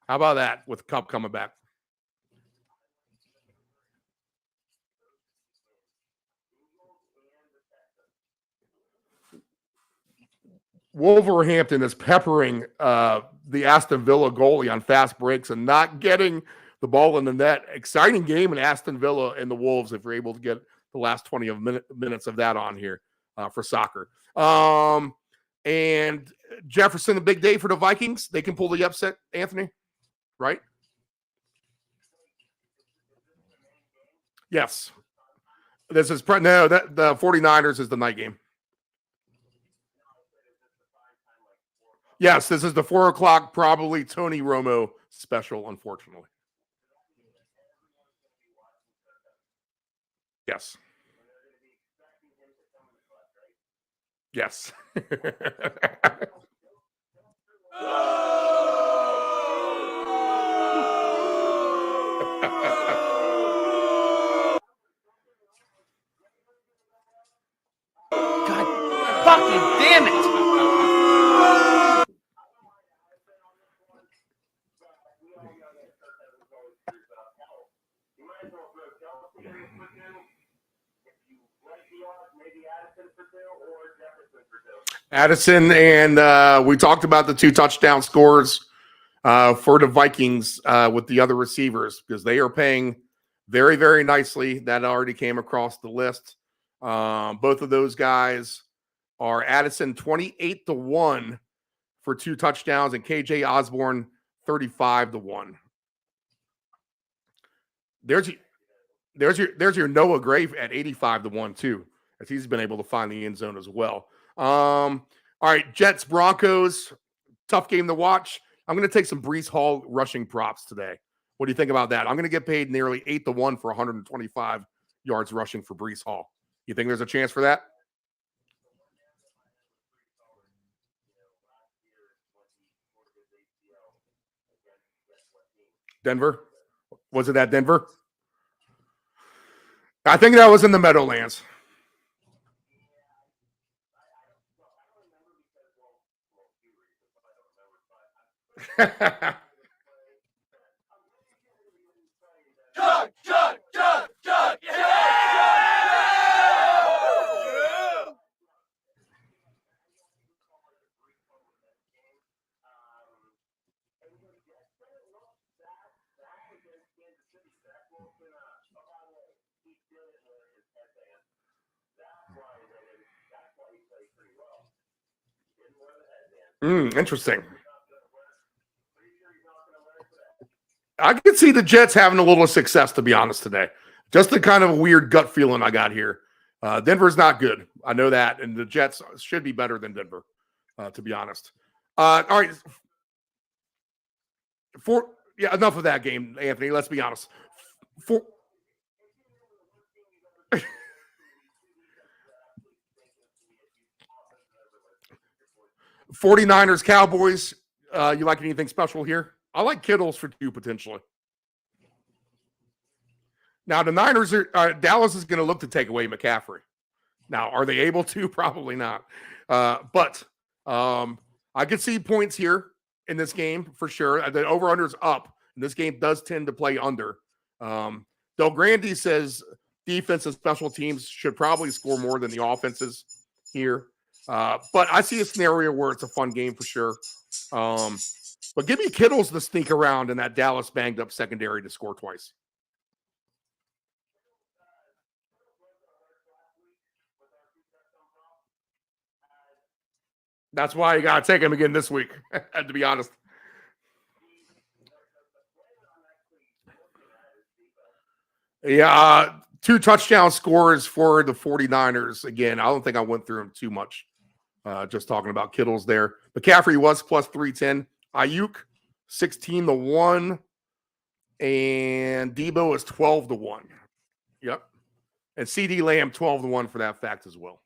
How about that with Kupp coming back? Wolverhampton is peppering the Aston Villa goalie on fast breaks and not getting the ball in the net. Exciting game in Aston Villa and the Wolves if you're able to get the last 20 minutes of that on here for soccer. And Jefferson, a big day for the Vikings. They can pull the upset, Anthony, right? Yes. This is the 49ers is the night game. Yes, this is the 4 o'clock, probably Tony Romo special, unfortunately. Yes. Yes. God fucking damn it. Addison, and we talked about the 2 touchdown scores for the Vikings with the other receivers because they are paying very, very nicely. That already came across the list. Both of those guys are Addison 28-1 for 2 touchdowns, and KJ Osborne 35-1. There's your Noah Gray at 85-1 too, as he's been able to find the end zone as well. All right, Jets Broncos, tough game to watch. I'm going to take some Breece Hall rushing props today. What do you think about that? I'm going to get paid nearly 8-1 for 125 yards rushing for Breece Hall. You think there's a chance for that? Denver? Was it at Denver? I think that was in the Meadowlands. Interesting. I could see the Jets having a little success, to be honest, today. Just the kind of a weird gut feeling I got here. Denver's not good. I know that. And the Jets should be better than Denver, to be honest. All right. Enough of that game, Anthony. Let's be honest. 49ers, Cowboys. You like anything special here? I like Kittles for 2 potentially. Now, the Niners Dallas is going to look to take away McCaffrey. Now, are they able to? Probably not. But I could see points here in this game for sure. The over-under is up. And this game does tend to play under. Del Grande says defense and special teams should probably score more than the offenses here. But I see a scenario where it's a fun game for sure. But give me Kittles to sneak around in that Dallas banged up secondary to score twice. That's why you got to take him again this week, to be honest. Yeah, 2 touchdown scores for the 49ers. Again, I don't think I went through them too much. Just talking about Kittles there. McCaffrey was plus 310. Ayuk, 16-1. And Debo is 12-1. Yep. And CD Lamb, 12-1 for that fact as well.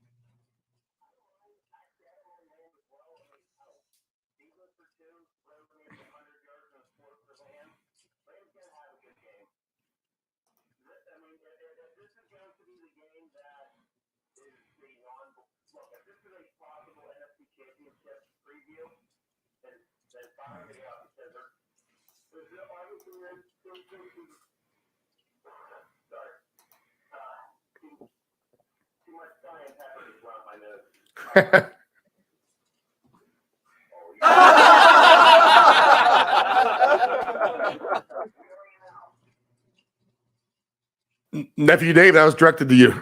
Nephew Dave, that was directed to you.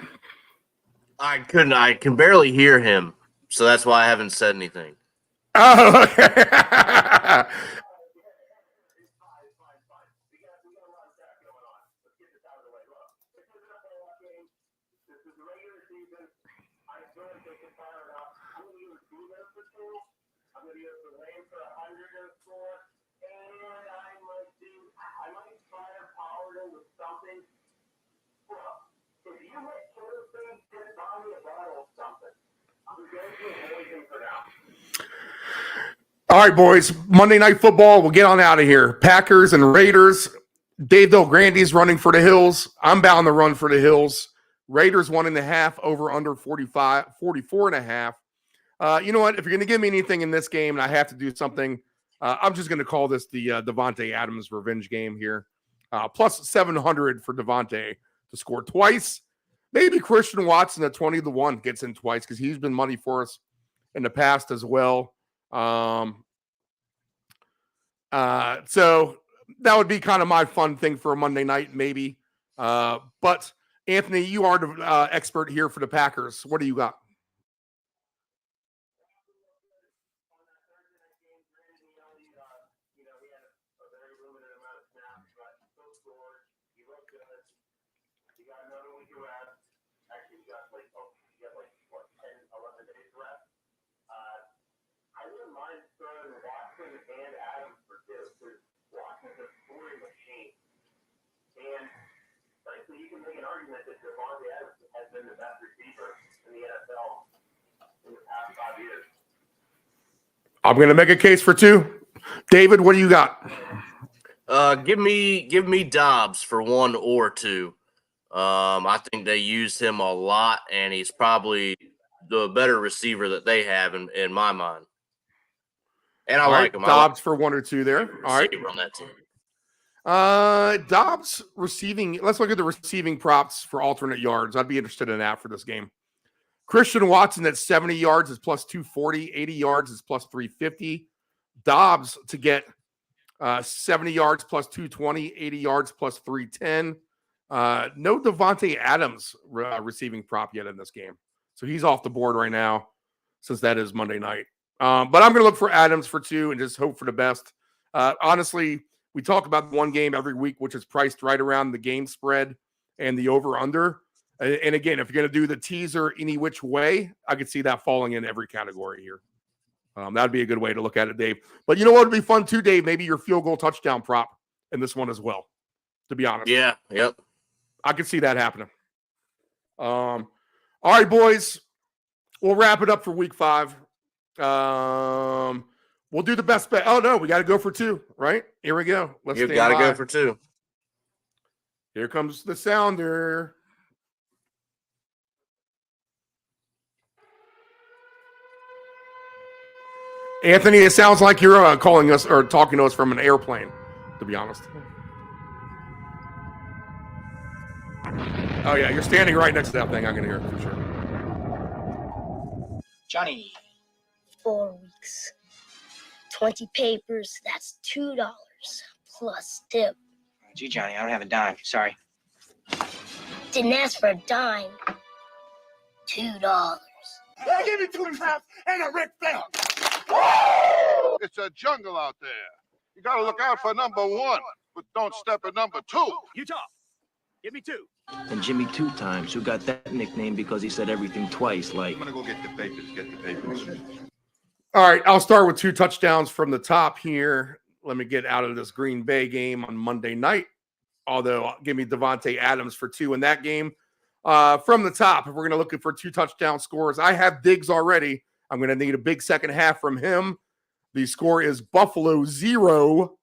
I can barely hear him, so that's why I haven't said anything. Oh, okay. All right, boys. Monday Night Football. We'll get on out of here. Packers and Raiders. Dave Del Grande's running for the hills. I'm bound to run for the hills. Raiders 1.5, over under 44.5. You know what? If you're going to give me anything in this game and I have to do something, I'm just going to call this the Devontae Adams revenge game here. Plus 700 for Devontae to score twice. Maybe Christian Watson at 20-1 gets in twice because he's been money for us in the past as well. So that would be kind of my fun thing for a Monday night, maybe. But Anthony, you are the expert here for the Packers. What do you got? I wouldn't mind throwing Watson and Adams for two, because Watson's a scoring machine. And frankly, you can make an argument that Devontae Adams has been the best receiver in the NFL in the past 5 years. I'm going to make a case for two. David, what do you got? Give me Dobbs for 1 or 2. I think they used him a lot, and he's probably the better receiver that they have in my mind. And I like him. Dobbs for 1 or 2 there. All right. On that team. Dobbs receiving. Let's look at the receiving props for alternate yards. I'd be interested in that for this game. Christian Watson at 70 yards is plus 240. 80 yards is plus 350. Dobbs to get 70 yards plus 220. 80 yards plus 310. No Devontae Adams receiving prop yet in this game. So he's off the board right now since that is Monday night. But I'm going to look for Adams for 2 and just hope for the best. Honestly, we talk about one game every week, which is priced right around the game spread and the over-under. And again, if you're going to do the teaser any which way, I could see that falling in every category here. That'd be a good way to look at it, Dave. But you know what would be fun too, Dave? Maybe your field goal touchdown prop in this one as well, to be honest. Yeah, yep. I could see that happening. All right, boys. We'll wrap it up for week 5. We'll do the best bet. Oh, no, we got to go for 2, right? Here we go. You've got to go for 2. Here comes the sounder. Anthony, it sounds like you're calling us or talking to us from an airplane, to be honest. Oh, yeah, you're standing right next to that thing. I can hear it for sure. Johnny. 4 weeks. 20 papers, that's $2 plus tip. Gee, Johnny, I don't have a dime. Sorry. Didn't ask for a dime. $2. Hey, give me 2.5 and a Rick Bell. It's a jungle out there. You got to look out for number 1, but don't step at number 2. Utah, give me 2. And Jimmy 2 times, who got that nickname because he said everything twice, like... I'm going to go get the papers, All right, I'll start with 2 touchdowns from the top here. Let me get out of this Green Bay game on Monday night. Although, give me Devontae Adams for 2 in that game. From the top, if we're going to look for 2 touchdown scores, I have Diggs already. I'm going to need a big second half from him. The score is Buffalo 0,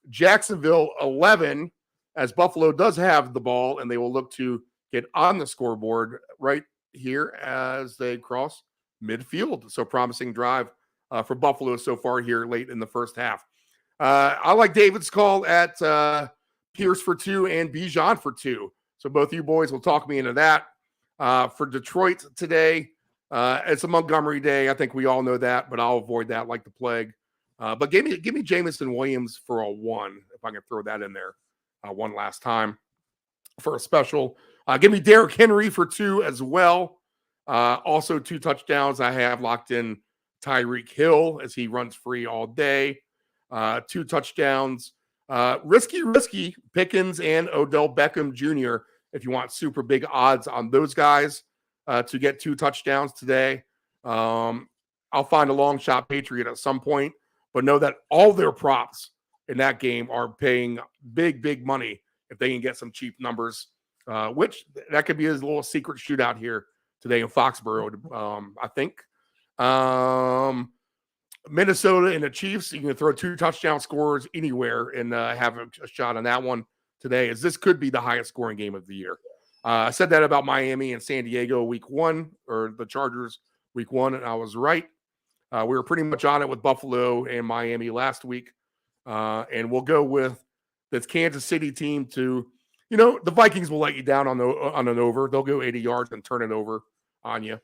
Jacksonville 11, as Buffalo does have the ball, and they will look to get on the scoreboard right here as they cross midfield. So promising drive for Buffalo so far here late in the first half. I like David's call at Pierce for 2 and Bijan for 2. So both you boys will talk me into that. For Detroit today, it's a Montgomery day. I think we all know that, but I'll avoid that like the plague. But give me Jameson Williams for a 1, if I can throw that in there one last time for a special. Give me Derrick Henry for 2 as well. Also 2 touchdowns. I have locked in Tyreek Hill as he runs free all day. 2 touchdowns. Risky Pickens and Odell Beckham Jr. if you want super big odds on those guys to get 2 touchdowns today. I'll find a long shot Patriot at some point, but know that all their props in that game are paying big money if they can get some cheap numbers, which that could be a little secret shootout here today in Foxborough, I think. Minnesota and the Chiefs, you can throw 2 touchdown scores anywhere and have a shot on that one today, as this could be the highest scoring game of the year. I said that about Miami and San Diego week 1, or the Chargers week 1, and I was right. We were pretty much on it with Buffalo and Miami last week. And we'll go with this Kansas City team to, the Vikings will let you down on an over. They'll go 80 yards and turn it over on you.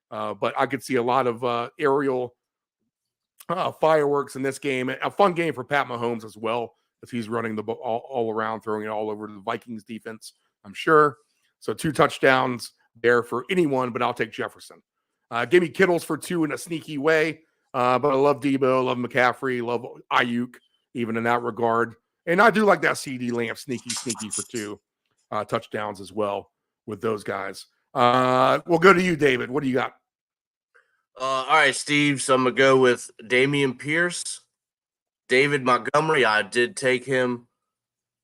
But I could see a lot of aerial fireworks in this game. A fun game for Pat Mahomes as well, as he's running the ball all around, throwing it all over the Vikings defense, I'm sure. So 2 touchdowns there for anyone, but I'll take Jefferson. Give me Kittles for 2 in a sneaky way. But I love Debo, love McCaffrey, love Ayuk, even in that regard. And I do like that CD Lamb sneaky for 2 touchdowns as well with those guys. We'll go to you, David. What do you got? All right, Steve. So I'm going to go with Dameon Pierce. David Montgomery, I did take him.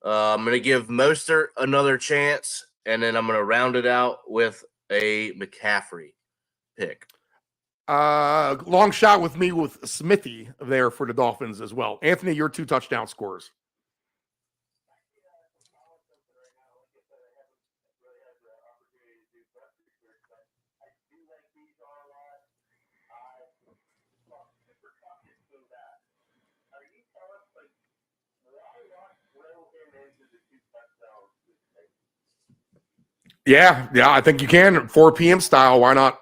I'm going to give Mostert another chance, and then I'm going to round it out with a McCaffrey pick. Long shot with me with Smithy there for the Dolphins as well. Anthony, your 2 touchdown scores. Yeah, I think you can. 4 p.m. style. Why not?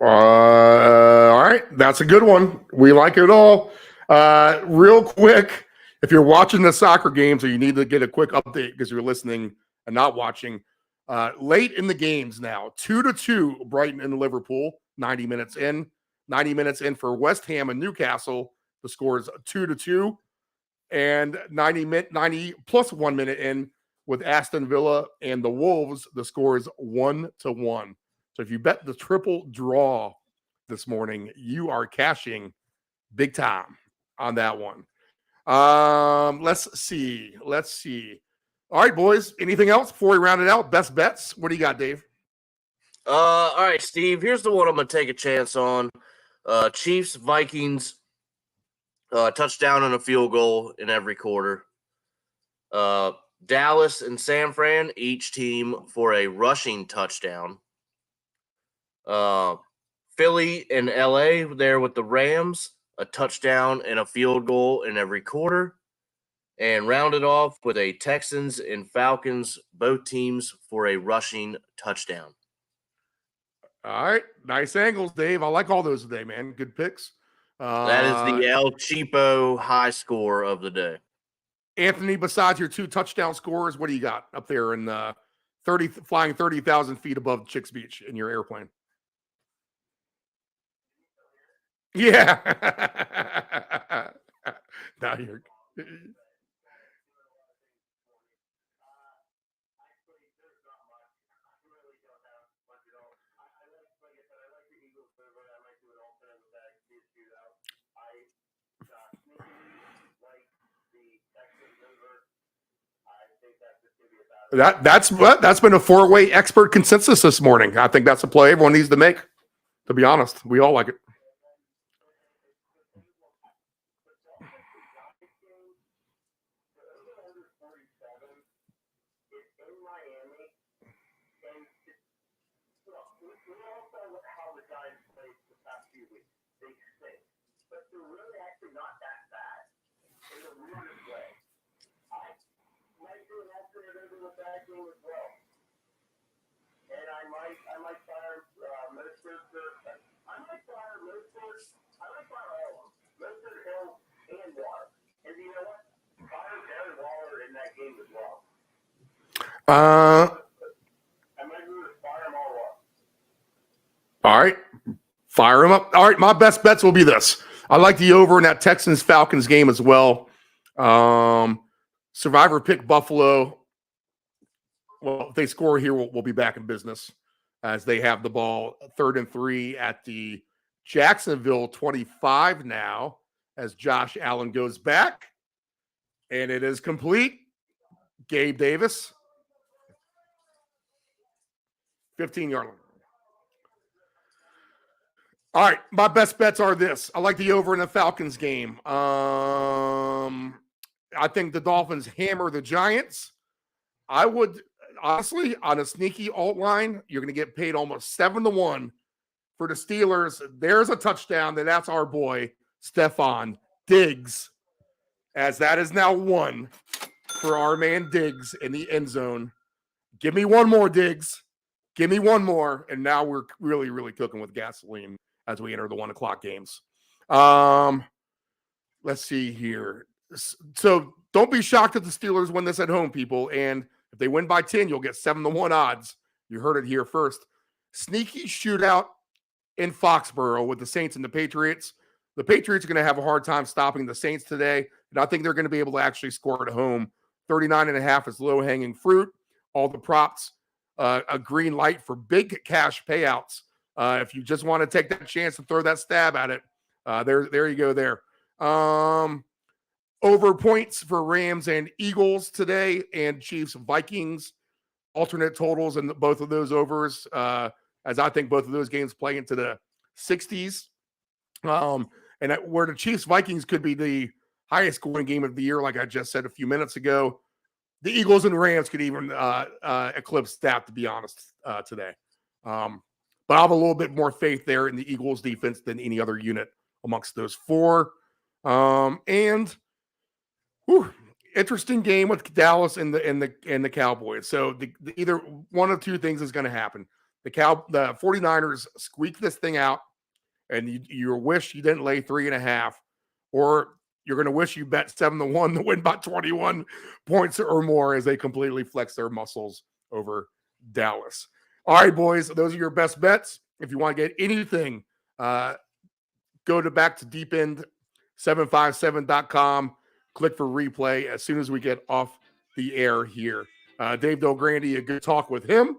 All right, that's a good one. We like it all. Real quick, if you're watching the soccer games or you need to get a quick update because you're listening and not watching, late in the games now, 2-2 Brighton and Liverpool, 90 minutes in. 90 minutes in for West Ham and Newcastle. The score is 2-2. And 90 plus 1 minute in with Aston Villa and the Wolves, the score is 1-1. So if you bet the triple draw this morning, you are cashing big time on that one. Let's see. All right, boys. Anything else before we round it out? Best bets. What do you got, Dave? All right, Steve. Here's the one I'm going to take a chance on. Chiefs, Vikings, touchdown and a field goal in every quarter. Dallas and San Fran, each team for a rushing touchdown. Philly and LA there with the Rams, a touchdown and a field goal in every quarter. And rounded off with a Texans and Falcons, both teams for a rushing touchdown. All right. Nice angles, Dave. I like all those today, man. Good picks. That is the El Cheapo high score of the day. Anthony, besides your 2 touchdown scores, what do you got up there in flying 30,000 feet above Chicks Beach in your airplane? Yeah. Now you're. That's been a 4-way expert consensus this morning. I think that's a play everyone needs to make. To be honest, we all like it. All right. Fire him up. All right. My best bets will be this. I like the over in that Texans-Falcons game as well. Survivor pick Buffalo. Well, if they score here, we'll be back in business as they have the ball 3rd and 3 at the Jacksonville 25 now as Josh Allen goes back. And it is complete. Gabe Davis. 15-yard line. All right, my best bets are this. I like the over in the Falcons game. I think the Dolphins hammer the Giants. I would, honestly, on a sneaky alt line, you're going to get paid almost 7-1 for the Steelers. There's a touchdown. That's our boy, Stephon Diggs, as that is now 1 for our man Diggs in the end zone. Give me one more, Diggs. Give me one more. And now we're really, really cooking with gasoline as we enter the 1 o'clock games. Let's see here. So don't be shocked if the Steelers win this at home, people. And if they win by 10, you'll get 7-1 odds. You heard it here first. Sneaky shootout in Foxborough with the Saints and the Patriots. The Patriots are going to have a hard time stopping the Saints today. And I think they're going to be able to actually score at home. 39.5 is low-hanging fruit. All the props, a green light for big cash payouts. If you just want to take that chance to throw that stab at it, there you go there. Over points for Rams and Eagles today, and Chiefs Vikings. Alternate totals in both of those overs, as I think both of those games play into the 60s. And where the Chiefs Vikings could be the highest scoring game of the year, like I just said a few minutes ago, the Eagles and Rams could even eclipse that, to be honest, today. But I have a little bit more faith there in the Eagles defense than any other unit amongst those four. Interesting game with Dallas and the Cowboys. So either one of two things is going to happen. The 49ers squeak this thing out, and you wish you didn't lay 3.5, or you're going to wish you bet 7-1 to win by 21 points or more as they completely flex their muscles over Dallas. All right, boys, those are your best bets. If you want to get anything, go back to deepend757.com. Click for replay as soon as we get off the air here. Dave Del Grande, a good talk with him,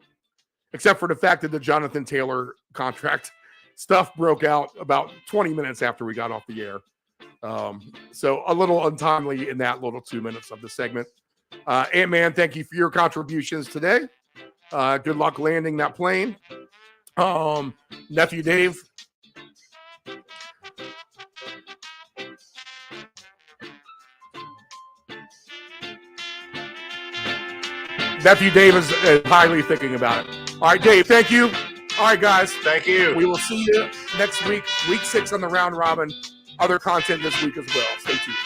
except for the fact that the Jonathan Taylor contract stuff broke out about 20 minutes after we got off the air. So a little untimely in that little 2 minutes of the segment. Ant-Man, thank you for your contributions today. Good luck landing that plane. Nephew Dave. Nephew Dave is highly thinking about it. All right, Dave, thank you. All right, guys. Thank you. We will see you next week, week 6 on the round robin. Other content this week as well. Stay tuned.